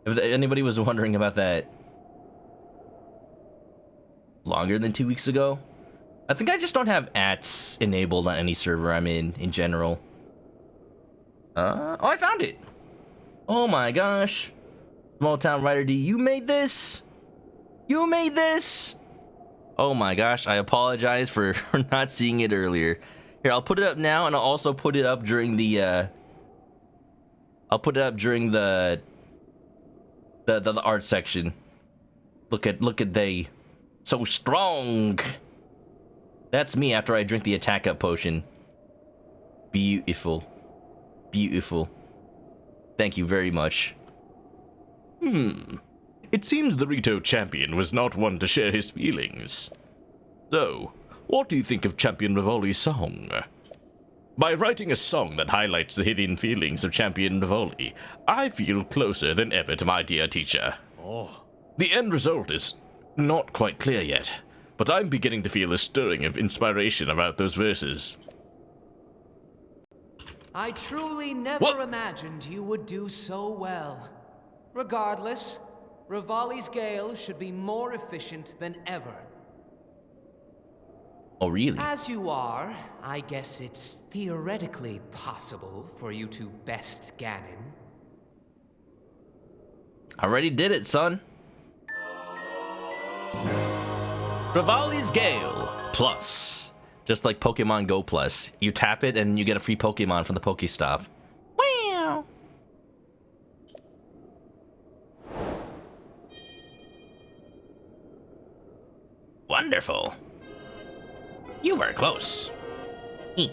if anybody was wondering about that longer than 2 weeks ago, I think I just don't have ats enabled on any server I'm in general. Oh, I found it! Oh my gosh. Small Town Rider D, you made this? You made this? Oh my gosh, I apologize for not seeing it earlier. Here, I'll put it up now, and I'll also put it up during the, the art section. Look at they. So strong! That's me after I drink the attack up potion. Beautiful. Beautiful. Thank you very much. It seems the Rito champion was not one to share his feelings. So, what do you think of Champion REVALI'S song? By writing a song that highlights the hidden feelings of Champion REVALI, I feel closer than ever to my dear teacher. The end result is not quite clear yet, but I'm beginning to feel a stirring of inspiration about those verses. I truly never imagined you would do so well. Regardless, REVALI'S Gale should be more efficient than ever. Oh, really? As you are, I guess it's theoretically possible for you to best Ganon. I already did it, son. REVALI'S Gale Plus. Just like Pokemon Go Plus. You tap it and you get a free Pokemon from the Pokestop. Wow! Wonderful. You were close. Okay.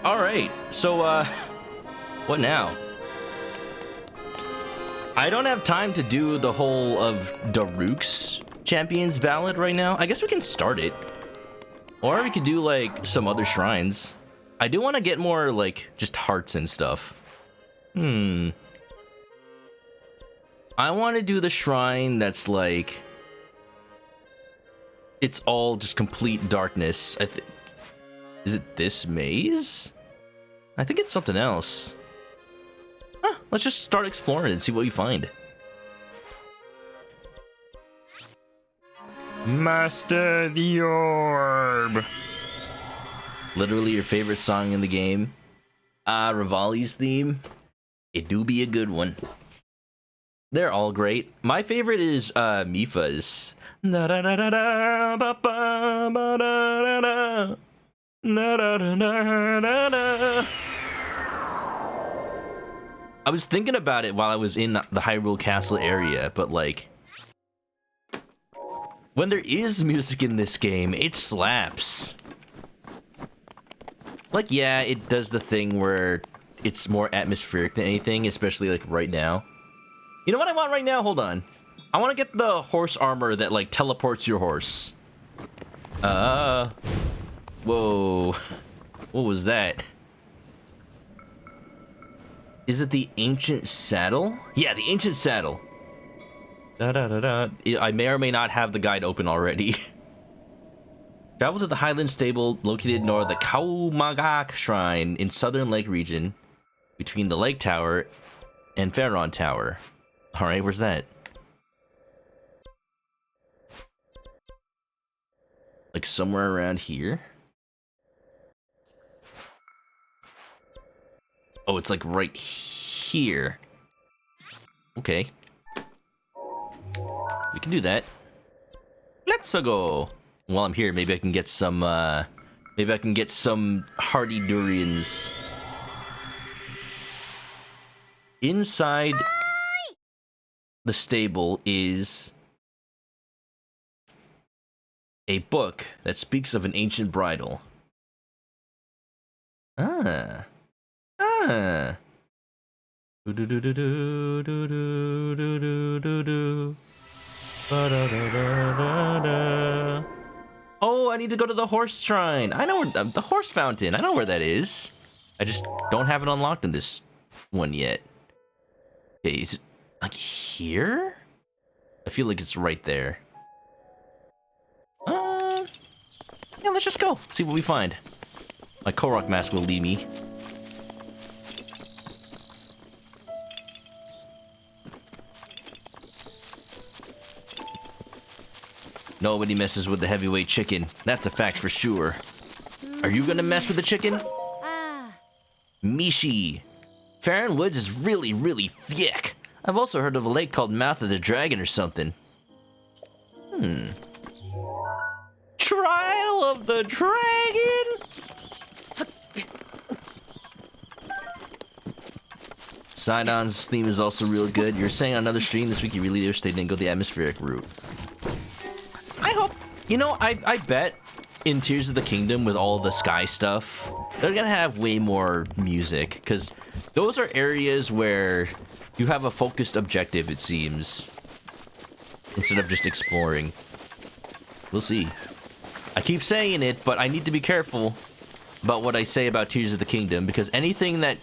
All right. So, what now? I don't have time to do the whole of Daruk's Champions Ballad right now. I guess we can start it. Or we could do, like, some other shrines. I do want to get more, like, just hearts and stuff. I want to do the shrine that's, like... It's all just complete darkness. Is it this maze? I think it's something else. Huh, let's just start exploring and see what we find. Master the orb. Literally your favorite song in the game. REVALI'S theme. It do be a good one. They're all great. My favorite is Mifa's. I was thinking about it while I was in the Hyrule Castle area, but like, when there is music in this game, it slaps. Like, yeah, it does the thing where it's more atmospheric than anything, especially like right now. You know what I want right now? Hold on. I want to get the horse armor that like teleports your horse. Whoa. What was that? Is it the ancient saddle? Yeah, the ancient saddle. I may or may not have the guide open already. Travel to the Highland Stable located near the Kaumagak Shrine in Southern Lake region between the Lake Tower and Pharaon Tower. Alright, where's that? Like somewhere around here? Oh, it's like right here. Okay. We can do that. Let's go. While I'm here, maybe I can get some, hardy durians. Inside the stable is a book that speaks of an ancient bridal. Ah. Oh, I need to go to the horse shrine. I know where the horse fountain. I know where that is. I just don't have it unlocked in this one yet. Okay, is it like here? I feel like it's right there. Yeah, let's just go. See what we find. My Korok mask will lead me. Nobody messes with the heavyweight chicken. That's a fact for sure. Are you gonna mess with the chicken? Mishi. Farron Woods is really, really thick. I've also heard of a lake called Mouth of the Dragon or something. Trial of the Dragon? Sidon's theme is also real good. You're saying on another stream this week you really wish they didn't go the atmospheric route. I hope. You know, I bet in Tears of the Kingdom with all the sky stuff, they're gonna have way more music, because those are areas where you have a focused objective, it seems, instead of just exploring. We'll see. I keep saying it, but I need to be careful about what I say about Tears of the Kingdom, because anything that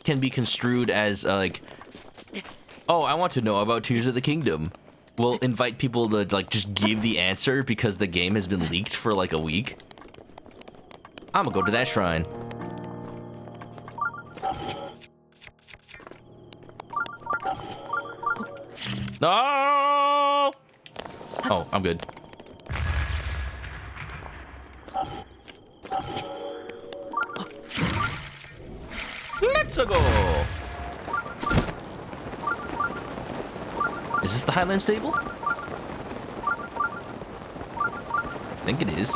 can be construed as, like, oh, I want to know about Tears of the Kingdom, will invite people to, like, just give the answer because the game has been leaked for, like, a week. I'm gonna go to that shrine. No! Oh, I'm good. Let's go! Is this the Highland Stable? I think it is.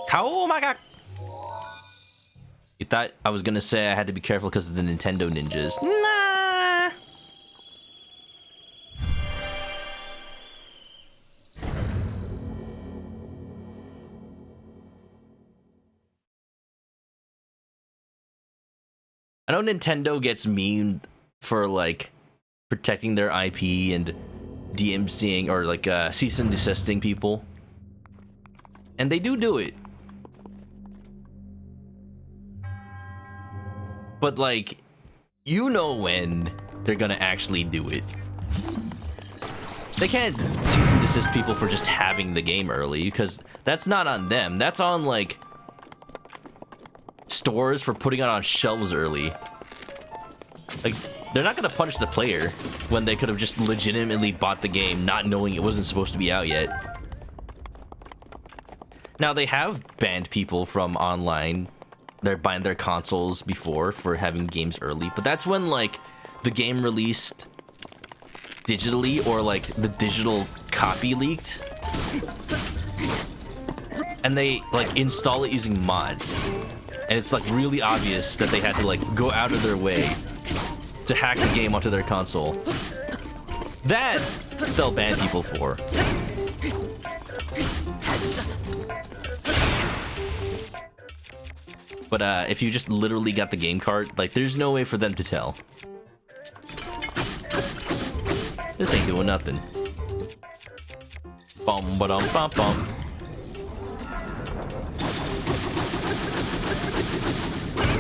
Kaomagak! You thought I was gonna say I had to be careful because of the Nintendo ninjas. Nah! I know Nintendo gets memed for, like, protecting their IP and DMCing or, like, cease and desisting people. And they do it. But, like, you know when they're gonna actually do it. They can't cease and desist people for just having the game early, because that's not on them. That's on, like, stores for putting it on shelves early. Like, they're not gonna punish the player when they could have just legitimately bought the game not knowing it wasn't supposed to be out yet. Now, they have banned people from online. They're buying their consoles before for having games early, but that's when, like, the game released digitally or, like, the digital copy leaked. And they, like, install it using mods. And it's, like, really obvious that they had to, like, go out of their way to hack the game onto their console. That they'll ban people for. But if you just literally got the game card, like, there's no way for them to tell. This ain't doing nothing. Bum ba dum bum bum.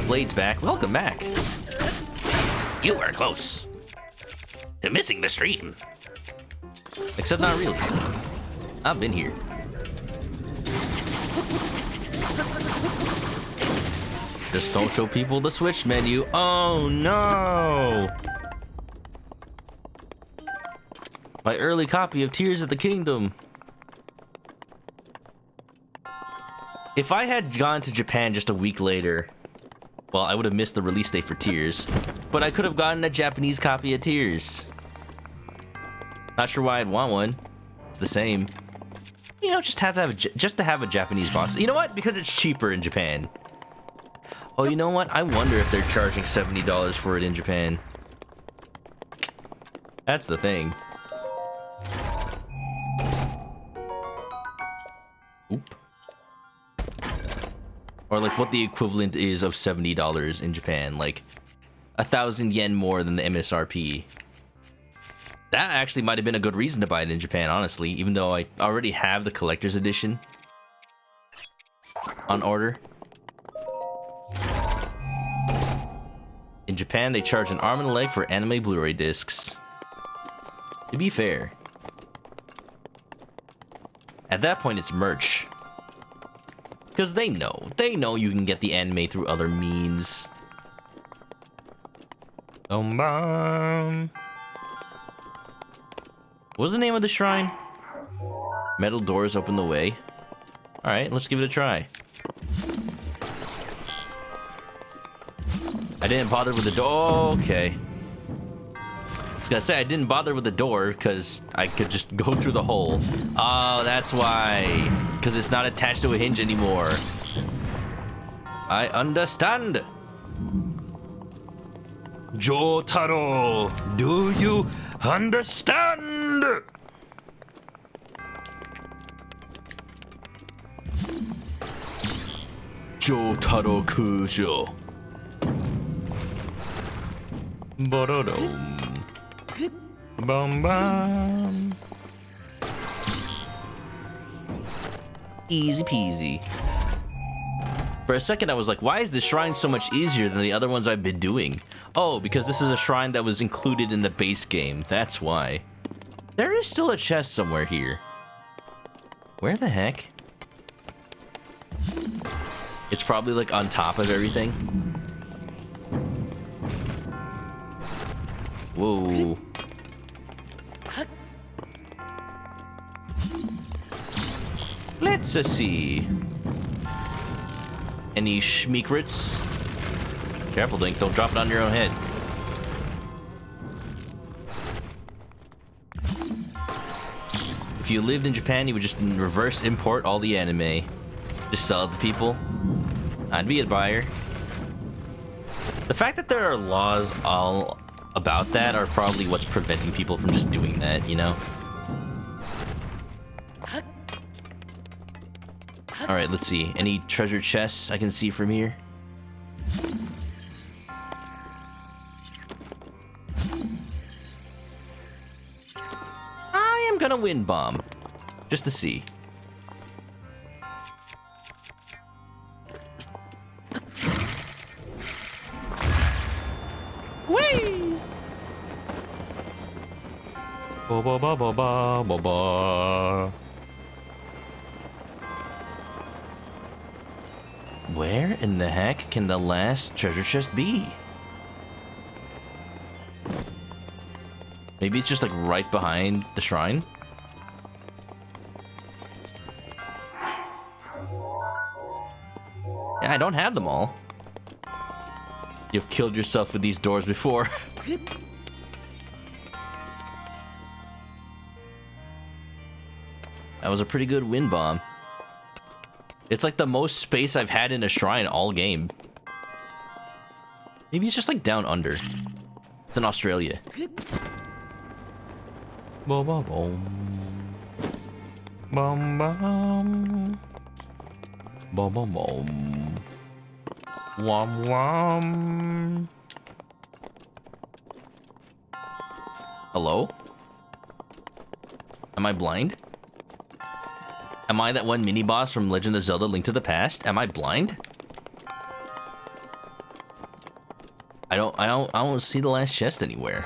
Blade's back. Welcome back. You were close to missing the stream. Except not really. I've been here. Just don't show people the Switch menu. Oh no! My early copy of Tears of the Kingdom. If I had gone to Japan just a week later, well, I would have missed the release date for Tears, but I could have gotten a Japanese copy of Tears. Not sure why I'd want one. It's the same. You know, just to have a Japanese box. You know what? Because it's cheaper in Japan. Oh, you know what? I wonder if they're charging $70 for it in Japan. That's the thing. Oop. Or like what the equivalent is of $70 in Japan. Like 1,000 yen more than the MSRP. That actually might have been a good reason to buy it in Japan, honestly. Even though I already have the collector's edition on order. In Japan, they charge an arm and a leg for anime Blu-ray discs. To be fair. At that point, it's merch. Because they know. They know you can get the anime through other means. What was the name of the shrine? Metal doors open the way. Alright, let's give it a try. I didn't bother with the door. Okay. I was gonna say I didn't bother with the door because I could just go through the hole. Oh, that's why. Because it's not attached to a hinge anymore. I understand. Jotaro, do you understand? Jotaro Kujo. Borodom. Bum bum. Easy peasy. For a second I was like, why is this shrine so much easier than the other ones I've been doing? Oh, because this is a shrine that was included in the base game. That's why. There is still a chest somewhere here. Where the heck? It's probably like on top of everything. Whoa. Let's see. Any schmeekrits? Careful, Dink, don't drop it on your own head. If you lived in Japan, you would just reverse import all the anime. Just sell it to people. I'd be a buyer. The fact that there are laws all about that are probably what's preventing people from just doing that, you know? Alright, let's see. Any treasure chests I can see from here? I am gonna wind bomb. Just to see. Whee! Ba ba ba ba ba ba ba. Where in the heck can the last treasure chest be? Maybe it's just like right behind the shrine? Yeah, I don't have them all. You've killed yourself with these doors before. That was a pretty good wind bomb. It's like the most space I've had in a shrine all game. Maybe it's just like down under. It's in Australia. Boom, boom, boom. Boom, boom. Boom, boom, boom. Wom, wom. Hello? Am I blind? Am I that one mini-boss from Legend of Zelda: Link to the Past? Am I blind? don't see the last chest anywhere.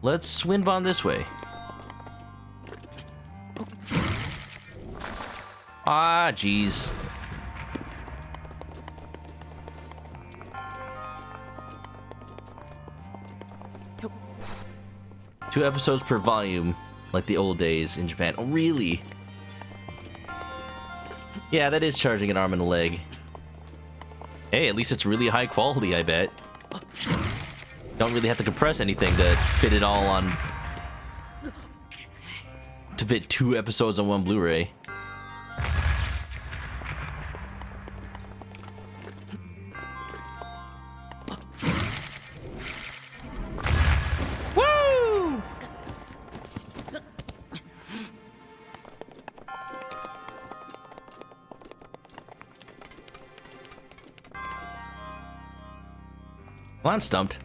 Let's swim on this way. Ah, jeez. Two episodes per volume, like the old days in Japan. Oh, really? Yeah, that is charging an arm and a leg. Hey, at least it's really high quality, I bet. Don't really have to compress anything to fit it all on... to fit 2 episodes on one Blu-ray. Woo! Well, I'm stumped.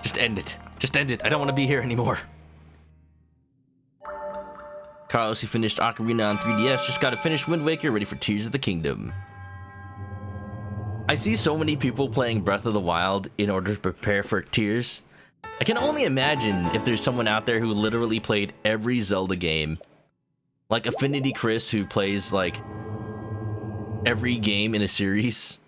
Just end it. Just end it. I don't want to be here anymore. Carlos, you finished Ocarina on 3DS. Just gotta finish Wind Waker, ready for Tears of the Kingdom. I see so many people playing Breath of the Wild in order to prepare for Tears. I can only imagine if there's someone out there who literally played every Zelda game. Like Affinity Chris, who plays, like, every game in a series.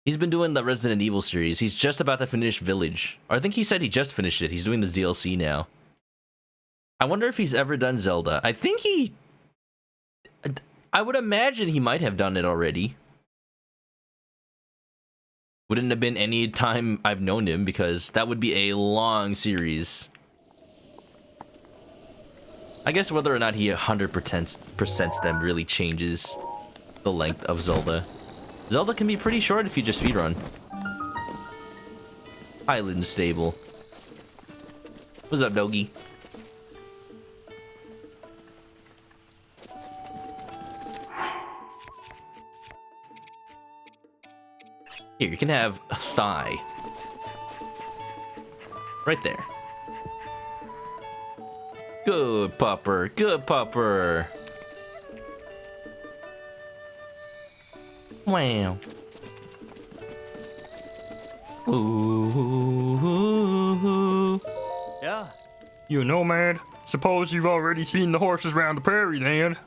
He's been doing the Resident Evil series. He's just about to finish Village. Or I think he said he just finished it. He's doing the DLC now. I wonder if he's ever done Zelda. I think he... I would imagine he might have done it already. Wouldn't have been any time I've known him, because that would be a long series. I guess whether or not he 100% them really changes the length of Zelda. Zelda can be pretty short if you just speedrun. Island Stable. What's up, doggy? Here, you can have a thigh. Right there. Good pupper, good pupper. Wow. Ooh. Yeah. You nomad, suppose you've already seen the horses round the prairie land.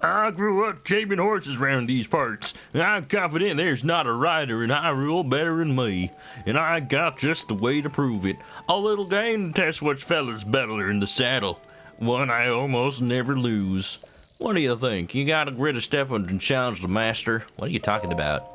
I grew up shaving horses round these parts, and I'm confident there's not a rider in Hyrule better than me, and I got just the way to prove it. A little game to test which fella's better in the saddle. One I almost never lose. What do you think? You got a grit of step and challenge the master? What are you talking about?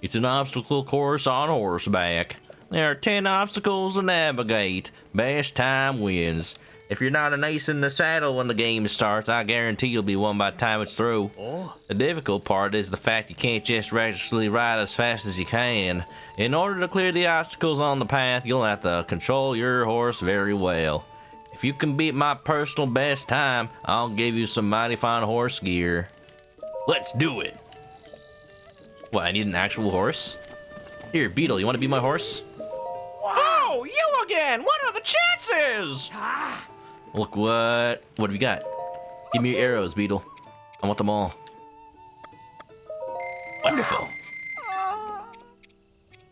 It's an obstacle course on horseback. There are 10 obstacles to navigate. Best time wins. If you're not an ace in the saddle when the game starts, I guarantee you'll be one by the time it's through. Oh. The difficult part is the fact you can't just recklessly ride as fast as you can. In order to clear the obstacles on the path, you'll have to control your horse very well. If you can beat my personal best time, I'll give you some mighty fine horse gear. Let's do it! What, I need an actual horse? Here, Beetle, you want to be my horse? Oh, you again! What are the chances? Look, what have you got? Give me your arrows, Beetle. I want them all. Wonderful.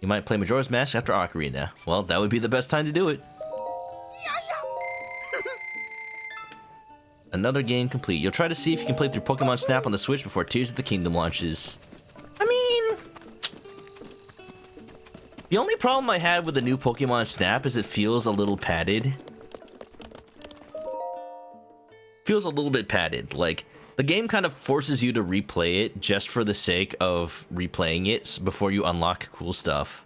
You might play Majora's Mask after Ocarina. Well, that would be the best time to do it. Another game complete. You'll try to see if you can play through Pokemon Snap on the Switch before Tears of the Kingdom launches. I mean... The only problem I had with the new Pokemon Snap is it feels a little padded. Feels a little bit padded. Like, the game kind of forces you to replay it just for the sake of replaying it before you unlock cool stuff.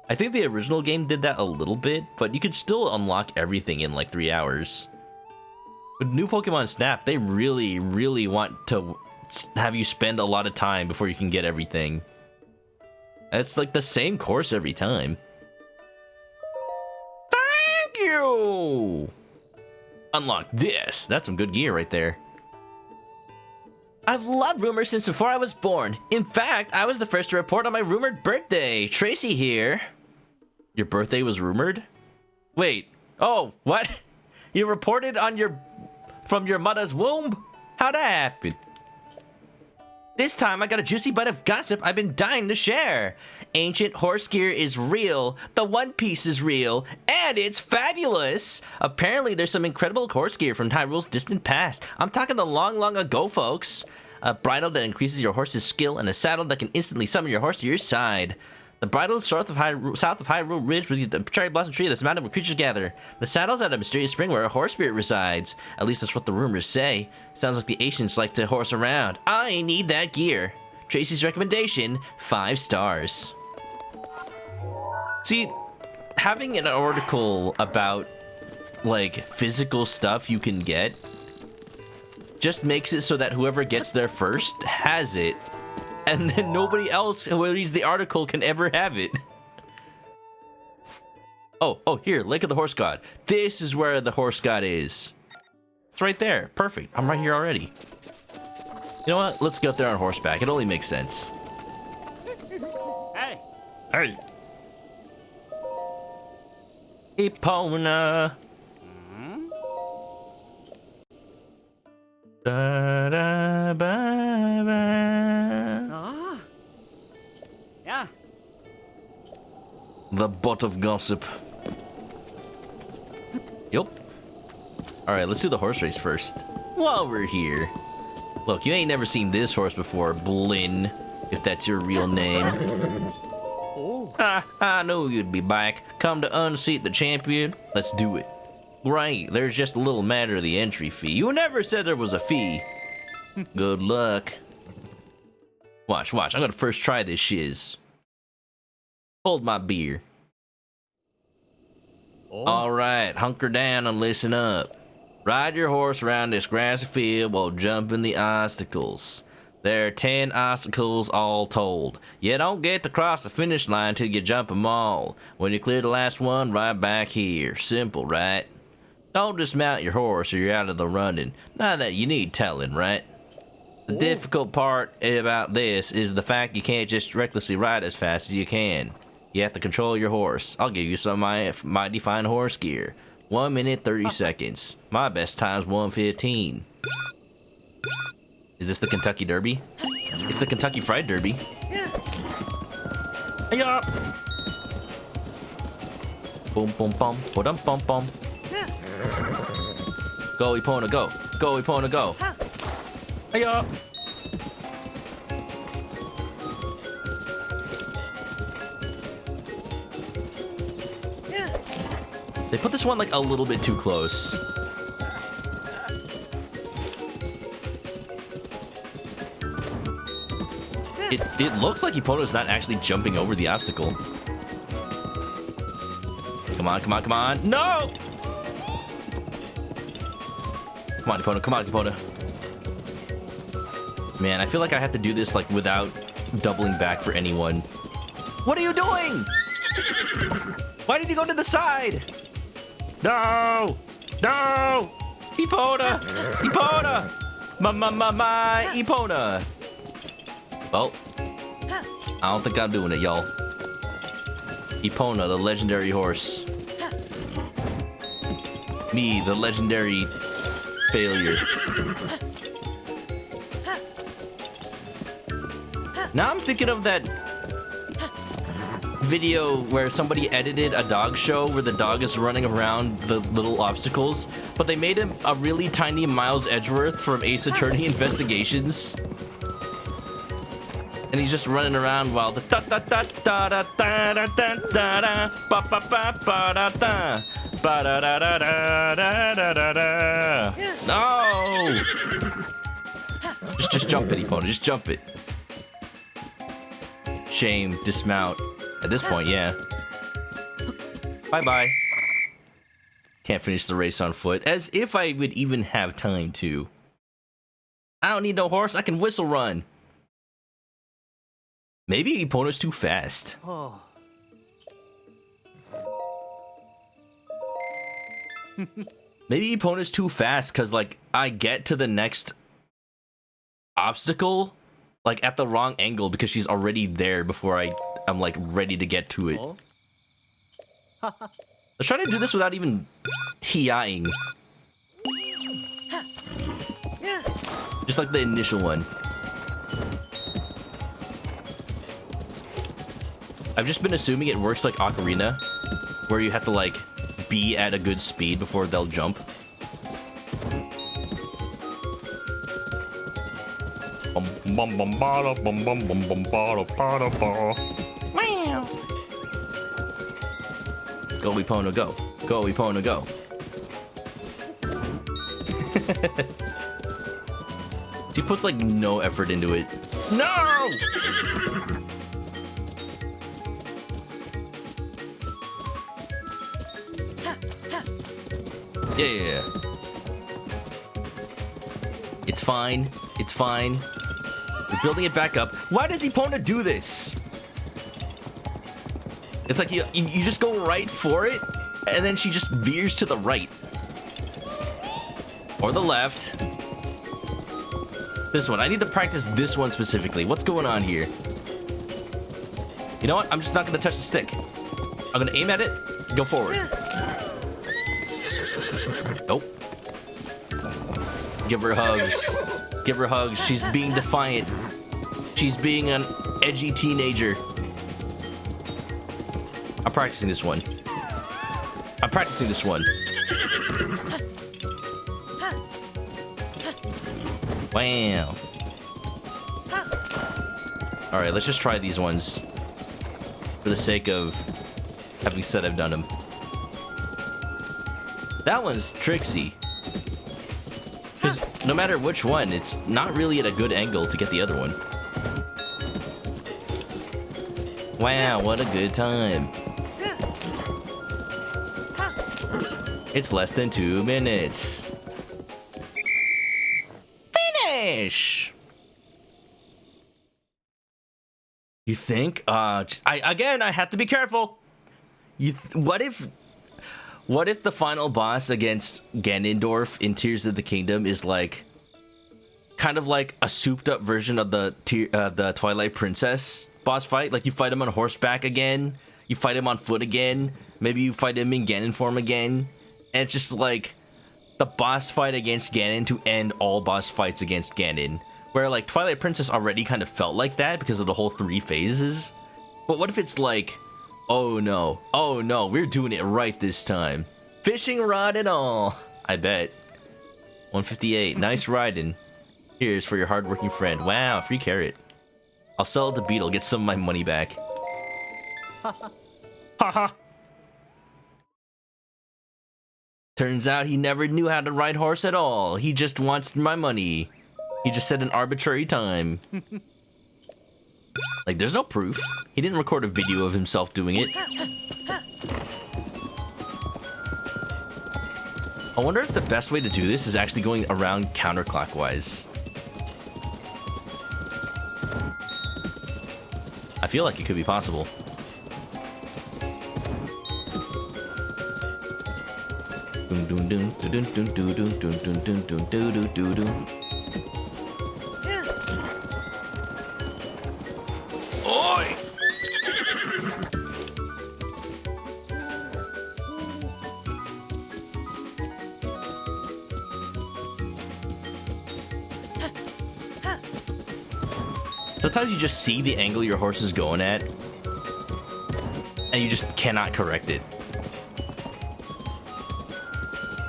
I think the original game did that a little bit, but you could still unlock everything in like 3 hours. With new Pokemon Snap, they really, really want to have you spend a lot of time before you can get everything. It's like the same course every time. Thank you! Unlock this. That's some good gear right there. I've loved rumors since before I was born. In fact, I was the first to report on my rumored birthday. Tracy here. Your birthday was rumored? Wait. Oh, what? You reported on from your mother's womb? How'd that happen? This time I got a juicy bite of gossip I've been dying to share. Ancient horse gear is real, the One Piece is real, and it's fabulous! Apparently there's some incredible horse gear from Hyrule's distant past. I'm talking the long, long ago, folks. A bridle that increases your horse's skill and a saddle that can instantly summon your horse to your side. The bridle is south of Hyrule Ridge with the cherry blossom tree that's mounted where creatures gather. The saddle's at a mysterious spring where a horse spirit resides. At least that's what the rumors say. Sounds like the ancients like to horse around. I need that gear. Tracy's recommendation, 5 stars. See, having an article about, like, physical stuff you can get just makes it so that whoever gets there first has it. And then nobody else who reads the article can ever have it. Oh, here, Lake of the Horse God. This is where the Horse God is. It's right there. Perfect. I'm right here already. You know what? Let's get there on horseback. It only makes sense. Hey. Hey. Epona. Da da ba ba. Yeah. The butt of gossip. Yup. Alright, let's do the horse race first. While we're here. Look, you ain't never seen this horse before, Blinn. If that's your real name. I knew you'd be back. Come to unseat the champion? Let's do it. Right, there's just a little matter of the entry fee. You never said there was a fee. Good luck. Watch. I'm gonna first try this shiz. Hold my beer. Alright, hunker down and listen up. Ride your horse around this grassy field while jumping the obstacles. There are 10 obstacles all told. You don't get to cross the finish line till you jump them all. When you clear the last one, ride back here. Simple, right? Don't dismount your horse or you're out of the running. Not that you need telling, right? The difficult part about this is the fact you can't just recklessly ride as fast as you can. You have to control your horse. I'll give you some of my mighty fine horse gear. 1 minute, 30 seconds. My best time's 1:15. Is this the Kentucky Derby? It's the Kentucky Fried Derby. Hey-ya! Boom, boom, bum, ba-dum, bum, bum. Go, Epona, go. Go, Epona, go. Hey-ya! They put this one, like, a little bit too close. It looks like Epona's not actually jumping over the obstacle. Come on, come on, come on. No! Come on, Epona, come on, Epona. Man, I feel like I have to do this, like, without doubling back for anyone. What are you doing? Why did you go to the side? No! No! Epona! Epona! My Epona! Well, I don't think I'm doing it, y'all. Epona, the legendary horse. Me, the legendary failure. Now I'm thinking of that video where somebody edited a dog show where the dog is running around the little obstacles, but they made him a really tiny Miles Edgeworth from Ace Attorney Investigations. And he's just running around while the da da da da da da da da da da ba ba ba ba da da ba da da da da da da da da. No! Just jump it, Epona. Just jump it. Shame. Dismount. At this point, yeah. Bye-bye. Can't finish the race on foot. As if I would even have time to. I don't need no horse. I can whistle run. Maybe Epona's too fast. Oh. Maybe Epona's too fast because, like, I get to the next obstacle, like, at the wrong angle because she's already there before I'm, like, ready to get to it. Let's try to do this without even hi-ing. Just like the initial one. I've just been assuming it works like Ocarina, where you have to like be at a good speed before they'll jump. Wow. Go, Epona, go. Go, Epona, go. She puts like no effort into it. No! Yeah. It's fine. It's fine. We're building it back up. Why does Epona do this? It's like you just go right for it, and then she just veers to the right. Or the left. This one. I need to practice this one specifically. What's going on here? You know what? I'm just not going to touch the stick. I'm going to aim at it, go forward. Nope. Give her hugs. Give her hugs. She's being defiant. She's being an edgy teenager. I'm practicing this one. I'm practicing this one. Wow. Alright, let's just try these ones. For the sake of having said I've done them. That one's tricksy. Because no matter which one, it's not really at a good angle to get the other one. Wow, what a good time. It's less than 2 minutes. Finish! You think? I have to be careful. What if the final boss against Ganondorf in Tears of the Kingdom is like kind of like a souped up version of the Twilight Princess boss fight? Like you fight him on horseback again, you fight him on foot again, maybe you fight him in Ganon form again, and it's just like the boss fight against Ganon to end all boss fights against Ganon. Where like Twilight Princess already kind of felt like that because of the whole 3 phases. But what if it's like, oh no, we're doing it right this time. Fishing rod and all. I bet. 158, nice riding. Here's for your hardworking friend. Wow, free carrot. I'll sell it to Beetle, get some of my money back. Haha. Turns out he never knew how to ride horse at all. He just wants my money. He just set an arbitrary time. Like, there's no proof. He didn't record a video of himself doing it. I wonder if the best way to do this is actually going around counterclockwise. I feel like it could be possible. Dun dun dun dun dun dun dun dun dun dun dun dun dun. Oi! Sometimes you just see the angle your horse is going at, and you just cannot correct it.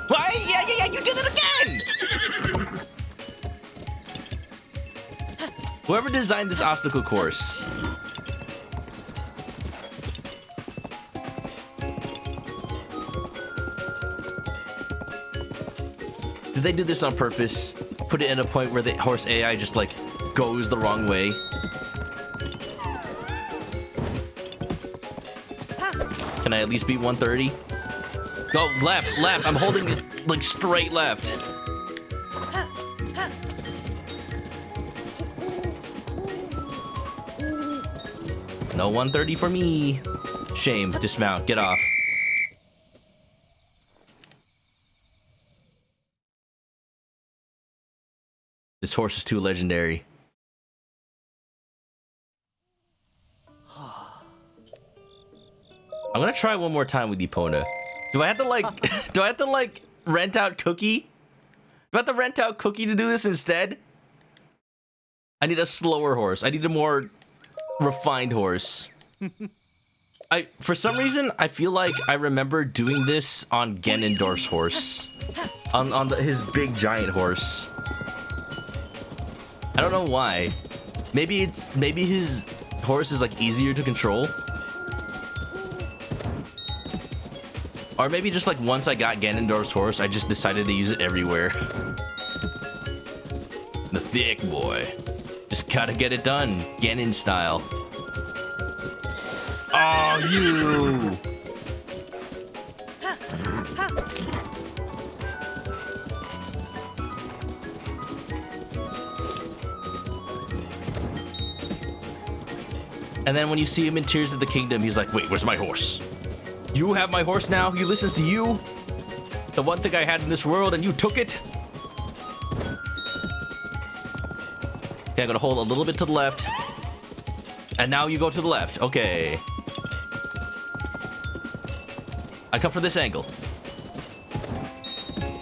Why? Yeah, you did it again! Whoever designed this obstacle course. Did they do this on purpose? Put it in a point where the horse AI just like goes the wrong way? Can I at least beat 130? Go left, left. I'm holding it like straight left. No 130 for me. Shame. Dismount. Get off. This horse is too legendary. I'm gonna try one more time with Epona. Do I have to like rent out Cookie? Do I have to rent out Cookie to do this instead? I need a slower horse. I need a more refined horse. For some reason, I feel like I remember doing this on Ganondorf's horse. On his big giant horse. I don't know why. Maybe his horse is like easier to control. Or maybe just like once I got Ganondorf's horse, I just decided to use it everywhere. The thick boy. Just gotta get it done, Ganon style. Oh, you! And then when you see him in Tears of the Kingdom, he's like, wait, where's my horse? You have my horse now? He listens to you? The one thing I had in this world and you took it? Okay, I'm gonna hold a little bit to the left. And now you go to the left. Okay. I come from this angle.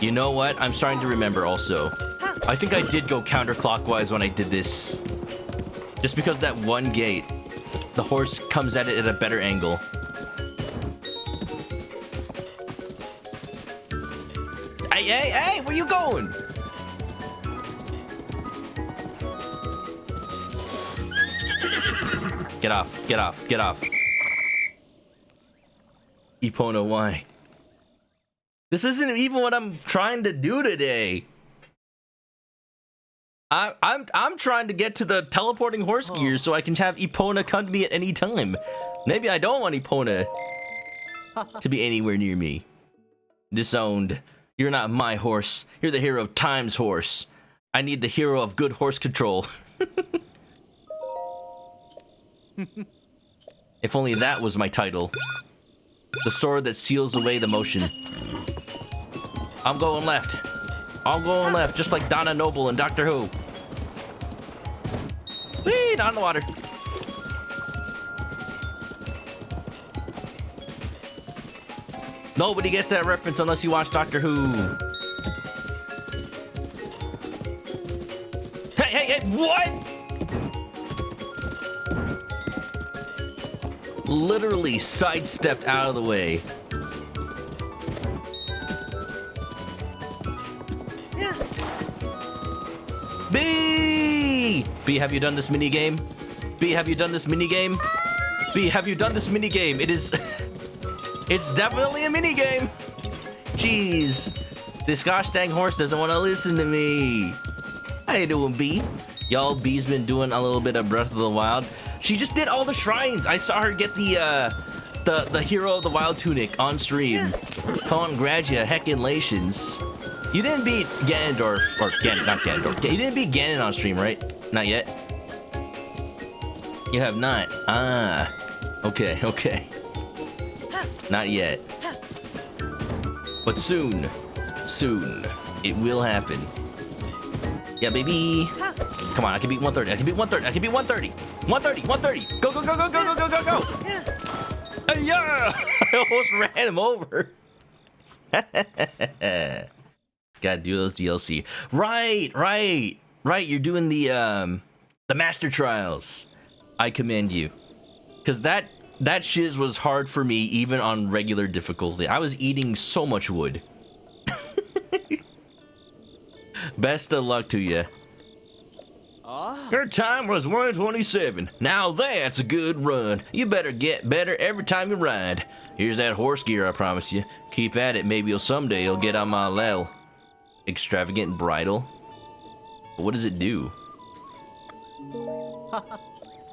You know what? I'm starting to remember also. I think I did go counterclockwise when I did this. Just because that one gate, the horse comes at it at a better angle. Hey, where you going? Get off, get off, get off. Epona, why? This isn't even what I'm trying to do today. I'm trying to get to the teleporting horse gear so I can have Epona come to me at any time. Maybe I don't want Epona to be anywhere near me. Disowned. You're not my horse. You're the hero of Time's horse. I need the hero of good horse control. If only that was my title. The sword that seals away the motion. I'm going left. I'm going left, just like Donna Noble in Doctor Who. Whee! Down in the water. Nobody gets that reference unless you watch Doctor Who. Hey, what? Literally sidestepped out of the way. B! B, have you done this mini game? B, have you done this mini game? B, have you done this mini game? It is... It's definitely a mini game. Jeez. This gosh dang horse doesn't want to listen to me. How you doing, B? Y'all, B's been doing a little bit of Breath of the Wild. She just did all the shrines. I saw her get the Hero of the Wild tunic on stream. Congratulations. You didn't beat Ganondorf, or Ganon, not Ganondorf. You didn't beat Ganon on stream, right? Not yet. You have not. Ah. Okay. Not yet. But soon. Soon. It will happen. Yeah, baby. Come on, I can beat 130. I can beat 130. I can beat 130. 130. 130. Go. Yeah! I almost ran him over. Gotta do those DLC. Right. You're doing the Master Trials. I commend you. Because that shiz was hard for me even on regular difficulty. I was eating so much wood. Best of luck to you. Your time was 127. Now that's a good run. You better get better every time you ride. Here's that horse gear, I promise you. Keep at it. Maybe someday you'll get on my level. Extravagant bridle. But what does it do?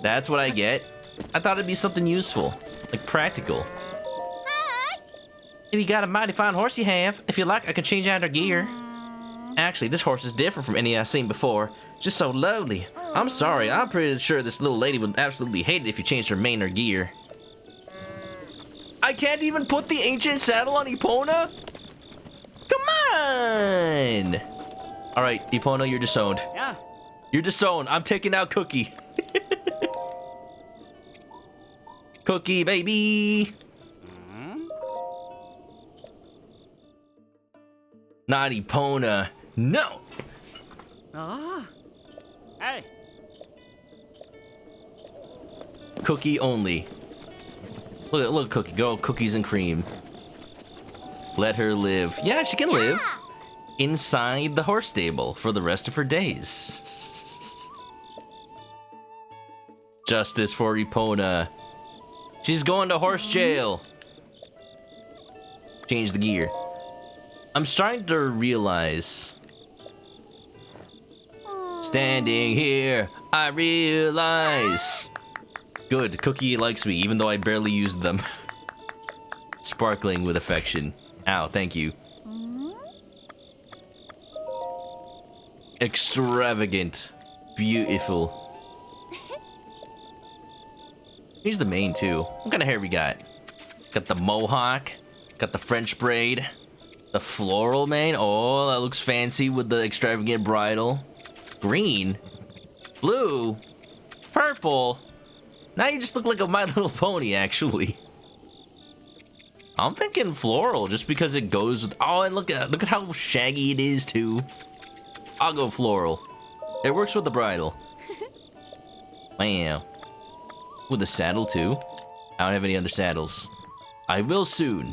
That's what I get. I thought it'd be something useful, like practical. Hi. If you got a mighty fine horse you have, if you like, I can change out her gear. Actually, this horse is different from any I've seen before. Just so lovely. I'm sorry, I'm pretty sure this little lady would absolutely hate it if you changed her mane or gear. I can't even put the ancient saddle on Epona? Come on! Alright, Epona, you're disowned. Yeah. You're disowned. I'm taking out Cookie. Cookie, baby! Not Epona. No! Hey. Cookie only. Look, Cookie. Go cookies and cream. Let her live. Yeah, she can live inside the horse stable for the rest of her days. Justice for Epona. She's going to horse jail. Change the gear. I'm starting to realize. Standing here, I realize. Good, Cookie likes me, even though I barely used them. Sparkling with affection. Ow, thank you. Extravagant. Beautiful. Here's the mane, too. What kind of hair we got? Got the mohawk. Got the French braid. The floral mane. Oh, that looks fancy with the extravagant bridle. Green. Blue. Purple. Now you just look like a My Little Pony, actually. I'm thinking floral, just because it goes with... Oh, and look at how shaggy it is, too. I'll go floral. It works with the bridle. Wow. With the saddle, too. I don't have any other saddles. I will soon.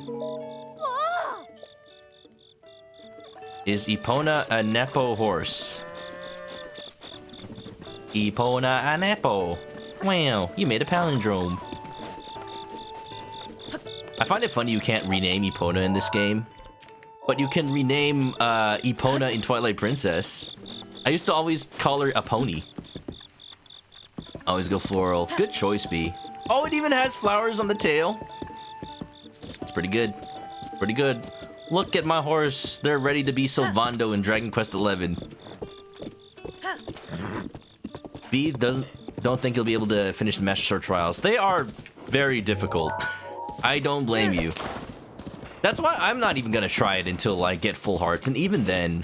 Is Epona a Nepo horse? Epona a Nepo. Wow, you made a palindrome. I find it funny you can't rename Epona in this game. But you can rename Epona in Twilight Princess. I used to always call her a pony. Always go floral. Good choice, B. Oh, it even has flowers on the tail. It's pretty good. Pretty good. Look at my horse. They're ready to be Sylvando in Dragon Quest XI. B don't think you'll be able to finish the Master Sword trials. They are very difficult. I don't blame you. That's why I'm not even gonna try it until I get full hearts, and even then,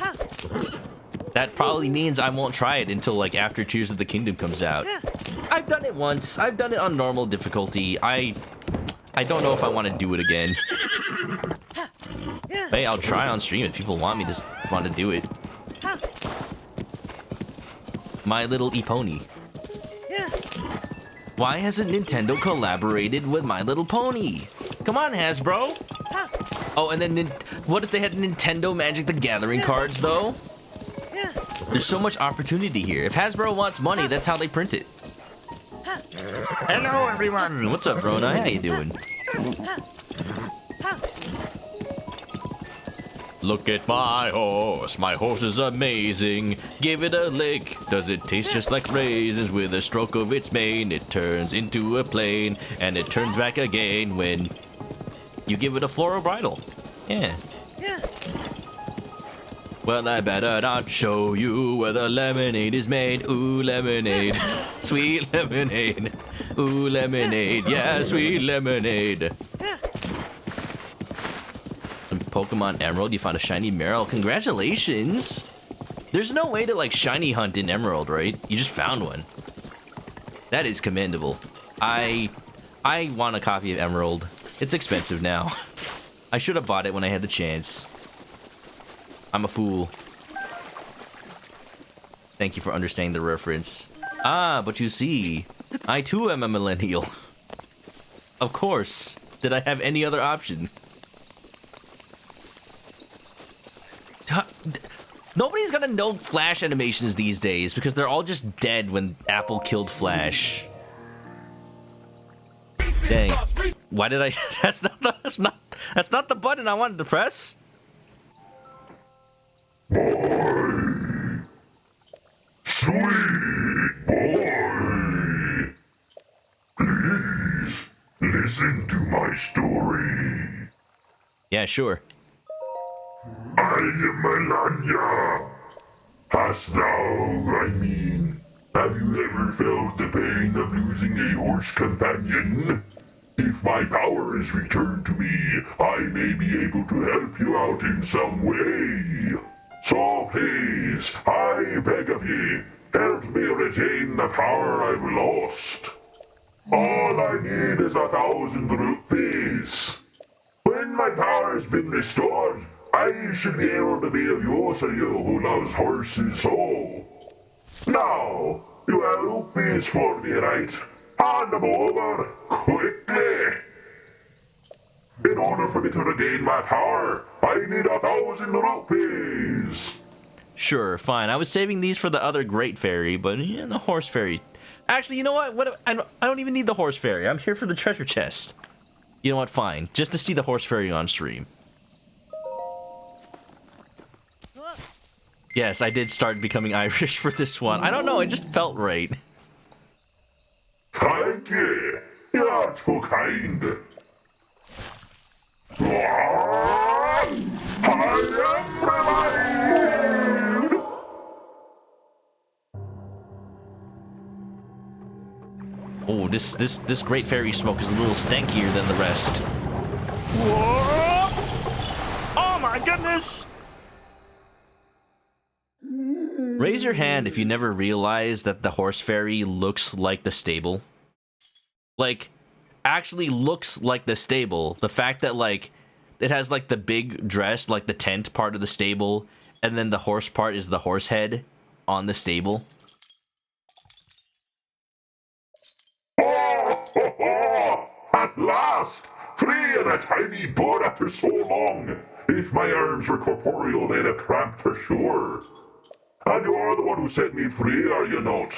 that probably means I won't try it until like after Tears of the Kingdom comes out. I've done it once. I've done it on normal difficulty. I don't know if I want to do it again. Hey, I'll try on stream if people want me to do it. My Little Epony. Why hasn't Nintendo collaborated with My Little Pony? Come on, Hasbro. Oh, and then what if they had Nintendo Magic the Gathering cards, though? There's so much opportunity here. If Hasbro wants money, that's how they print it. Hello, everyone. What's up, Rona? How you doing? Look at my horse. My horse is amazing. Give it a lick. Does it taste just like raisins? With a stroke of its mane, it turns into a plane, and it turns back again when you give it a floral bridle. Yeah. Well, I better not show you where the lemonade is made. Ooh, lemonade. Sweet lemonade. Ooh, lemonade. Yeah, sweet lemonade. Some Pokemon Emerald. You found a shiny Marill. Congratulations. There's no way to, like, shiny hunt in Emerald, right? You just found one. That is commendable. I want a copy of Emerald. It's expensive now. I should have bought it when I had the chance. I'm a fool. Thank you for understanding the reference. Ah, but you see, I too am a millennial. Of course. Did I have any other option? Nobody's gonna know Flash animations these days because they're all just dead when Apple killed Flash. Dang. Why did I? That's not the button I wanted to press. Boy, sweet boy, please listen to my story. Yeah, sure. I am Melania. Hast thou, have you ever felt the pain of losing a horse companion? If my power is returned to me, I may be able to help you out in some way. So please, I beg of ye, help me retain the power I've lost. All I need is 1,000 rupees. When my power has been restored, I should be able to be of use to you who loves horses so. Now, you have rupees for me, right? Hand them over, quickly. In order for me to regain my power, I need 1,000 rupees. Sure, fine. I was saving these for the other great fairy, but yeah, the horse fairy. Actually, you know what? I don't even need the horse fairy. I'm here for the treasure chest. You know what? Fine. Just to see the horse fairy on stream. Yes, I did start becoming Irish for this one. I don't know. It just felt right. Thank you. You're too kind. I am revived. Oh, this great fairy smoke is a little stankier than the rest. Whoa! Oh my goodness! Raise your hand if you never realized that the horse fairy looks like the stable. Like, actually looks like the stable. The fact that, like, it has, like, the big dress, like the tent part of the stable, and then the horse part is the horse head on the stable. At last! Free of that tiny bird after so long! If my arms were corporeal, they'd have cramped for sure. And you are the one who set me free, are you not?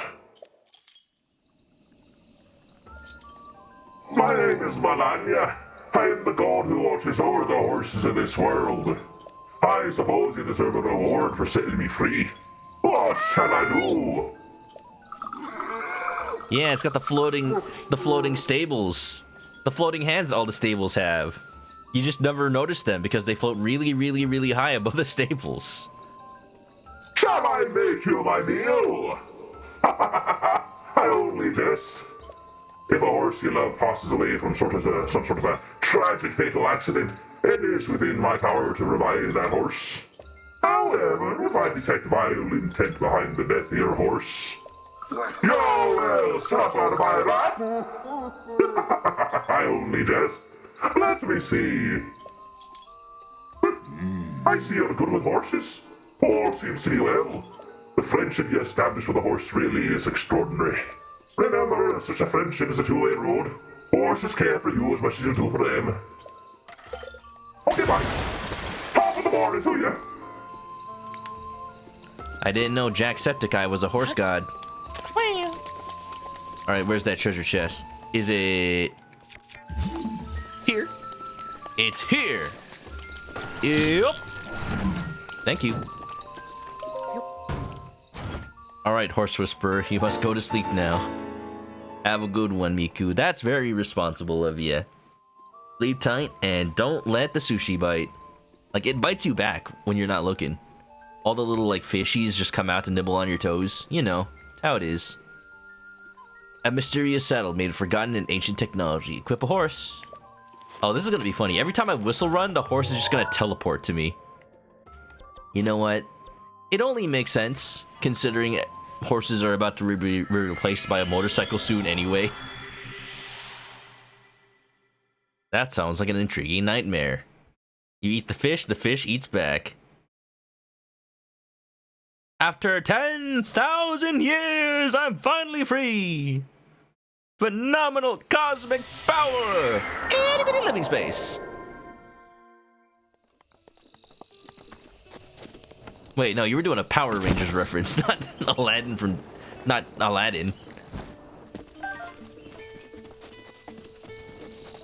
My name is Melania. I am the god who watches over the horses in this world. I suppose you deserve a reward for setting me free. What shall I do? Yeah, it's got the floating stables. The floating hands all the stables have. You just never notice them because they float really, really, really high above the stables. Shall I make you my meal? I only jest. If a horse you love passes away from some sort of a tragic fatal accident, it is within my power to revive that horse. However, if I detect vile intent behind the death of your horse, you will suffer by that. I only jest. Let me see. I see you're good with horses. All seems to be well. The friendship you established with a horse really is extraordinary. Remember, such a friendship is a two-way road. Horses care for you as much as you do for them. Okay, bye. Top of the morning to you. I didn't know Jacksepticeye was a horse god. Alright, where's that treasure chest? Is it... here? It's here! Yep! Thank you. Alright, Horse Whisperer, you must go to sleep now. Have a good one, Miku. That's very responsible of you. Sleep tight and don't let the sushi bite. Like, it bites you back when you're not looking. All the little, like, fishies just come out to nibble on your toes. You know, it's how it is. A mysterious saddle made of forgotten and ancient technology. Equip a horse. Oh, this is gonna be funny. Every time I whistle run, the horse is just gonna teleport to me. You know what? It only makes sense, considering horses are about to be replaced by a motorcycle soon anyway. That sounds like an intriguing nightmare. You eat the fish eats back. After 10,000 years, I'm finally free! Phenomenal cosmic power! Itty bitty living space! Wait, no, you were doing a Power Rangers reference, not Aladdin from... not Aladdin.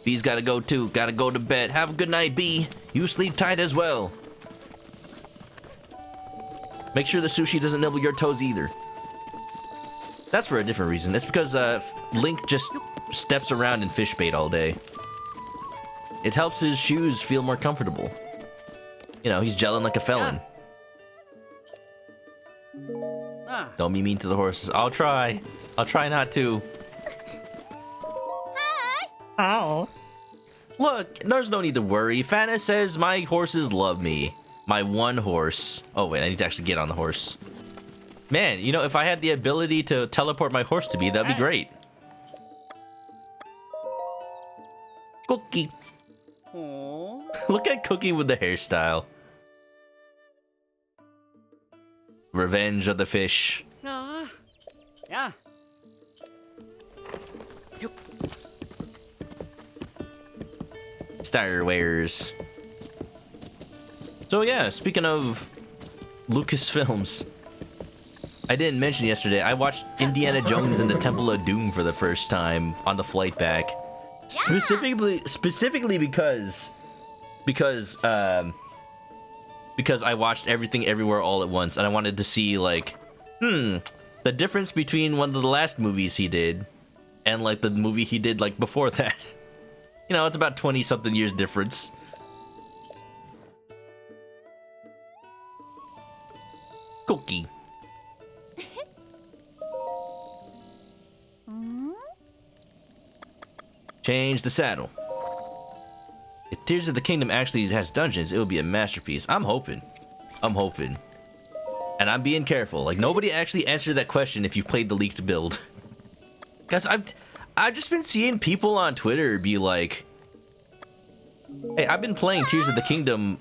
B's gotta go too, gotta go to bed. Have a good night, B. You sleep tight as well. Make sure the sushi doesn't nibble your toes either. That's for a different reason. It's because Link just steps around in fish bait all day. It helps his shoes feel more comfortable. You know, he's gelling like a felon. Don't be mean to the horses. I'll try. I'll try not to. Hi. Oh. Look, there's no need to worry. Fana says my horses love me. My one horse. Oh, wait, I need to actually get on the horse. Man, you know, if I had the ability to teleport my horse to me, that'd be great. Cookie. Look at Cookie with the hairstyle. Revenge of the Fish. Yeah. Star Wars. So yeah, speaking of Lucasfilms, I didn't mention yesterday, I watched Indiana Jones and the Temple of Doom for the first time on the flight back. Specifically because I watched Everything Everywhere All at Once, and I wanted to see, like, the difference between one of the last movies he did and, like, the movie he did, like, before that. You know, it's about 20-something years difference. Cookie. Change the saddle. If Tears of the Kingdom actually has dungeons, it will be a masterpiece. I'm hoping. And I'm being careful. Like, nobody actually answered that question if you've played the leaked build. Because I've just been seeing people on Twitter be like, hey, I've been playing Tears of the Kingdom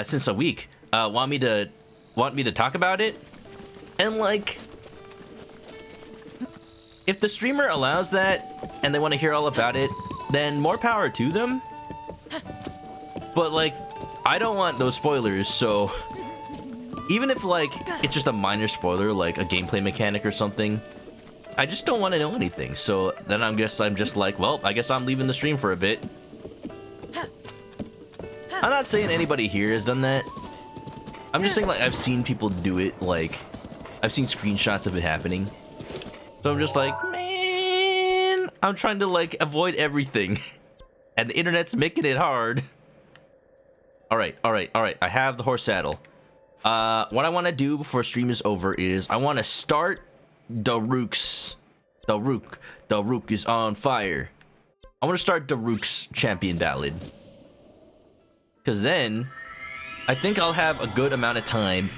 since a week. Want me to talk about it? And like, if the streamer allows that and they want to hear all about it, then more power to them. But like, I don't want those spoilers, so even if like it's just a minor spoiler, like a gameplay mechanic or something, I just don't want to know anything. So then I'm just like, well, I guess I'm leaving the stream for a bit. I'm not saying anybody here has done that. I'm just saying, like, I've seen people do it, like, I've seen screenshots of it happening. So I'm just like, man, I'm trying to, like, avoid everything. And the internet's making it hard. Alright. I have the horse saddle. What I want to do before stream is over is I want to start Daruk's. Daruk is on fire. I want to start Daruk's champion ballad. Because then I think I'll have a good amount of time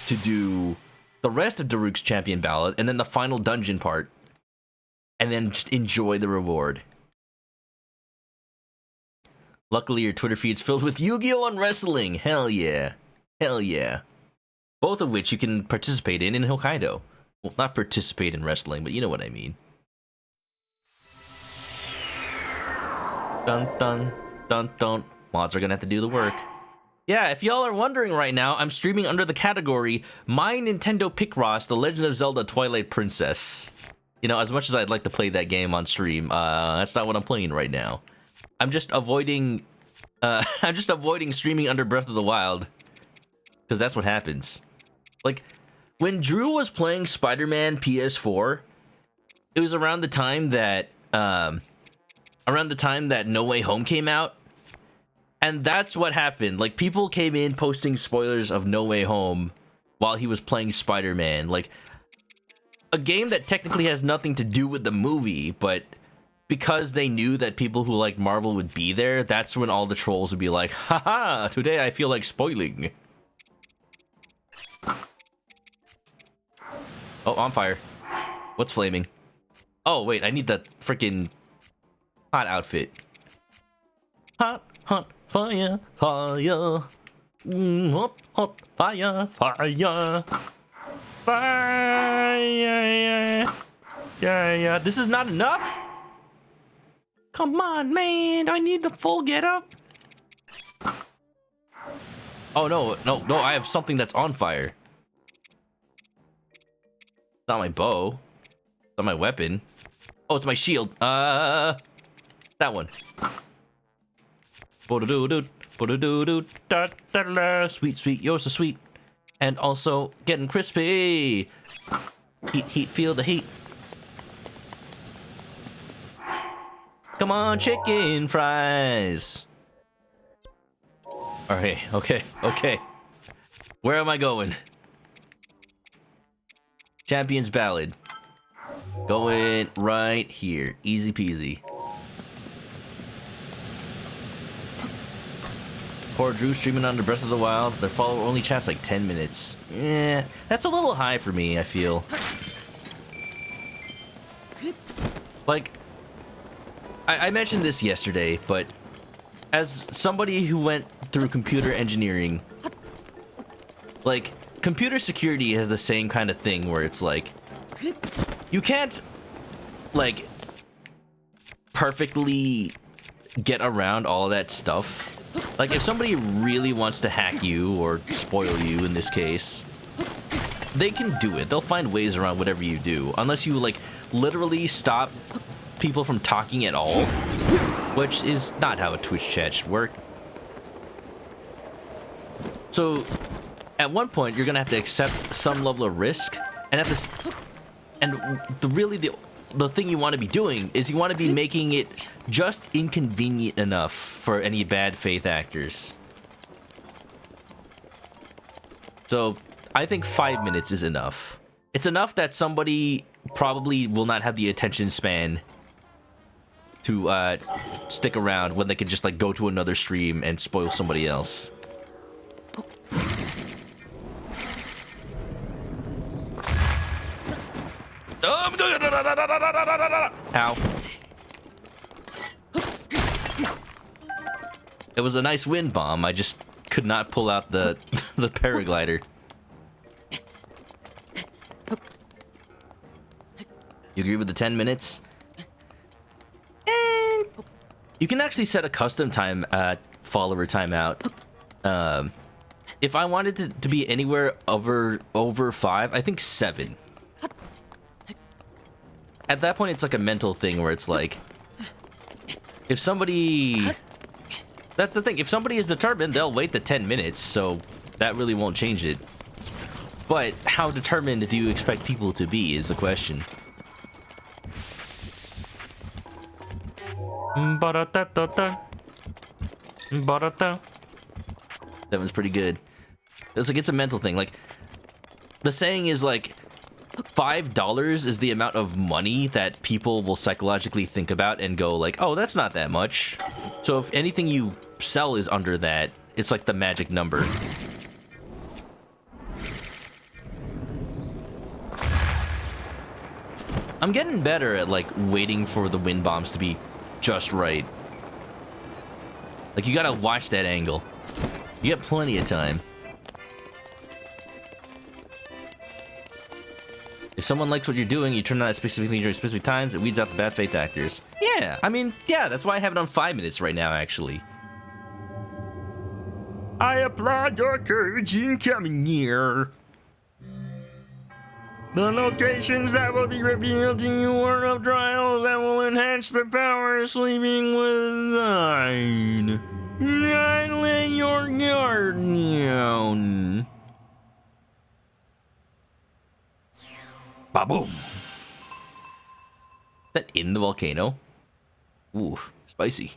to do the rest of Daruk's champion ballad and then the final dungeon part. And then just enjoy the reward. Luckily, your Twitter feed's filled with Yu-Gi-Oh! And wrestling. Hell yeah. Hell yeah. Both of which you can participate in Hokkaido. Well, not participate in wrestling, but you know what I mean. Dun dun dun dun. Mods are gonna have to do the work. Yeah, if y'all are wondering right now, I'm streaming under the category My Nintendo Picross, The Legend of Zelda Twilight Princess. You know, as much as I'd like to play that game on stream, that's not what I'm playing right now. I'm just avoiding streaming under Breath of the Wild. Because that's what happens. Like, when Drew was playing Spider-Man PS4, it was around the time that No Way Home came out. And that's what happened. Like, people came in posting spoilers of No Way Home while he was playing Spider-Man. Like, a game that technically has nothing to do with the movie, but because they knew that people who liked Marvel would be there, that's when all the trolls would be like, haha, today I feel like spoiling. Oh, on fire. What's flaming? Oh, wait, I need the freaking hot outfit. Hot, fire, fire. Hot, fire, fire. Fire. Yeah. This is not enough? Come on, man. I need the full get up. Oh, no, I have something that's on fire. It's not my bow. It's not my weapon. Oh, it's my shield. That one. Sweet, you're so sweet. And also getting crispy. Heat, feel the heat. Come on, chicken fries. Alright, okay. Where am I going? Champion's Ballad. Going right here. Easy peasy. Poor Drew streaming under Breath of the Wild. Their follower only chats like 10 minutes. Yeah, that's a little high for me, I feel. Like, I mentioned this yesterday, but as somebody who went through computer engineering, like, computer security has the same kind of thing where it's like, you can't, like, perfectly get around all of that stuff. Like, if somebody really wants to hack you, or spoil you in this case, they can do it. They'll find ways around whatever you do. Unless you, like, literally stop people from talking at all. Which is not how a Twitch chat should work. So, at one point, you're gonna have to accept some level of risk. And at this... And the thing you want to be doing is you want to be making it just inconvenient enough for any bad faith actors. So I think 5 minutes is enough. It's enough that somebody probably will not have the attention span to stick around when they can just like go to another stream and spoil somebody else. Ow. It was a nice wind bomb. I just could not pull out the the paraglider. You agree with the 10 minutes? And you can actually set a custom time follower timeout. If I wanted to be anywhere over 5, I think 7. At that point, it's like a mental thing where it's like, if somebody... That's the thing. If somebody is determined, they'll wait the 10 minutes, so that really won't change it. But how determined do you expect people to be is the question. That one's pretty good. It's like, it's a mental thing. Like, the saying is like, $5 is the amount of money that people will psychologically think about and go like, oh, that's not that much. So if anything you sell is under that, it's like the magic number. I'm getting better at like waiting for the wind bombs to be just right. Like, you gotta watch that angle. You got plenty of time. If someone likes what you're doing, you turn on that specifically during specific times, it weeds out the bad faith actors. Yeah, I mean, yeah, that's why I have it on 5 minutes right now, actually. I applaud your courage in coming here. The locations that will be revealed to you are of trials that will enhance the power of sleeping with thine. Not let your guard down. Ba-boom! That in the volcano? Ooh, spicy.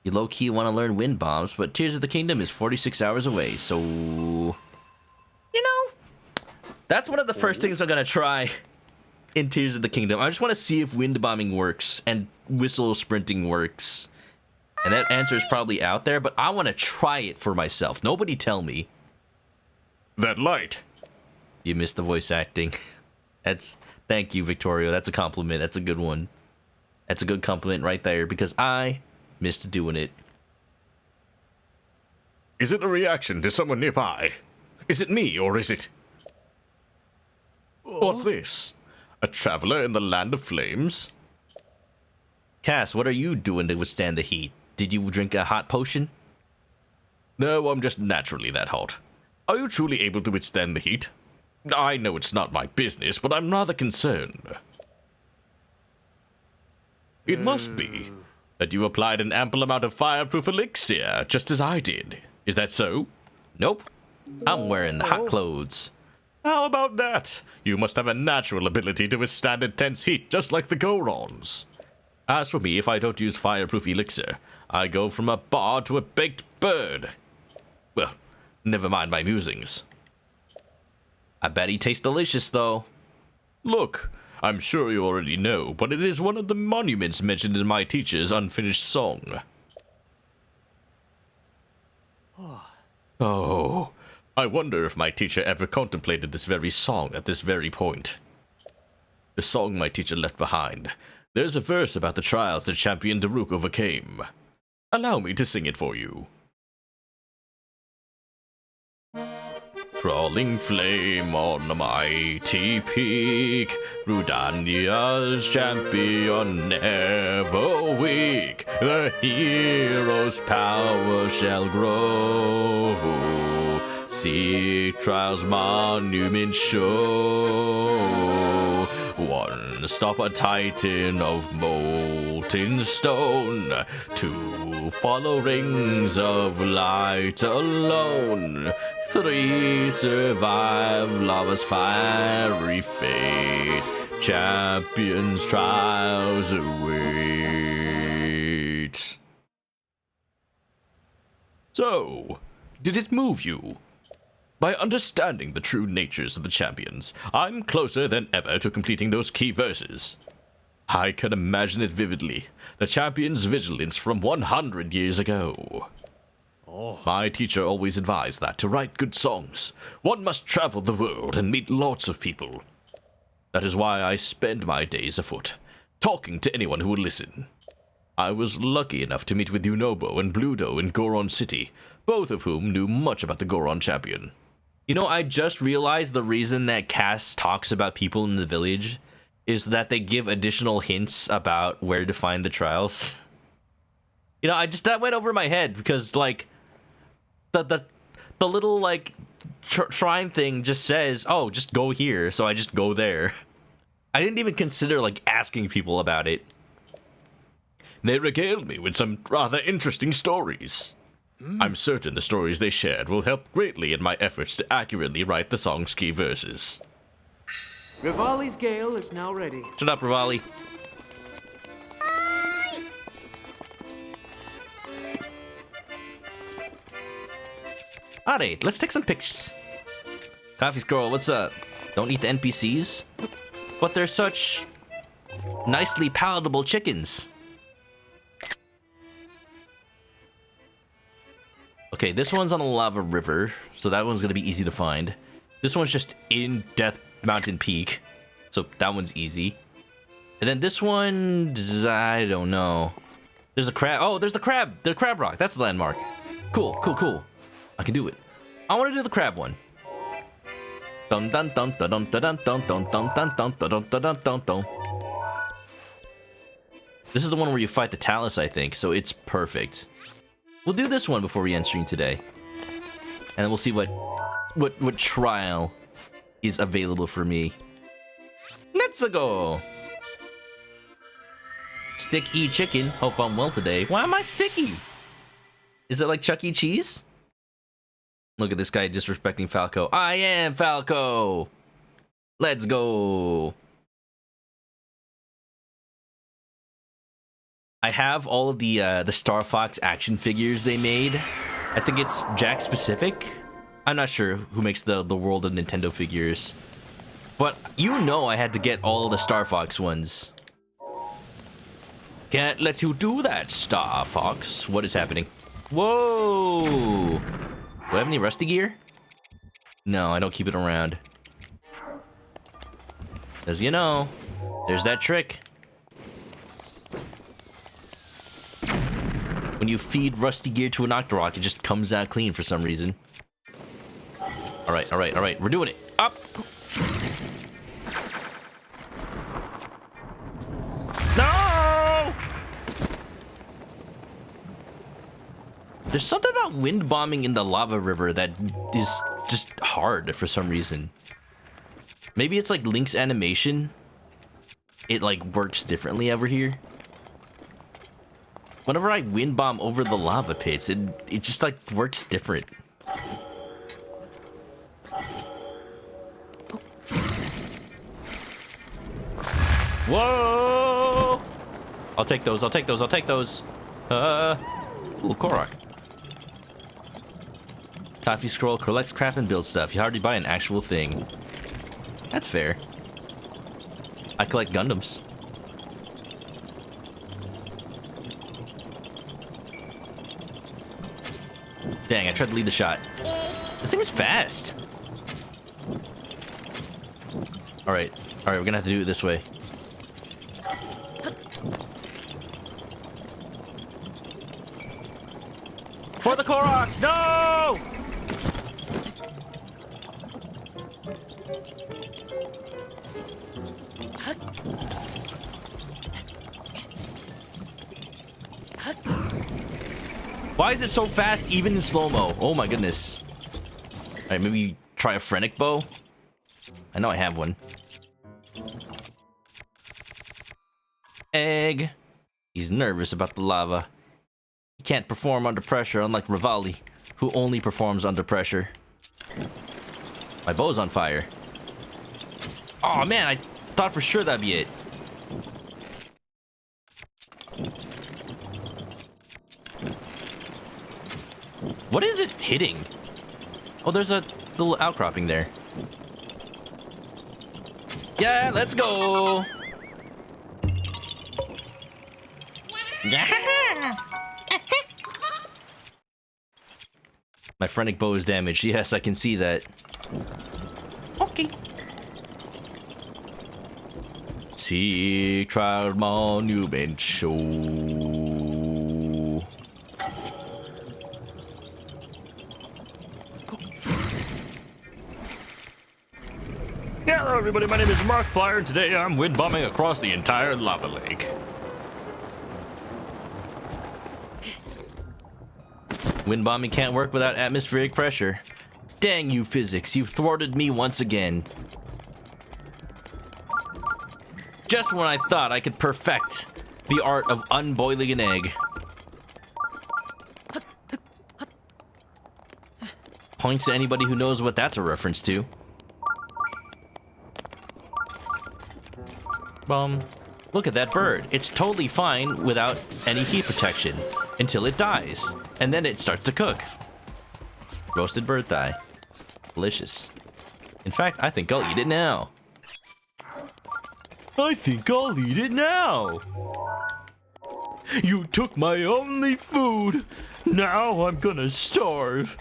You low-key want to learn wind bombs, but Tears of the Kingdom is 46 hours away, so... You know, that's one of the first things I'm gonna try in Tears of the Kingdom. I just want to see if wind bombing works and whistle sprinting works. And that answer is probably out there, but I want to try it for myself. Nobody tell me. That light. You missed the voice acting. Thank you, Victorio. That's a compliment. That's a good one. That's a good compliment right there, because I missed doing it. Is it a reaction to someone nearby? Is it me, or is it... What's this? A traveler in the land of flames? Cass, what are you doing to withstand the heat? Did you drink a hot potion? No, I'm just naturally that hot. Are you truly able to withstand the heat? I know it's not my business, but I'm rather concerned. It must be that you applied an ample amount of fireproof elixir, just as I did. Is that so? Nope. I'm wearing the hot clothes. How about that? You must have a natural ability to withstand intense heat, just like the Gorons. As for me, if I don't use fireproof elixir, I go from a bar to a baked bird. Well, never mind my musings. I bet he tastes delicious, though. Look, I'm sure you already know, but it is one of the monuments mentioned in my teacher's unfinished song. Oh, I wonder if my teacher ever contemplated this very song at this very point. The song my teacher left behind. There's a verse about the trials that champion Daruk overcame. Allow me to sing it for you. Crawling flame on a mighty peak, Rudania's champion never weak. The hero's power shall grow. Seek trials monument show. One stop a titan of molten stone. Two follow rings of light alone. Three survive lava's fiery fate. Champions' trials await. So, did it move you? By understanding the true natures of the champions, I'm closer than ever to completing those key verses. I can imagine it vividly, the champion's vigilance from 100 years ago. My teacher always advised that to write good songs, one must travel the world and meet lots of people. That is why I spend my days afoot, talking to anyone who would listen. I was lucky enough to meet with Unobo and Bluto in Goron City, both of whom knew much about the Goron champion. You know, I just realized the reason that Cass talks about people in the village is that they give additional hints about where to find the trials. You know, that went over my head because, like, the little, like, shrine thing just says, oh, just go here, so I just go there. I didn't even consider, like, asking people about it. They regaled me with some rather interesting stories. I'm certain the stories they shared will help greatly in my efforts to accurately write the song's key verses. REVALI'S Gale is now ready. Shut up, Revali. Alright, let's take some pictures. Coffee Scroll, what's up? Don't eat the NPCs? But they're such nicely palatable chickens. Okay, this one's on a lava river, so that one's gonna be easy to find. This one's just in Death Mountain Peak, so that one's easy. And then this one, I don't know. There's a crab. Oh, there's the crab rock. That's the landmark. Cool, cool, cool. I can do it. I want to do the crab one. Dun dun dun dun dun dun dun dun dun dun dun dun dun dun dun. This is the one where you fight the Talus, I think, so it's perfect. We'll do this one before we end stream today, and then we'll see what trial is available for me. Let's go. Sticky chicken. Hope I'm well today. Why am I sticky? Is it like Chuck E. Cheese? Look at this guy disrespecting Falco. I am Falco. Let's go. I have all of the Star Fox action figures they made. I think it's Jack specific. I'm not sure who makes the World of Nintendo figures. But you know I had to get all of the Star Fox ones. Can't let you do that, Star Fox. What is happening? Whoa! Do I have any rusty gear? No, I don't keep it around. As you know, there's that trick. When you feed rusty gear to an Octorok, it just comes out clean for some reason. Alright, alright, alright. We're doing it. Up! No! There's something about wind bombing in the lava river that is just hard for some reason. Maybe it's like Link's animation. It like works differently over here. Whenever I wind bomb over the lava pits, it just like works different. Whoa! I'll take those, I'll take those, I'll take those. Ooh, Korok. Coffee Scroll, collect crap and build stuff. You hardly buy an actual thing. That's fair. I collect Gundams. Dang, I tried to lead the shot. This thing is fast. Alright, alright, we're gonna have to do it this way. For the Korok! No! Why is it so fast even in slow-mo? Oh my goodness. Alright, maybe try a frenetic bow. I know I have one. Egg. He's nervous about the lava. He can't perform under pressure, unlike REVALI, who only performs under pressure. My bow's on fire. Oh man, I thought for sure that'd be it. What is it hitting? Oh, there's a little outcropping there. Yeah, let's go. My frenetic bow is damaged. Yes, I can see that. Okay. Seek trial monument show. Yeah, hello everybody, my name is Markiplier, and today I'm wind bombing across the entire lava lake. Wind bombing can't work without atmospheric pressure. Dang you, physics, you thwarted me once again. Just when I thought I could perfect the art of unboiling an egg. Points to anybody who knows what that's a reference to. Look at that bird. It's totally fine without any heat protection until it dies, and then it starts to cook. Roasted bird thigh. Delicious. In fact, I think I'll eat it now. I think I'll eat it now. You took my only food. Now I'm gonna starve.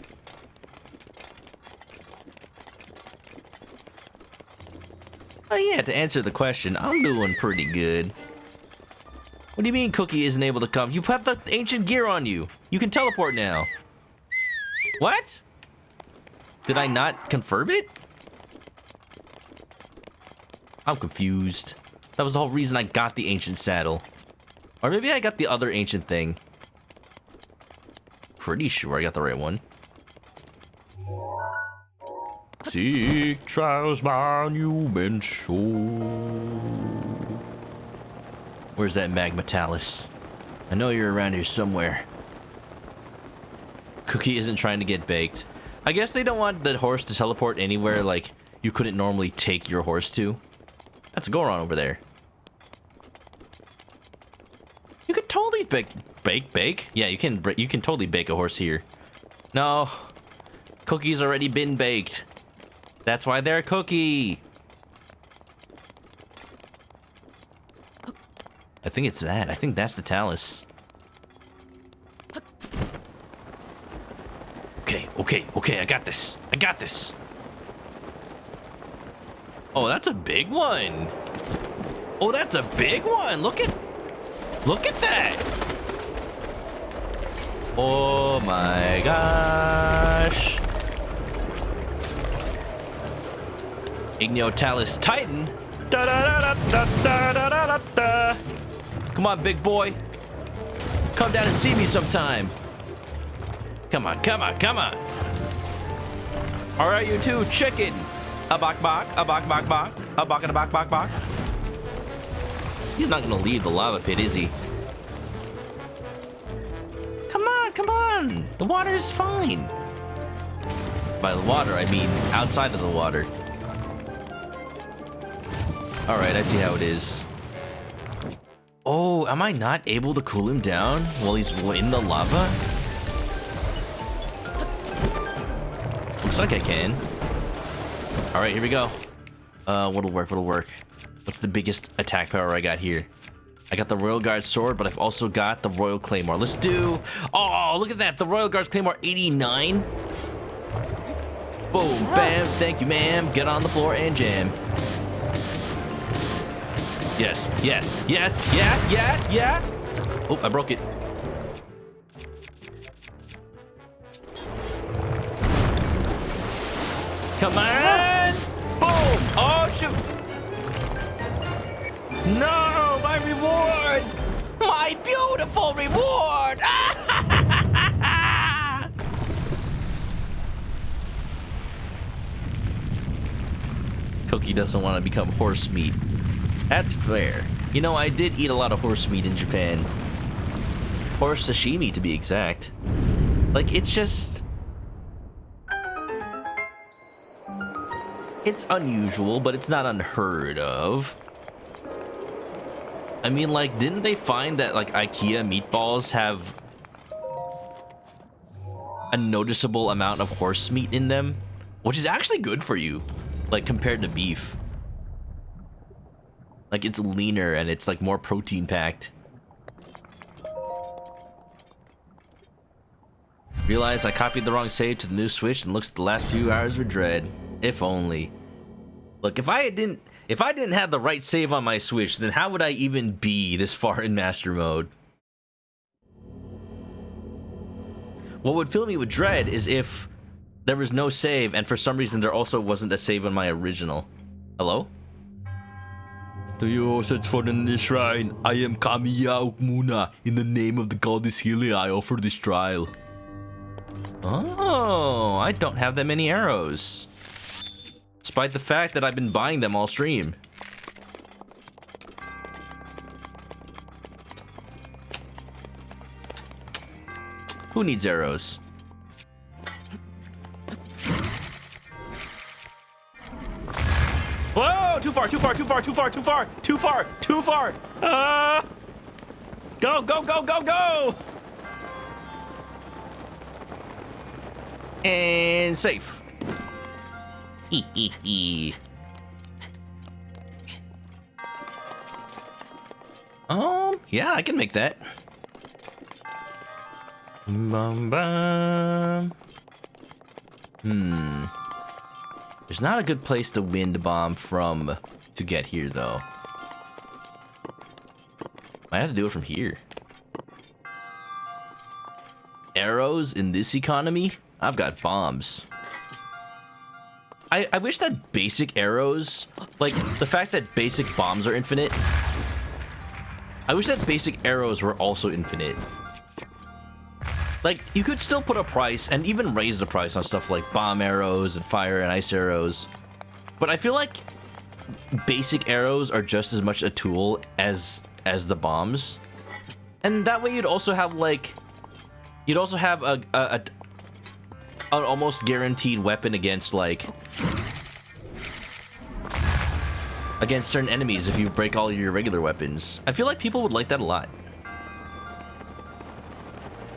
Oh yeah, to answer the question, I'm doing pretty good. What do you mean Cookie isn't able to come? You have the ancient gear on you. You can teleport now. What? Did I not confirm it? I'm confused. That was the whole reason I got the ancient saddle. Or maybe I got the other ancient thing. Pretty sure I got the right one. Seek trials monument show. Where's that magma talus? I know you're around here somewhere. Cookie isn't trying to get baked. I guess they don't want the horse to teleport anywhere like you couldn't normally take your horse to. That's a Goron over there. You could totally bake? Yeah, you can totally bake a horse here. No. Cookie's already been baked. That's why they're Cookie. I think it's that. I think that's the talus. Okay, I got this. Oh, that's a big one. Oh, that's a big one. Look at that. Oh my gosh. Igniotalus Titan. Da da da da da da da da da. Come on, big boy. Come down and see me sometime. Come on. All right, you two, chicken. A bok bok, a bok bok bok, a bok and a bok bok bok. He's not gonna leave the lava pit, is he? Come on. The water is fine. By the water, I mean outside of the water. All right, I see how it is. Oh, am I not able to cool him down while he's in the lava? Looks like I can. All right, here we go. What'll work? What's the biggest attack power I got here? I got the Royal Guard sword, but I've also got the Royal Claymore. Let's do... Oh, look at that. The Royal Guard's Claymore 89. Boom, bam, thank you, ma'am. Get on the floor and jam. Yes, yeah. Oh, I broke it. Come on! Boom! Oh, shoot! No, my reward! My beautiful reward! Cookie doesn't want to become horse meat. That's fair. You know, I did eat a lot of horse meat in Japan. Horse sashimi, to be exact. Like, it's just... It's unusual, but it's not unheard of. I mean, like, didn't they find that, like, IKEA meatballs have a noticeable amount of horse meat in them? Which is actually good for you, like, compared to beef. Like, it's leaner and it's, like, more protein-packed. Realize I copied the wrong save to the new Switch and looks at the last few hours with dread. If only. Look, if I didn't have the right save on my Switch, then how would I even be this far in Master Mode? What would fill me with dread is if there was no save, and for some reason there also wasn't a save on my original. Hello? Do you search for the shrine? I am Kamiya Ukmuna. In the name of the goddess Healing, I offer this trial. Oh, I don't have that many arrows. Despite the fact that I've been buying them all stream. Who needs arrows? Whoa! Too far, too far, too far, too far, too far, too far, too far! Go, go, go, go, go! And safe. Yeah, I can make that. Bum, bum. There's not a good place to wind bomb from to get here, though. I have to do it from here. Arrows in this economy? I've got bombs. I wish that basic arrows, like the fact that basic bombs are infinite, I wish that basic arrows were also infinite. Like, you could still put a price and even raise the price on stuff like bomb arrows and fire and ice arrows. But I feel like basic arrows are just as much a tool as the bombs. And that way you'd also have like, you'd also have an almost guaranteed weapon against like, against certain enemies if you break all your regular weapons. I feel like people would like that a lot.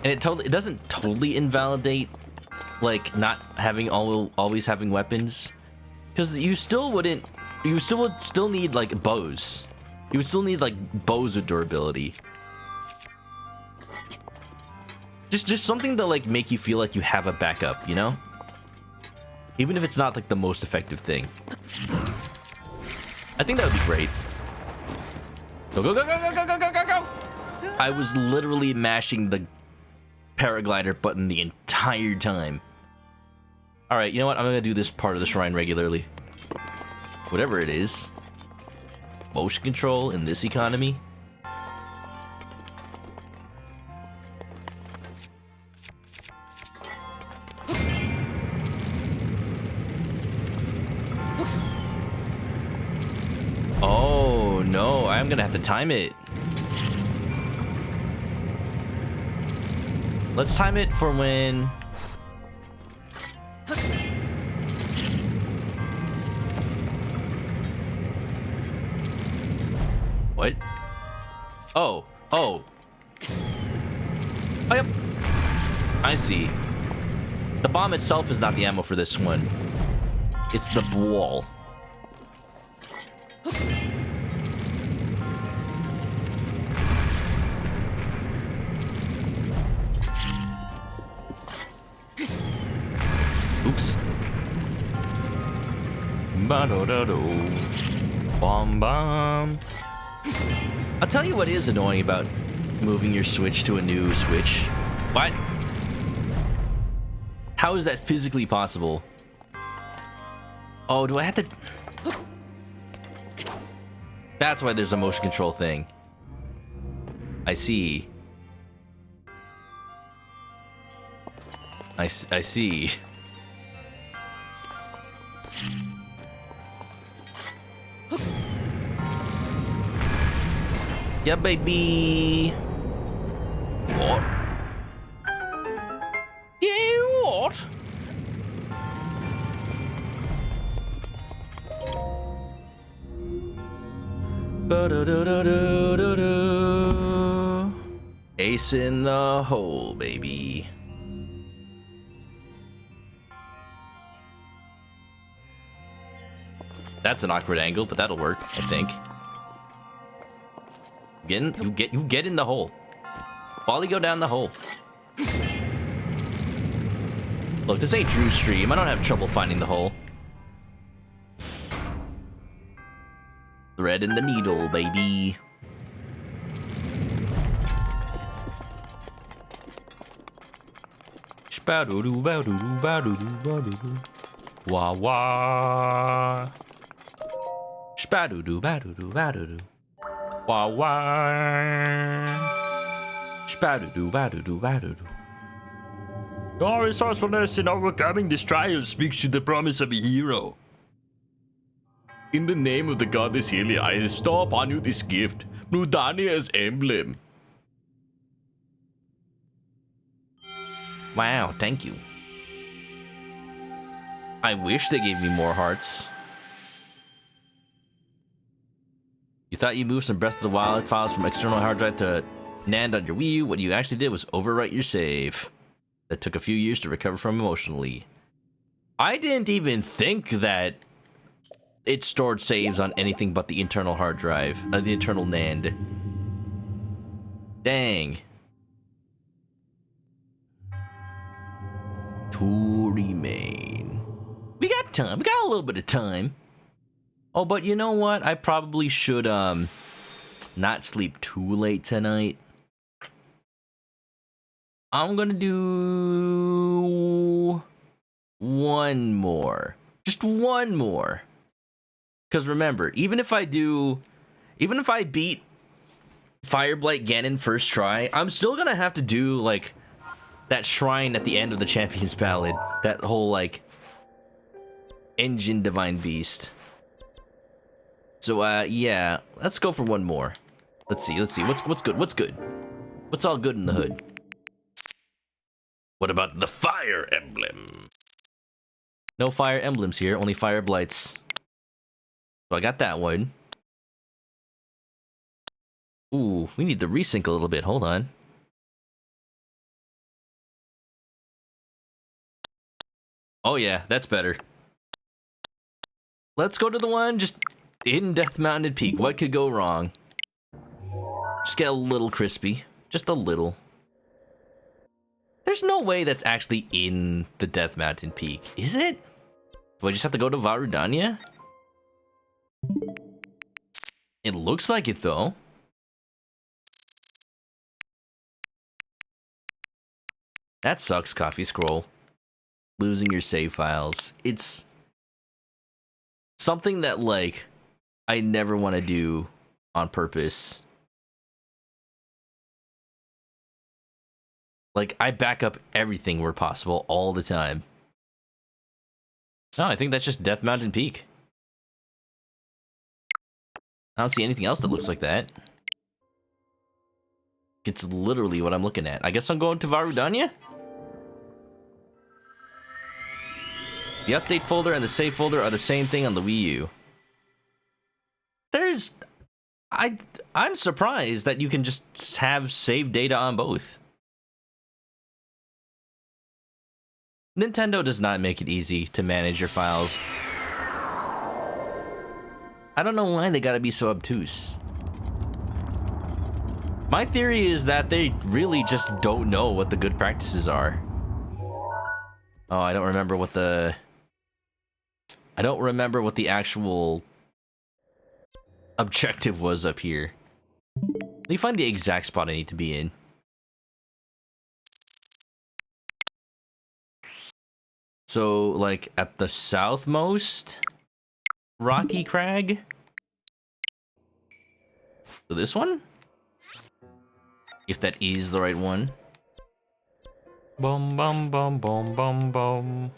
And it doesn't totally invalidate like not having always having weapons, because you would still need like bows. You would still need like bows with durability. Just something to like make you feel like you have a backup, you know? Even if it's not like the most effective thing. I think that would be great. Go, go, go, go, go, go, go, go, go! I was literally mashing the paraglider button the entire time. Alright, you know what? I'm gonna do this part of the shrine regularly. Whatever it is. Motion control in this economy. Oh no, I'm gonna have to time it. Let's time it for when... What? Oh. Oh. Oh, yep. I see. The bomb itself is not the ammo for this one. It's the wall. Oops. Bomb bomb. I'll tell you what is annoying about moving your Switch to a new Switch. What? How is that physically possible? Oh, do I have to... That's why there's a motion control thing. I see. I see. Yeah, baby. What? Yeah, what? Ba-da-da-da-da-da-da. Ace in the hole, baby. That's an awkward angle, but that'll work, I think. You get in the hole. Wally, go down the hole. Look, this ain't Drew's stream. I don't have trouble finding the hole. Thread in the needle, baby. Wah wah. Spa-doo-doo-ba-doo-doo-ba-doo-doo. Wah wah. Spa-doo-doo-ba-doo-doo-ba-doo-doo. Your resourcefulness in overcoming this trial speaks to the promise of a hero. In the name of the goddess Helia, I bestow upon you this gift, Nudania's emblem. Wow, thank you. I wish they gave me more hearts. You thought you moved some Breath of the Wild files from external hard drive to NAND on your Wii U. What you actually did was overwrite your save. That took a few years to recover from emotionally. I didn't even think that it stored saves on anything but the internal hard drive, the internal NAND. Dang. To remain. We got time. We got a little bit of time. Oh, but you know what? I probably should not sleep too late tonight. I'm gonna do one more. Just one more. Because remember, even if I beat Fireblight Ganon first try, I'm still gonna have to do, like, that shrine at the end of the Champion's Ballad. That whole, like, engine Divine Beast. So, yeah, let's go for one more. Let's see, what's good, What's all good in the hood? What about the fire emblem? No fire emblems here, only fire blights. So I got that one. Ooh, we need to resync a little bit, hold on. Oh yeah, that's better. Let's go to the one just in Death Mountain Peak. What could go wrong? Just get a little crispy. Just a little. There's no way that's actually in the Death Mountain Peak, is it? Do I just have to go to Varudanya? It looks like it, though. That sucks, Coffee Scroll. Losing your save files. It's something that, like, I never want to do on purpose. Like, I back up everything where possible all the time. No, I think that's just Death Mountain Peak. I don't see anything else that looks like that. It's literally what I'm looking at. I guess I'm going to Varudanya? The update folder and the save folder are the same thing on the Wii U. I'm surprised that you can just have save data on both. Nintendo does not make it easy to manage your files. I don't know why they gotta be so obtuse. My theory is that they really just don't know what the good practices are. Oh, I don't remember what the actual objective was up here. Let me find the exact spot I need to be in. So, like, at the southmost Rocky Crag? So this one? If that is the right one. Bum bum bum bum bum bum.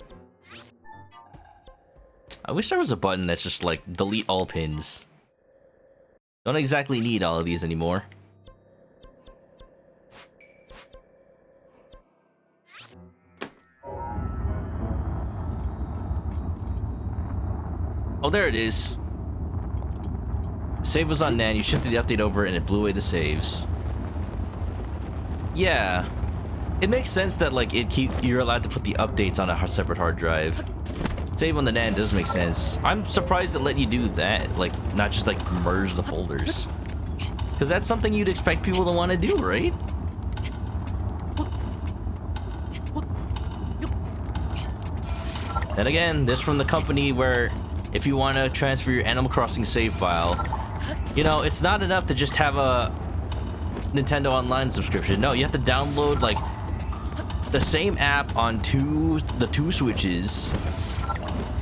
I wish there was a button that's just like delete all pins. Don't exactly need all of these anymore. Oh, there it is. Save was on NAND, you shifted the update over and it blew away the saves. Yeah. It makes sense that like you're allowed to put the updates on a separate hard drive. Save on the NAND does make sense. I'm surprised it let you do that, like not just like merge the folders. Cause that's something you'd expect people to want to do, right? Then again, this from the company where if you want to transfer your Animal Crossing save file, you know, it's not enough to just have a Nintendo Online subscription. No, you have to download like the same app on the two Switches,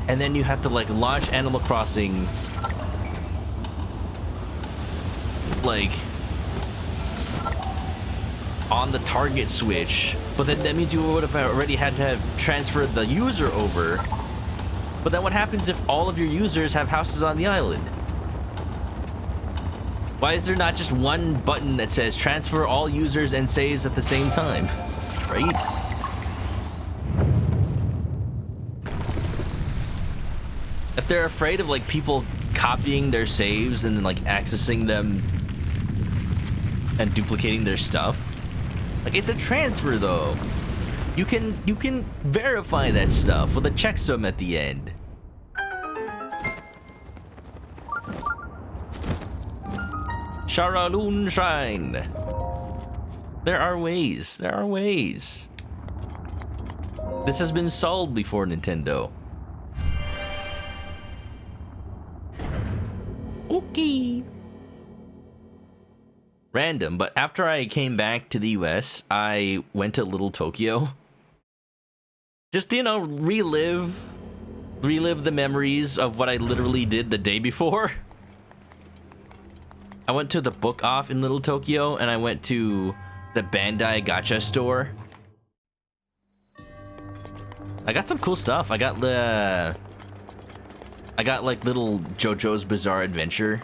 and then you have to like launch Animal Crossing like on the target Switch, but then that means you would have already had to have transferred the user over. But then what happens if all of your users have houses on the island? Why is there not just one button that says transfer all users and saves at the same time? Right? If they're afraid of like people copying their saves and then like accessing them and duplicating their stuff, like it's a transfer though. You can verify that stuff with a checksum at the end. Sharaloon Shrine. There are ways. There are ways. This has been solved before, Nintendo. Okay. Random, but after I came back to the US, I went to Little Tokyo. Just, you know, relive the memories of what I literally did the day before. I went to the book off in Little Tokyo, and I went to the Bandai Gacha store. I got some cool stuff. I got like little JoJo's Bizarre Adventure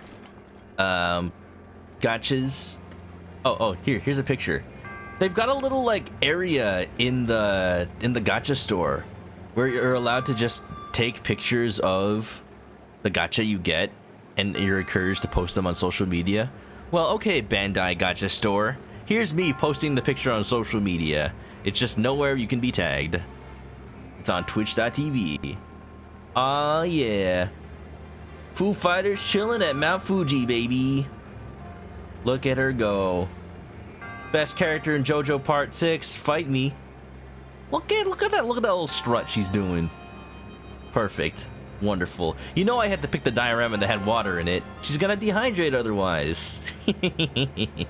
gachas. Oh, here's a picture. They've got a little like area in the gacha store where you're allowed to just take pictures of the gacha you get, and you're encouraged to post them on social media. Well, okay, Bandai Gacha store. Here's me posting the picture on social media. It's just nowhere you can be tagged. It's on twitch.tv. Aw, yeah. Foo Fighters chilling at Mount Fuji, baby. Look at her go. Best character in JoJo Part 6, fight me. Look at that little strut she's doing. Perfect. Wonderful. You know I had to pick the diorama that had water in it. She's gonna dehydrate otherwise. Did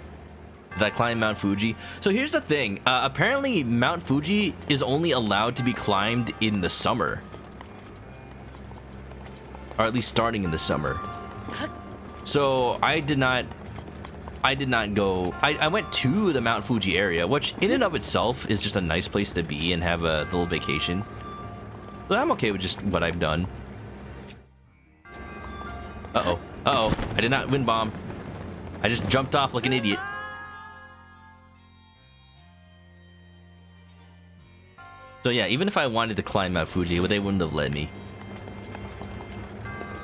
I climb Mount Fuji? So here's the thing. Apparently Mount Fuji is only allowed to be climbed in the summer. Or at least starting in the summer. So I did not go. I went to the Mount Fuji area, which in and of itself is just a nice place to be and have a little vacation. But I'm okay with just what I've done. Uh-oh. Uh-oh. I did not wind bomb. I just jumped off like an idiot. So yeah, even if I wanted to climb Mount Fuji, they wouldn't have let me.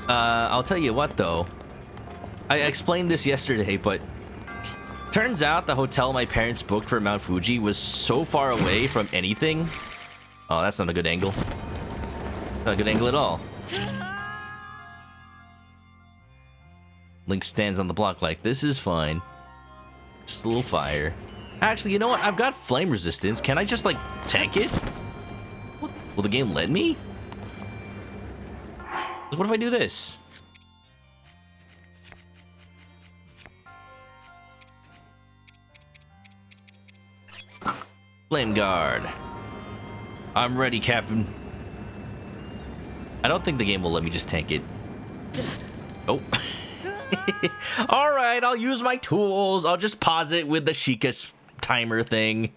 I'll tell you what though. I explained this yesterday, but turns out the hotel my parents booked for Mount Fuji was so far away from anything. Oh, that's not a good angle. Not a good angle at all. Link stands on the block like, this is fine. Just a little fire. Actually, you know what? I've got flame resistance. Can I just, like, tank it? Will the game let me? Like, what if I do this? Flame guard. I'm ready, Captain. I don't think the game will let me just tank it. Oh. All right, I'll use my tools. I'll just pause it with the Sheikah's timer thing.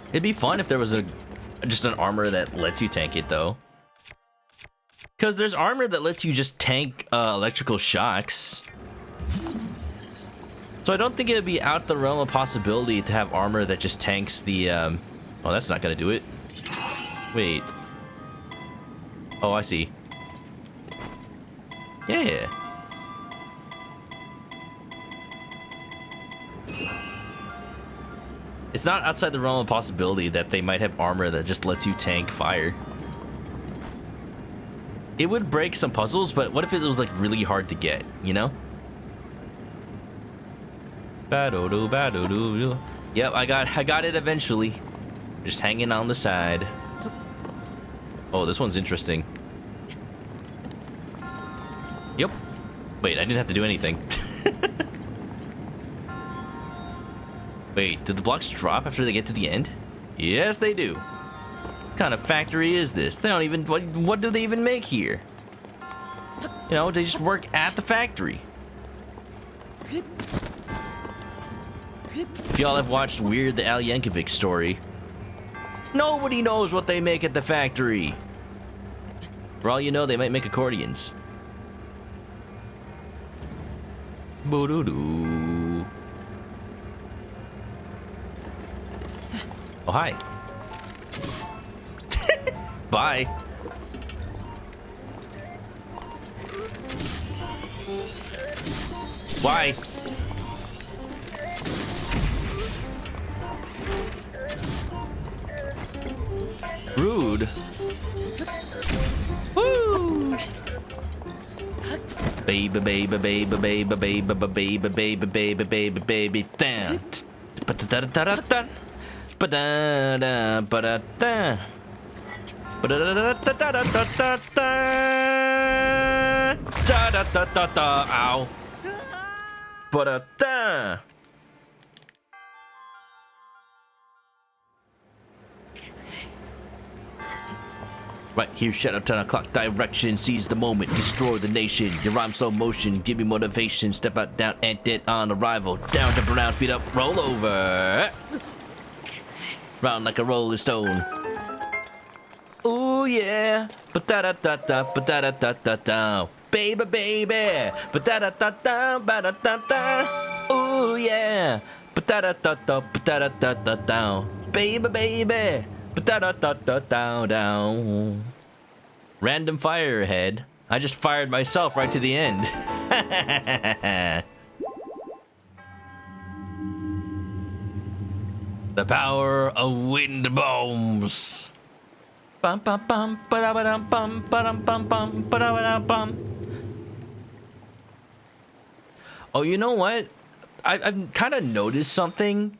It'd be fun if there was just an armor that lets you tank it, though. Because there's armor that lets you just tank electrical shocks. So I don't think it would be out the realm of possibility to have armor that just tanks the... Oh, that's not going to do it. Wait. Oh, I see. Yeah. It's not outside the realm of possibility that they might have armor that just lets you tank fire. It would break some puzzles, but what if it was like really hard to get, you know? Ba-do-do, ba-do-do-do. Yep, I got it eventually. Just hanging on the side. Oh, this one's interesting. Yep. Wait, I didn't have to do anything. Wait, did the blocks drop after they get to the end? Yes, they do. What kind of factory is this? They don't even... What do they even make here? You know, they just work at the factory. If y'all have watched Weird the Al Yankovic story, nobody knows what they make at the factory. For all you know, they might make accordions. Boo-doo-doo. Oh, hi. Bye. Why? Rude. Woo! Baby, baby, baby, baby, baby, baby, baby, baby, baby, baby, down. Ba-da-da-da-da-da. Ba-da-da, ba-da-da. Ba-da-da-da-da-da-da-da-da. Da-da-da-da-da. Ow. Ba-da-da. Right here, shadow 10 o'clock direction, seize the moment, destroy the nation. Your rhyme slow motion, give me motivation. Step out, down, and dead on arrival. Down, jump around, speed up, roll over. Round like a rolling stone. Ooh yeah, ba-da-da-da-da, ba-da-da-da-da-da. Baby, baby, ba-da-da-da-da, ba-da-da-da. Ooh yeah, ba-da-da-da-da, ba-da-da-da-da. Baby, baby. Down. Random fire ahead. I just fired myself right to the end. The power of wind bombs. Bum bum bum ba-da-ba-dum bum ba-dum bum bum ba-da-ba-dum bum. Oh, you know what? I've kind of noticed something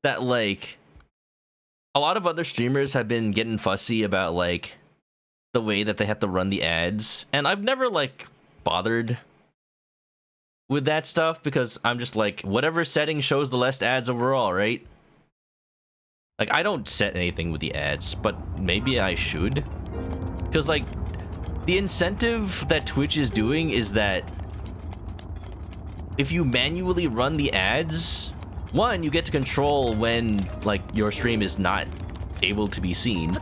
that like a lot of other streamers have been getting fussy about, like, the way that they have to run the ads. And I've never, like, bothered with that stuff because I'm just like, whatever setting shows the less ads overall, right? Like, I don't set anything with the ads, but maybe I should. Because, like, the incentive that Twitch is doing is that if you manually run the ads... One, you get to control when, like, your stream is not able to be seen.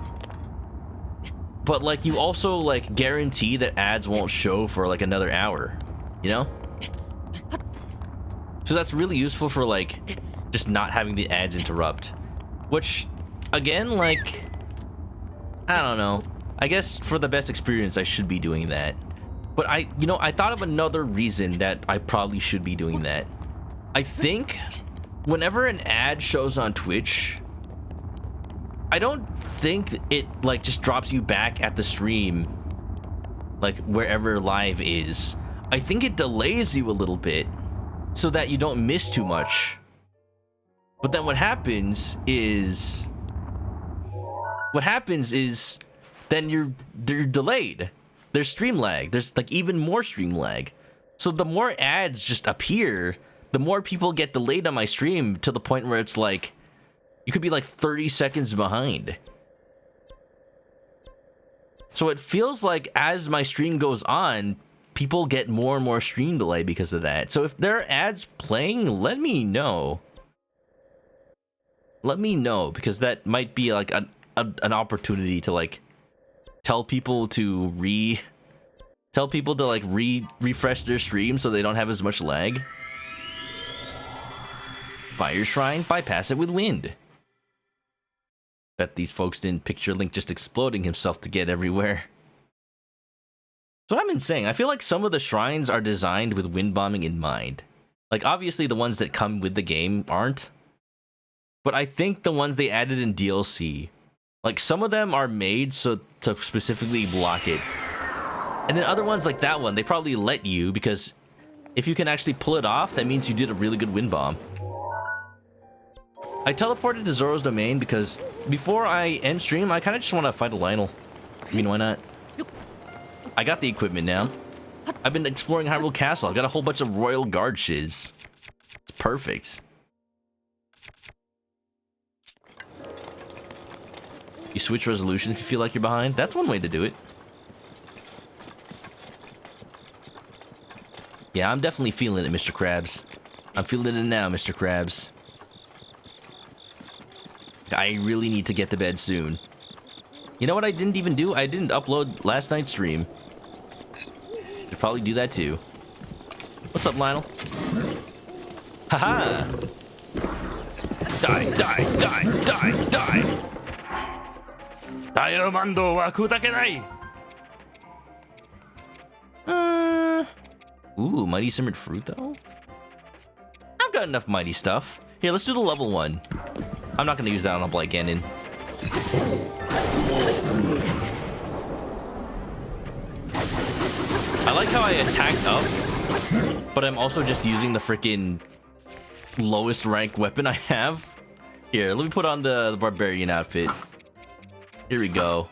But, like, you also, like, guarantee that ads won't show for, like, another hour. You know? So that's really useful for, like, just not having the ads interrupt. Which, again, like... I don't know. I guess for the best experience, I should be doing that. But I thought of another reason that I probably should be doing that. I think... Whenever an ad shows on Twitch, I don't think it, like, just drops you back at the stream, like, wherever live is. I think it delays you a little bit so that you don't miss too much. But then what happens is then they're delayed. There's stream lag. There's, like, even more stream lag. So the more ads just appear, the more people get delayed on my stream to the point where it's like, you could be like 30 seconds behind. So it feels like as my stream goes on, people get more and more stream delay because of that. So if there are ads playing, let me know. Let me know, because that might be like an opportunity to like tell people to refresh their stream so they don't have as much lag. Fire Shrine, bypass it with wind. Bet these folks didn't picture Link just exploding himself to get everywhere. So what I've been saying, I feel like some of the shrines are designed with wind bombing in mind. Like, obviously the ones that come with the game aren't. But I think the ones they added in DLC, like some of them are made so to specifically block it. And then other ones like that one, they probably let you, because if you can actually pull it off, that means you did a really good wind bomb. I teleported to Zoro's domain because before I end stream, I kind of just want to fight a Lionel. I mean, why not? I got the equipment now. I've been exploring Hyrule Castle. I've got a whole bunch of Royal Guard shiz. It's perfect. You switch resolution if you feel like you're behind. That's one way to do it. Yeah, I'm definitely feeling it, Mr. Krabs. I'm feeling it now, Mr. Krabs. I really need to get to bed soon. You know what I didn't even do? I didn't upload last night's stream. Should probably do that too. What's up, Lionel? Haha! Die, die, die, die, die! Diamando wa kutakenai! Ooh, mighty simmered fruit though? I've got enough mighty stuff. Here, let's do the level 1. I'm not gonna use that on a Blight Ganon. I like how I attacked up, but I'm also just using the freaking lowest ranked weapon I have. Here, let me put on the barbarian outfit. Here we go.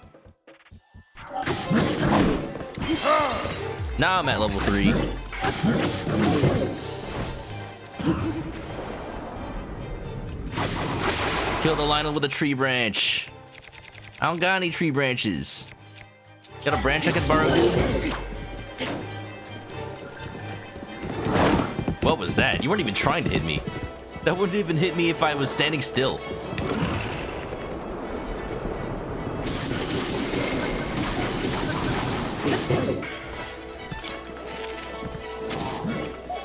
Now I'm at level 3. Kill the Lionel with a tree branch. I don't got any tree branches. Got a branch I can borrow? What was that? You weren't even trying to hit me. That wouldn't even hit me if I was standing still.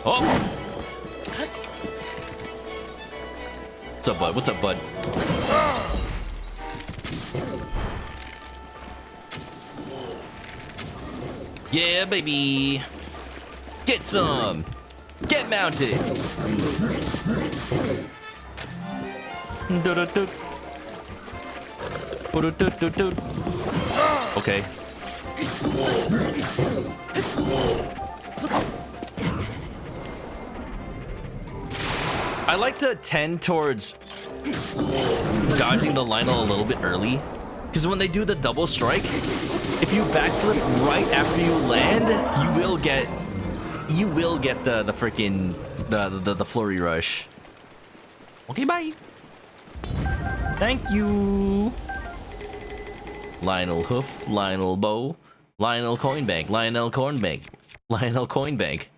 Oh! What's up, bud? What's up, bud? Yeah, baby! Get some! Get mounted! Okay. I like to tend towards dodging the Lionel a little bit early, because when they do the double strike, if you backflip right after you land, you will get the freaking the flurry rush. Okay, bye. Thank you. Lionel hoof, Lionel bow, Lionel coin bank, Lionel corn bank, Lionel coin bank.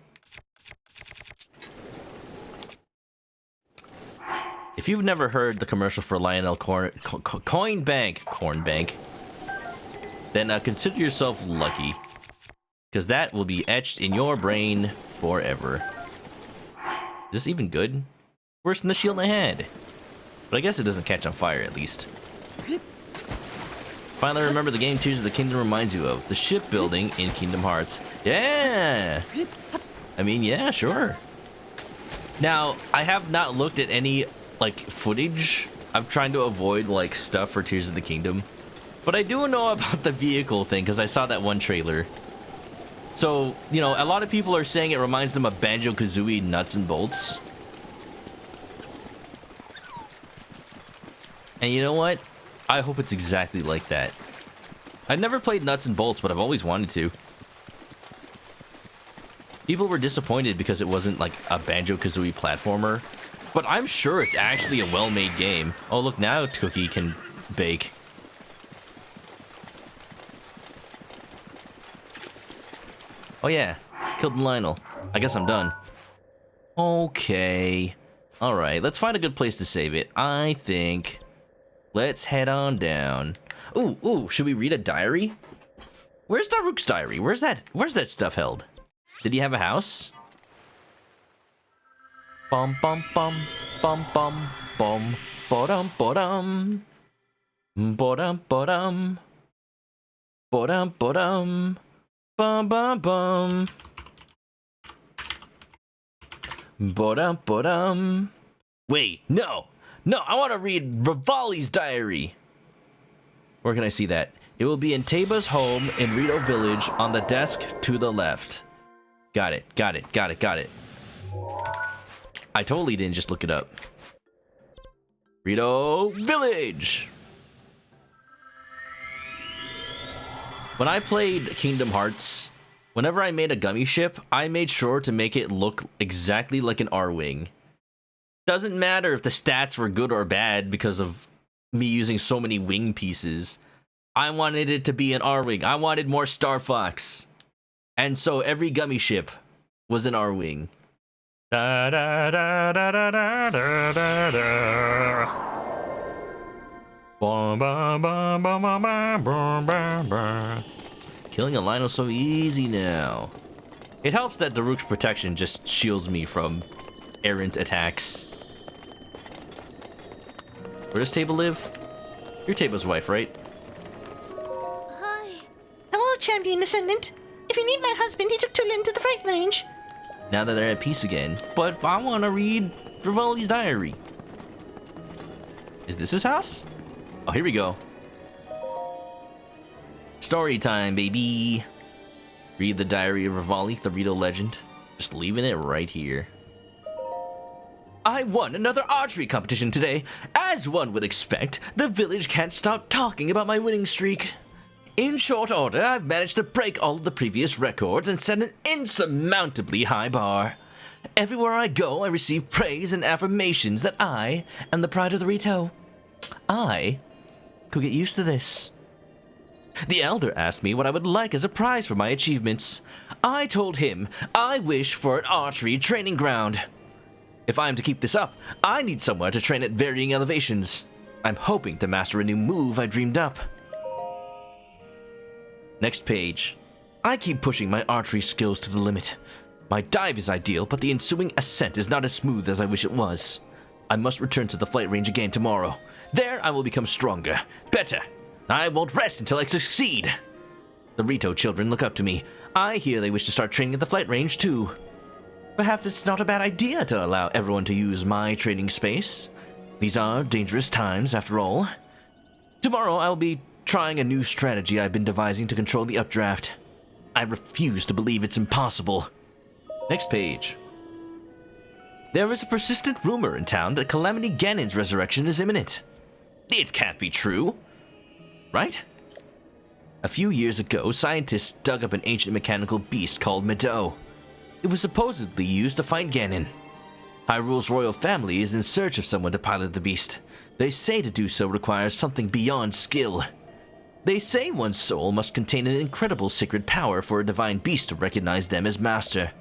If you've never heard the commercial for Lionel Coin Bank, Corn Bank, then consider yourself lucky, because that will be etched in your brain forever. Is this even good? Worse than the shield I had. But I guess it doesn't catch on fire, at least. Finally remember the game Tears of the Kingdom reminds you of. The shipbuilding in Kingdom Hearts. Yeah! I mean, yeah, sure. Now, I have not looked at any like footage. I'm trying to avoid like stuff for Tears of the Kingdom, but I do know about the vehicle thing because I saw that one trailer. So, you know, a lot of people are saying it reminds them of Banjo-Kazooie Nuts and Bolts. And you know what? I hope it's exactly like that. I've never played Nuts and Bolts, but I've always wanted to. People were disappointed because it wasn't like a Banjo-Kazooie platformer. But I'm sure it's actually a well-made game. Oh, look, now Cookie can bake. Oh yeah, killed Lionel. I guess I'm done. Okay. Alright, let's find a good place to save it. I think... Let's head on down. Ooh, should we read a diary? Where's Daruk's diary? Where's that stuff held? Did he have a house? Bum bum bum bum bum bum ba-dum ba-dum ba-dum ba-dum ba-dum ba-dum bum bum bum ba-dum ba-dum. Wait, no, I want to read REVALI'S diary. Where can I see that? It will be in Taba's home in Rito Village on the desk to the left. Got it. I totally didn't just look it up. Rito Village! When I played Kingdom Hearts, whenever I made a gummy ship, I made sure to make it look exactly like an R-Wing. Doesn't matter if the stats were good or bad because of me using so many wing pieces. I wanted it to be an R-Wing. I wanted more Star Fox. And so every gummy ship was an R-Wing. Da da da da da da da da da. Ba ba ba ba ba ba ba ba. Killing a Lionel so easy now. It helps that Daruk's protection just shields me from errant attacks. Where does Taba live? You're Taba's wife, right? Hi. Hello, champion descendant. If you need my husband, he took Tulin to the freight range. Now that they're at peace again, but I want to read REVALI'S diary. Is this his house? Oh, here we go. Story time, baby. Read the diary of REVALI, the Rito legend. Just leaving it right here. I won another archery competition today. As one would expect, the village can't stop talking about my winning streak. In short order, I've managed to break all of the previous records and set an insurmountably high bar. Everywhere I go, I receive praise and affirmations that I am the pride of the Rito. I could get used to this. The elder asked me what I would like as a prize for my achievements. I told him I wish for an archery training ground. If I am to keep this up, I need somewhere to train at varying elevations. I'm hoping to master a new move I dreamed up. Next page. I keep pushing my archery skills to the limit. My dive is ideal, but the ensuing ascent is not as smooth as I wish it was. I must return to the flight range again tomorrow. There I will become stronger, better. I won't rest until I succeed. The Rito children look up to me. I hear they wish to start training at the flight range too. Perhaps it's not a bad idea to allow everyone to use my training space. These are dangerous times, after all. Tomorrow I will be trying a new strategy I've been devising to control the updraft. I refuse to believe it's impossible. Next page. There is a persistent rumor in town that Calamity Ganon's resurrection is imminent. It can't be true, right? A few years ago, scientists dug up an ancient mechanical beast called botw. It was supposedly used to fight Ganon. Hyrule's royal family is in search of someone to pilot the beast. They say to do so requires something beyond skill. They say one's soul must contain an incredible sacred power for a divine beast to recognize them as master.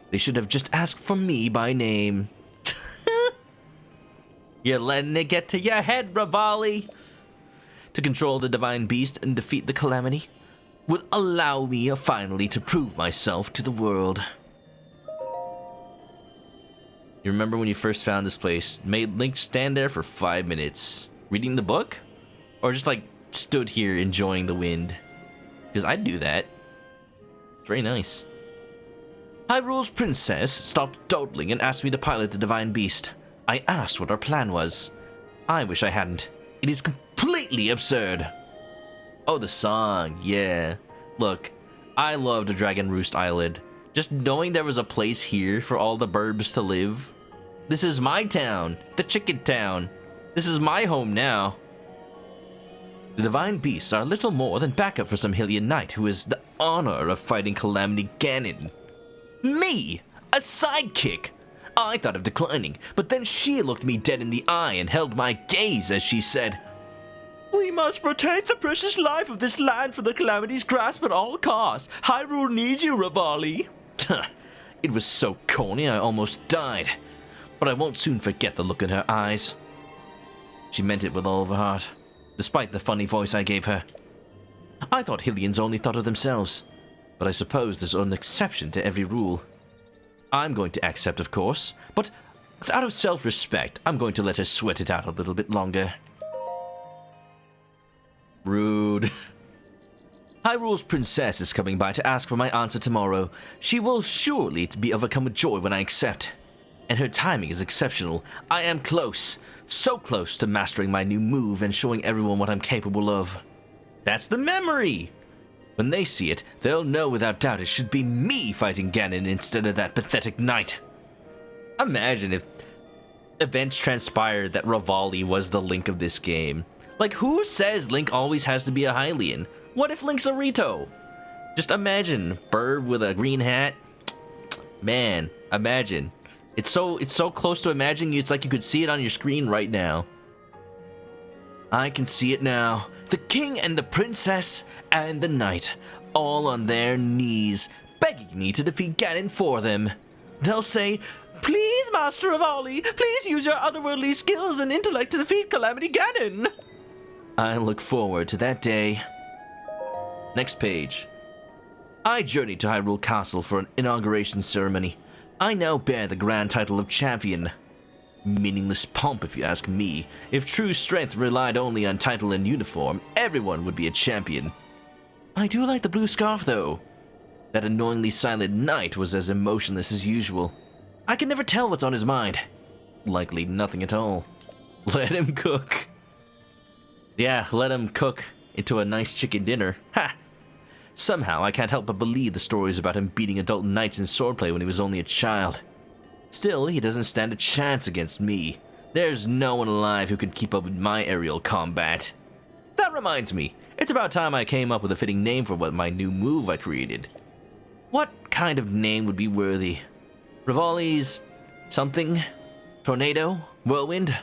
They should have just asked for me by name. You're letting it get to your head, REVALI. To control the divine beast and defeat the Calamity would allow me finally to prove myself to the world. You remember when you first found this place, made Link stand there for 5 minutes, reading the book? Or just like stood here enjoying the wind? Because I'd do that. It's very nice. Hyrule's princess stopped dawdling and asked me to pilot the divine beast. I asked what our plan was. I wish I hadn't. It is completely absurd. Oh, the song, yeah. Look, I loved Dragon Roost Island. Just knowing there was a place here for all the burbs to live. This is my town, the chicken town. This is my home now. The divine beasts are little more than backup for some Hylian knight who has the honor of fighting Calamity Ganon. Me, a sidekick. I thought of declining, but then she looked me dead in the eye and held my gaze as she said, "We must protect the precious life of this land from the Calamity's grasp at all costs. Hyrule needs you, Revali. It was so corny I almost died. But I won't soon forget the look in her eyes. She meant it with all of her heart, despite the funny voice I gave her. I thought Hylians only thought of themselves, but I suppose there's an exception to every rule. I'm going to accept, of course, but out of self-respect, I'm going to let her sweat it out a little bit longer. Rude. Hyrule's princess is coming by to ask for my answer tomorrow. She will surely be overcome with joy when I accept. And her timing is exceptional. I am close, so close to mastering my new move and showing everyone what I'm capable of. That's the memory! When they see it, they'll know without doubt it should be me fighting Ganon instead of that pathetic knight. Imagine if events transpired that Revali was the Link of this game. Like, who says Link always has to be a Hylian? What if Link's a Rito? Just imagine, Burb with a green hat. Man, imagine. It's so close to imagining, it's like you could see it on your screen right now. I can see it now. The king and the princess and the knight, all on their knees, begging me to defeat Ganon for them. They'll say, "Please, Master Revali, please use your otherworldly skills and intellect to defeat Calamity Ganon." I look forward to that day. Next page. I journeyed to Hyrule Castle for an inauguration ceremony. I now bear the grand title of champion. Meaningless pomp, if you ask me. If true strength relied only on title and uniform, everyone would be a champion. I do like the blue scarf, though. That annoyingly silent knight was as emotionless as usual. I can never tell what's on his mind. Likely nothing at all. Let him cook. Yeah, let him cook into a nice chicken dinner. Ha! Somehow I can't help but believe the stories about him beating adult knights in swordplay when he was only a child. Still, he doesn't stand a chance against me. There's no one alive who can keep up with my aerial combat. That reminds me, it's about time I came up with a fitting name for my new move I created. What kind of name would be worthy? Revali's something? Tornado? Whirlwind?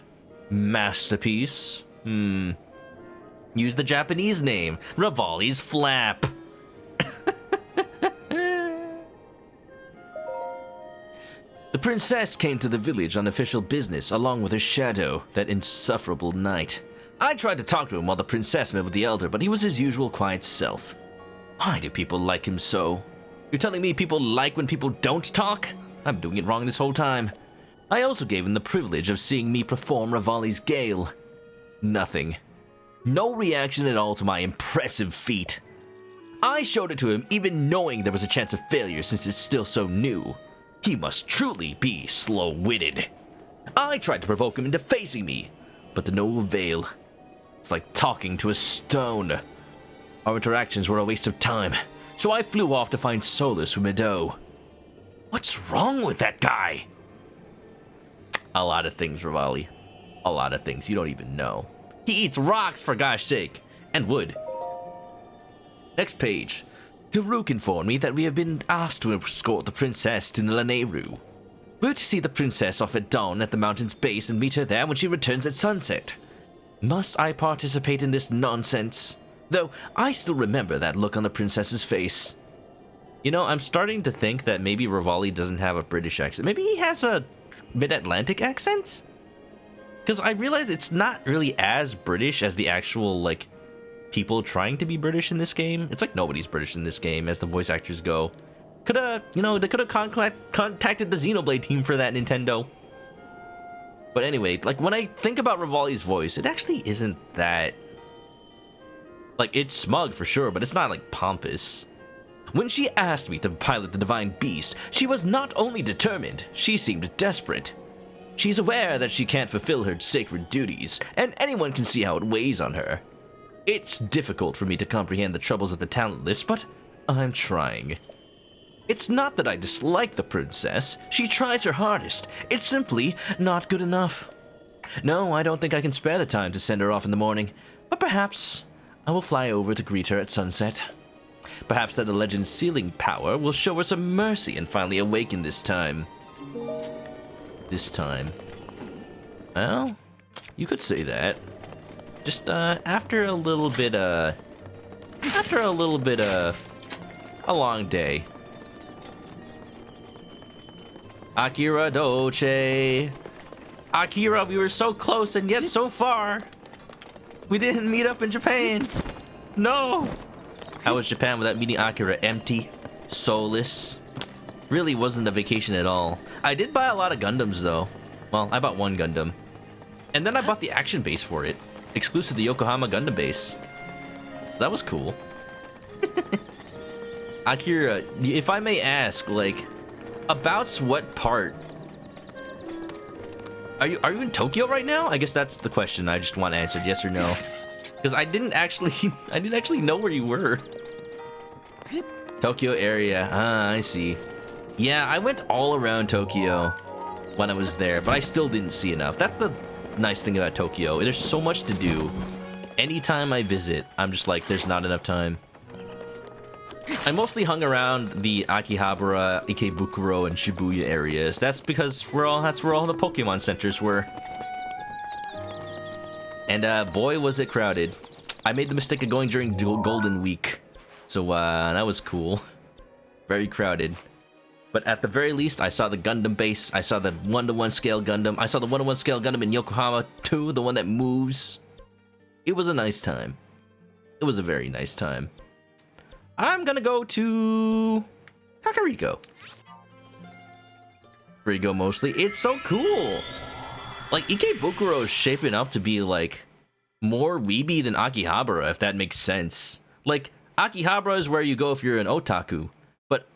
Masterpiece? Use the Japanese name, Revali's Flap. The princess came to the village on official business along with her shadow, that insufferable knight. I tried to talk to him while the princess met with the elder, but he was his usual quiet self. Why do people like him so? You're telling me people like when people don't talk? I'm doing it wrong this whole time. I also gave him the privilege of seeing me perform Revali's Gale. Nothing. No reaction at all to my impressive feat. I showed it to him even knowing there was a chance of failure since it's still so new. He must truly be slow-witted. I tried to provoke him into facing me, but to no avail. It's like talking to a stone. Our interactions were a waste of time, so I flew off to find solace with Meadow. What's wrong with that guy? A lot of things, Revali. A lot of things you don't even know. He eats rocks, for gosh sake, and wood. Next page. Daruk informed me that we have been asked to escort the princess to Lanayru. We're to see the princess off at dawn at the mountain's base and meet her there when she returns at sunset. Must I participate in this nonsense? Though I still remember that look on the princess's face. You know, I'm starting to think that maybe Revali doesn't have a British accent. Maybe he has a mid-Atlantic accent? Because I realize it's not really as British as the actual, like, people trying to be British in this game. It's like nobody's British in this game as the voice actors go. They could have contacted the Xenoblade team for that, Nintendo. But anyway, like, when I think about Revali's voice, it actually isn't that... Like, it's smug for sure, but it's not, like, pompous. When she asked me to pilot the Divine Beast, she was not only determined, she seemed desperate. She's aware that she can't fulfill her sacred duties, and anyone can see how it weighs on her. It's difficult for me to comprehend the troubles of the talentless, but I'm trying. It's not that I dislike the princess. She tries her hardest. It's simply not good enough. No, I don't think I can spare the time to send her off in the morning, but perhaps I will fly over to greet her at sunset. Perhaps that the legend's sealing power will show her some mercy and finally awaken this time. This time. Well, you could say that. Just after a little bit a long day. Akira Doce. Akira, we were so close and yet so far. We didn't meet up in Japan. No. How was Japan without meeting Akira? Empty, soulless. Really wasn't a vacation at all. I did buy a lot of Gundams though. Well, I bought one Gundam. And then I bought the action base for it. Exclusive to the Yokohama Gundam base. That was cool. Akira, if I may ask, like, about what part? Are you in Tokyo right now? I guess that's the question I just want answered, yes or no. Because I didn't actually know where you were. Tokyo area. Ah, I see. Yeah, I went all around Tokyo when I was there, but I still didn't see enough. That's the nice thing about Tokyo. There's so much to do. Anytime I visit, I'm just like, there's not enough time. I mostly hung around the Akihabara, Ikebukuro, and Shibuya areas. That's because that's where all the Pokemon centers were. And boy, was it crowded. I made the mistake of going during Golden Week. So that was cool. Very crowded. But at the very least, I saw the Gundam base. I saw the 1-to-1 scale Gundam. I saw the 1-to-1 scale Gundam in Yokohama too, the one that moves. It was a nice time. It was a very nice time. I'm gonna go to Kakariko. Rigo mostly. It's so cool. Like, Ikebukuro is shaping up to be like more weeby than Akihabara, if that makes sense. Like, Akihabara is where you go if you're an otaku, but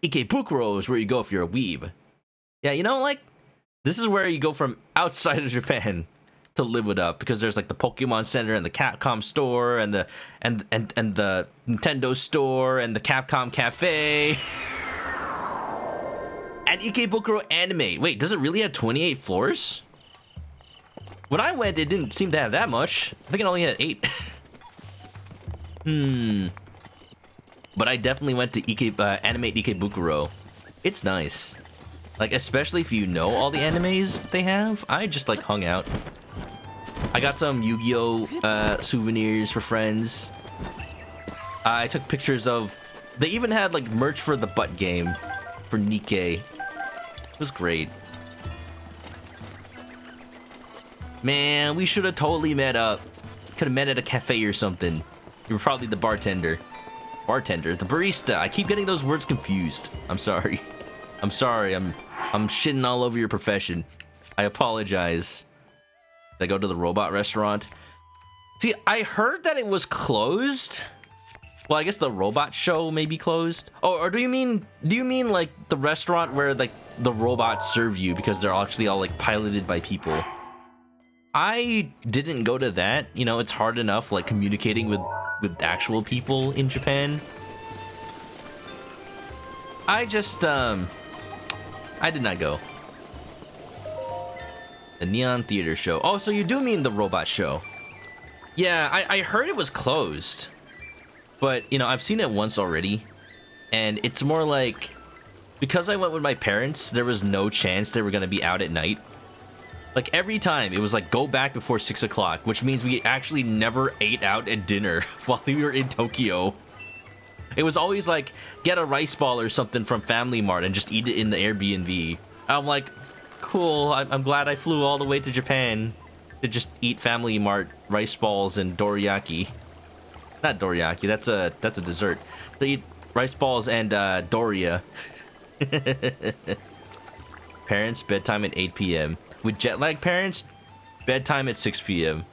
Ikebukuro is where you go if you're a weeb. Yeah, you know, like, this is where you go from outside of Japan to live it up, because there's like the Pokemon Center and the Capcom store and the Nintendo store and the Capcom Cafe. And Ikebukuro Anime. Wait, does it really have 28 floors? When I went, it didn't seem to have that much. I think it only had 8. But I definitely went to Animate Ikebukuro. It's nice. Like, especially if you know all the animes they have. I just, like, hung out. I got some Yu-Gi-Oh! Souvenirs for friends. I took pictures of... They even had, like, merch for the butt game. For Nikkei. It was great. Man, we should have totally met up. Could have met at a cafe or something. You were probably the bartender. Bartender? The barista. I keep getting those words confused. I'm sorry. I'm sorry. I'm shitting all over your profession. I apologize. Did I go to the robot restaurant? See, I heard that it was closed. Well, I guess the robot show may be closed. Oh, or do you mean like the restaurant where like the robots serve you because they're actually all like piloted by people? I didn't go to that. You know, it's hard enough like communicating with actual people in Japan. I just I did not go. The Neon Theater show. Oh, so you do mean the robot show. Yeah, I heard it was closed. But, you know, I've seen it once already. And it's more like... Because I went with my parents, there was no chance they were going to be out at night. Like, every time, it was like, go back before 6 o'clock. Which means we actually never ate out at dinner while we were in Tokyo. It was always like, get a rice ball or something from Family Mart and just eat it in the Airbnb. I'm like... Cool, I'm glad I flew all the way to Japan to just eat Family Mart rice balls and dorayaki. Not dorayaki, that's a dessert. To eat rice balls and doria. Parents, bedtime at 8 p.m. With jet lag parents, bedtime at 6 p.m.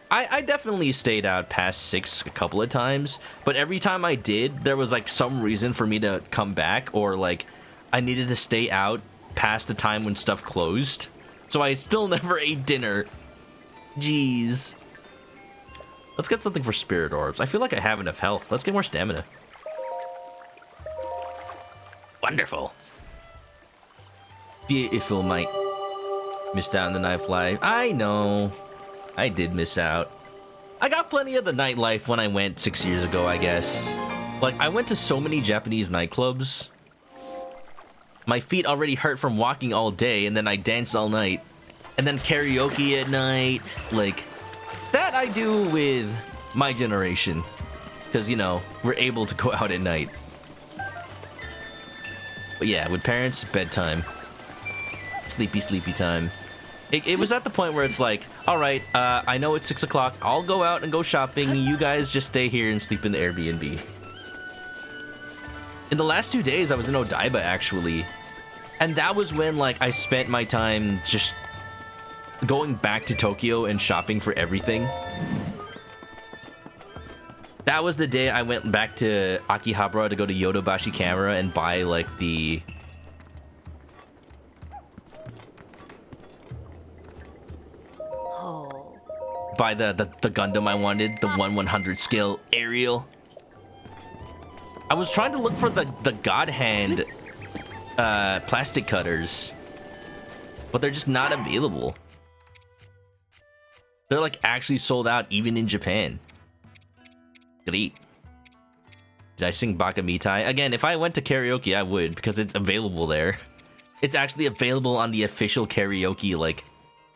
I definitely stayed out past 6 a couple of times, but every time I did, there was like some reason for me to come back, or like I needed to stay out past the time when stuff closed. So I still never ate dinner. Jeez. Let's get something for Spirit Orbs. I feel like I have enough health. Let's get more stamina. Wonderful. Beautiful, mate. Missed out on the nightlife. I know. I did miss out. I got plenty of the nightlife when I went 6 years ago, I guess. Like, I went to so many Japanese nightclubs. My feet already hurt from walking all day, and then I danced all night. And then karaoke at night. Like, That I do with my generation. Because, you know, we're able to go out at night. But yeah, with parents, bedtime. Sleepy, sleepy time. It was at the point where it's like, alright, I know it's 6 o'clock. I'll go out and go shopping. You guys just stay here and sleep in the Airbnb. In the last 2 days, I was in Odaiba, actually. And that was when, like, I spent my time just going back to Tokyo and shopping for everything. That was the day I went back to Akihabara to go to Yodobashi Camera and buy, like, the... Buy the Gundam I wanted, the 1/100 scale aerial. I was trying to look for the God Hand plastic cutters, but they're just not available. They're like actually sold out even in Japan. Great. Did I sing Bakamitai? Again, if I went to karaoke, I would, because it's available there. It's actually available on the official karaoke, like,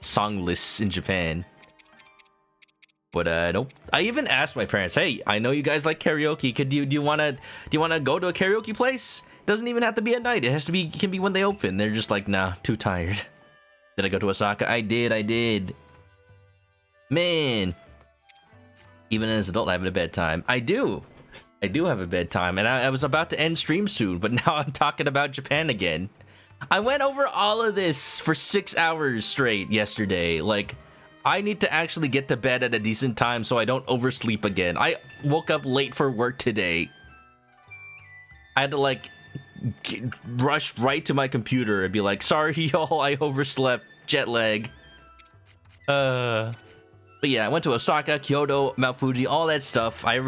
song lists in Japan. But nope. I even asked my parents, "Hey, I know you guys like karaoke. Do you wanna go to a karaoke place? Doesn't even have to be at night. It can be when they open." They're just like, "Nah, too tired." Did I go to Osaka? I did. Man. Even as an adult, having a bedtime. I do have a bedtime, and I was about to end stream soon, but now I'm talking about Japan again. I went over all of this for 6 hours straight yesterday. Like, I need to actually get to bed at a decent time so I don't oversleep again. I woke up late for work today. I had to, like, rush right to my computer and be like, "Sorry, y'all, I overslept. Jet lag." But yeah, I went to Osaka, Kyoto, Mount Fuji, all that stuff. I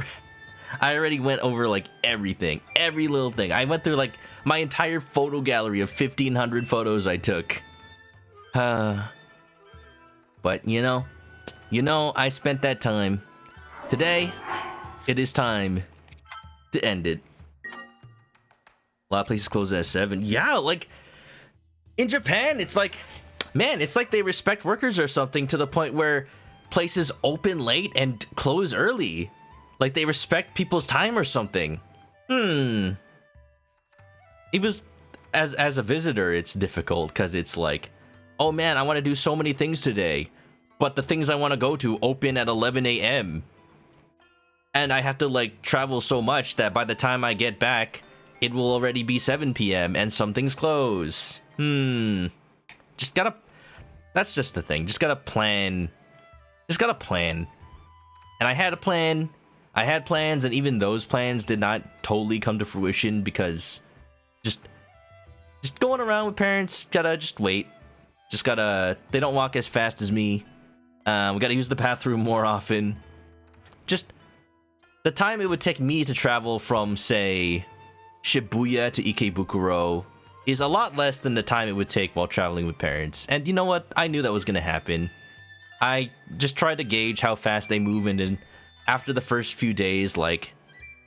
already went over, like, everything. Every little thing. I went through, like, my entire photo gallery of 1,500 photos I took. But, you know, I spent that time. Today, it is time to end it. A lot of places close at 7. Yeah, like, in Japan, it's like, man, it's like they respect workers or something to the point where places open late and close early. Like, they respect people's time or something. It was, as a visitor, it's difficult, because it's like, oh man, I want to do so many things today, but the things I want to go to open at 11 a.m. And I have to, like, travel so much that by the time I get back, it will already be 7 p.m. and some things close. Just gotta... That's just the thing. Just gotta plan. Just gotta plan. And I had a plan. I had plans, and even those plans did not totally come to fruition because just going around with parents, gotta just wait. Just gotta... They don't walk as fast as me. We gotta use the bathroom more often. Just... The time it would take me to travel from, say, Shibuya to Ikebukuro is a lot less than the time it would take while traveling with parents. And you know what? I knew that was gonna happen. I just tried to gauge how fast they move, and then after the first few days, like,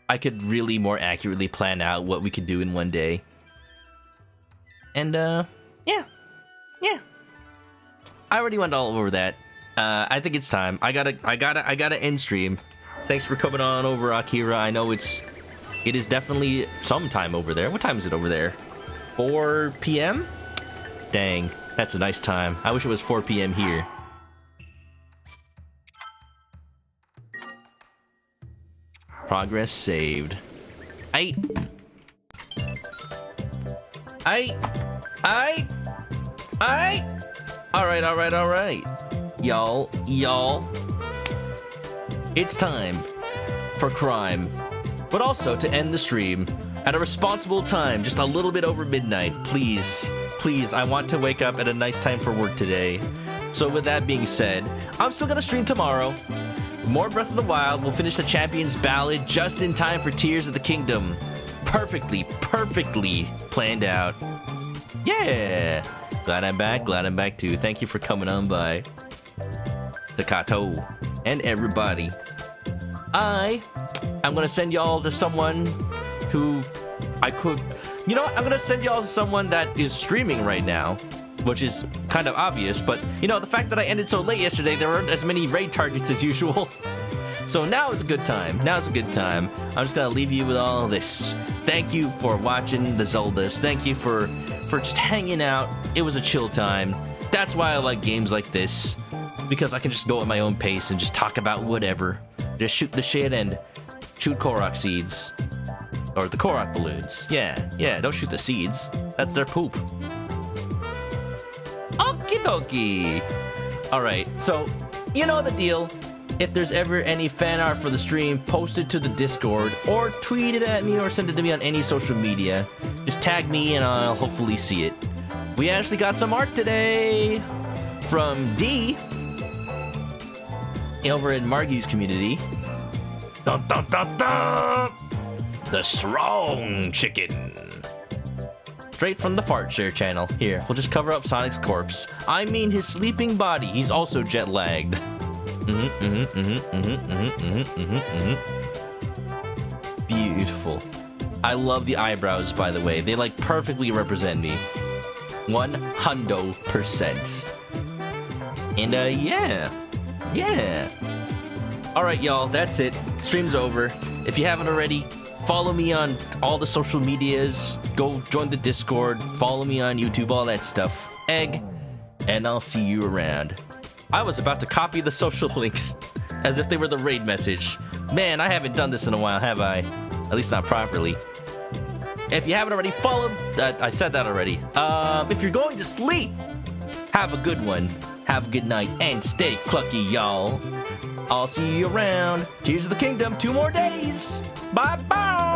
I could really more accurately plan out what we could do in one day. And, yeah. I already went all over that. I think it's time. I gotta end stream. Thanks for coming on over, Akira. I know it is definitely some time over there. What time is it over there? 4 p.m.? Dang, that's a nice time. I wish it was 4 p.m. here. Progress saved. Alright. Y'all. It's time for crime, but also to end the stream at a responsible time, just a little bit over midnight. Please, I want to wake up at a nice time for work today. So with that being said, I'm still gonna stream tomorrow. More Breath of the Wild. We'll finish the Champion's Ballad just in time for Tears of the Kingdom. Perfectly planned out. Yeah! Glad I'm back too. Thank you for coming on by. Takato and everybody. I'm gonna send y'all to someone who I could... You know what? I'm gonna send y'all to someone that is streaming right now. which is kind of obvious, but you know, the fact that I ended so late yesterday, there weren't as many raid targets as usual. So now is a good time. Now is a good time. I'm just gonna leave you with all this. Thank you for watching the Zeldas. Thank you for just hanging out. It was a chill time. That's why I like games like this, because I can just go at my own pace and just talk about whatever. Just shoot the shit and shoot Korok seeds. Or the Korok balloons. Yeah, don't shoot the seeds. That's their poop. Okie dokie. Alright, so you know the deal. If there's ever any fan art for the stream, post it to the Discord or tweet it at me or send it to me on any social media. Just tag me and I'll hopefully see it. We actually got some art today from D over in Margie's community. Dun, dun, dun, dun. The Strong Chicken. Straight from the Fart Share channel. Here, we'll just cover up Sonic's corpse. I mean his sleeping body. He's also jet lagged. Beautiful. I love the eyebrows, by the way. They like perfectly represent me. 100%. And yeah. Alright, y'all, that's it. Stream's over. If you haven't already, follow me on all the social medias. Go join the Discord. Follow me on YouTube, all that stuff. Egg. And I'll see you around. I was about to copy the social links as if they were the raid message. Man, I haven't done this in a while, have I? At least not properly. If you haven't already followed, I said that already. If you're going to sleep, have a good one. Have a good night and stay clucky, y'all. I'll see you around. Tears of the Kingdom, 2 more days. Bye-bye.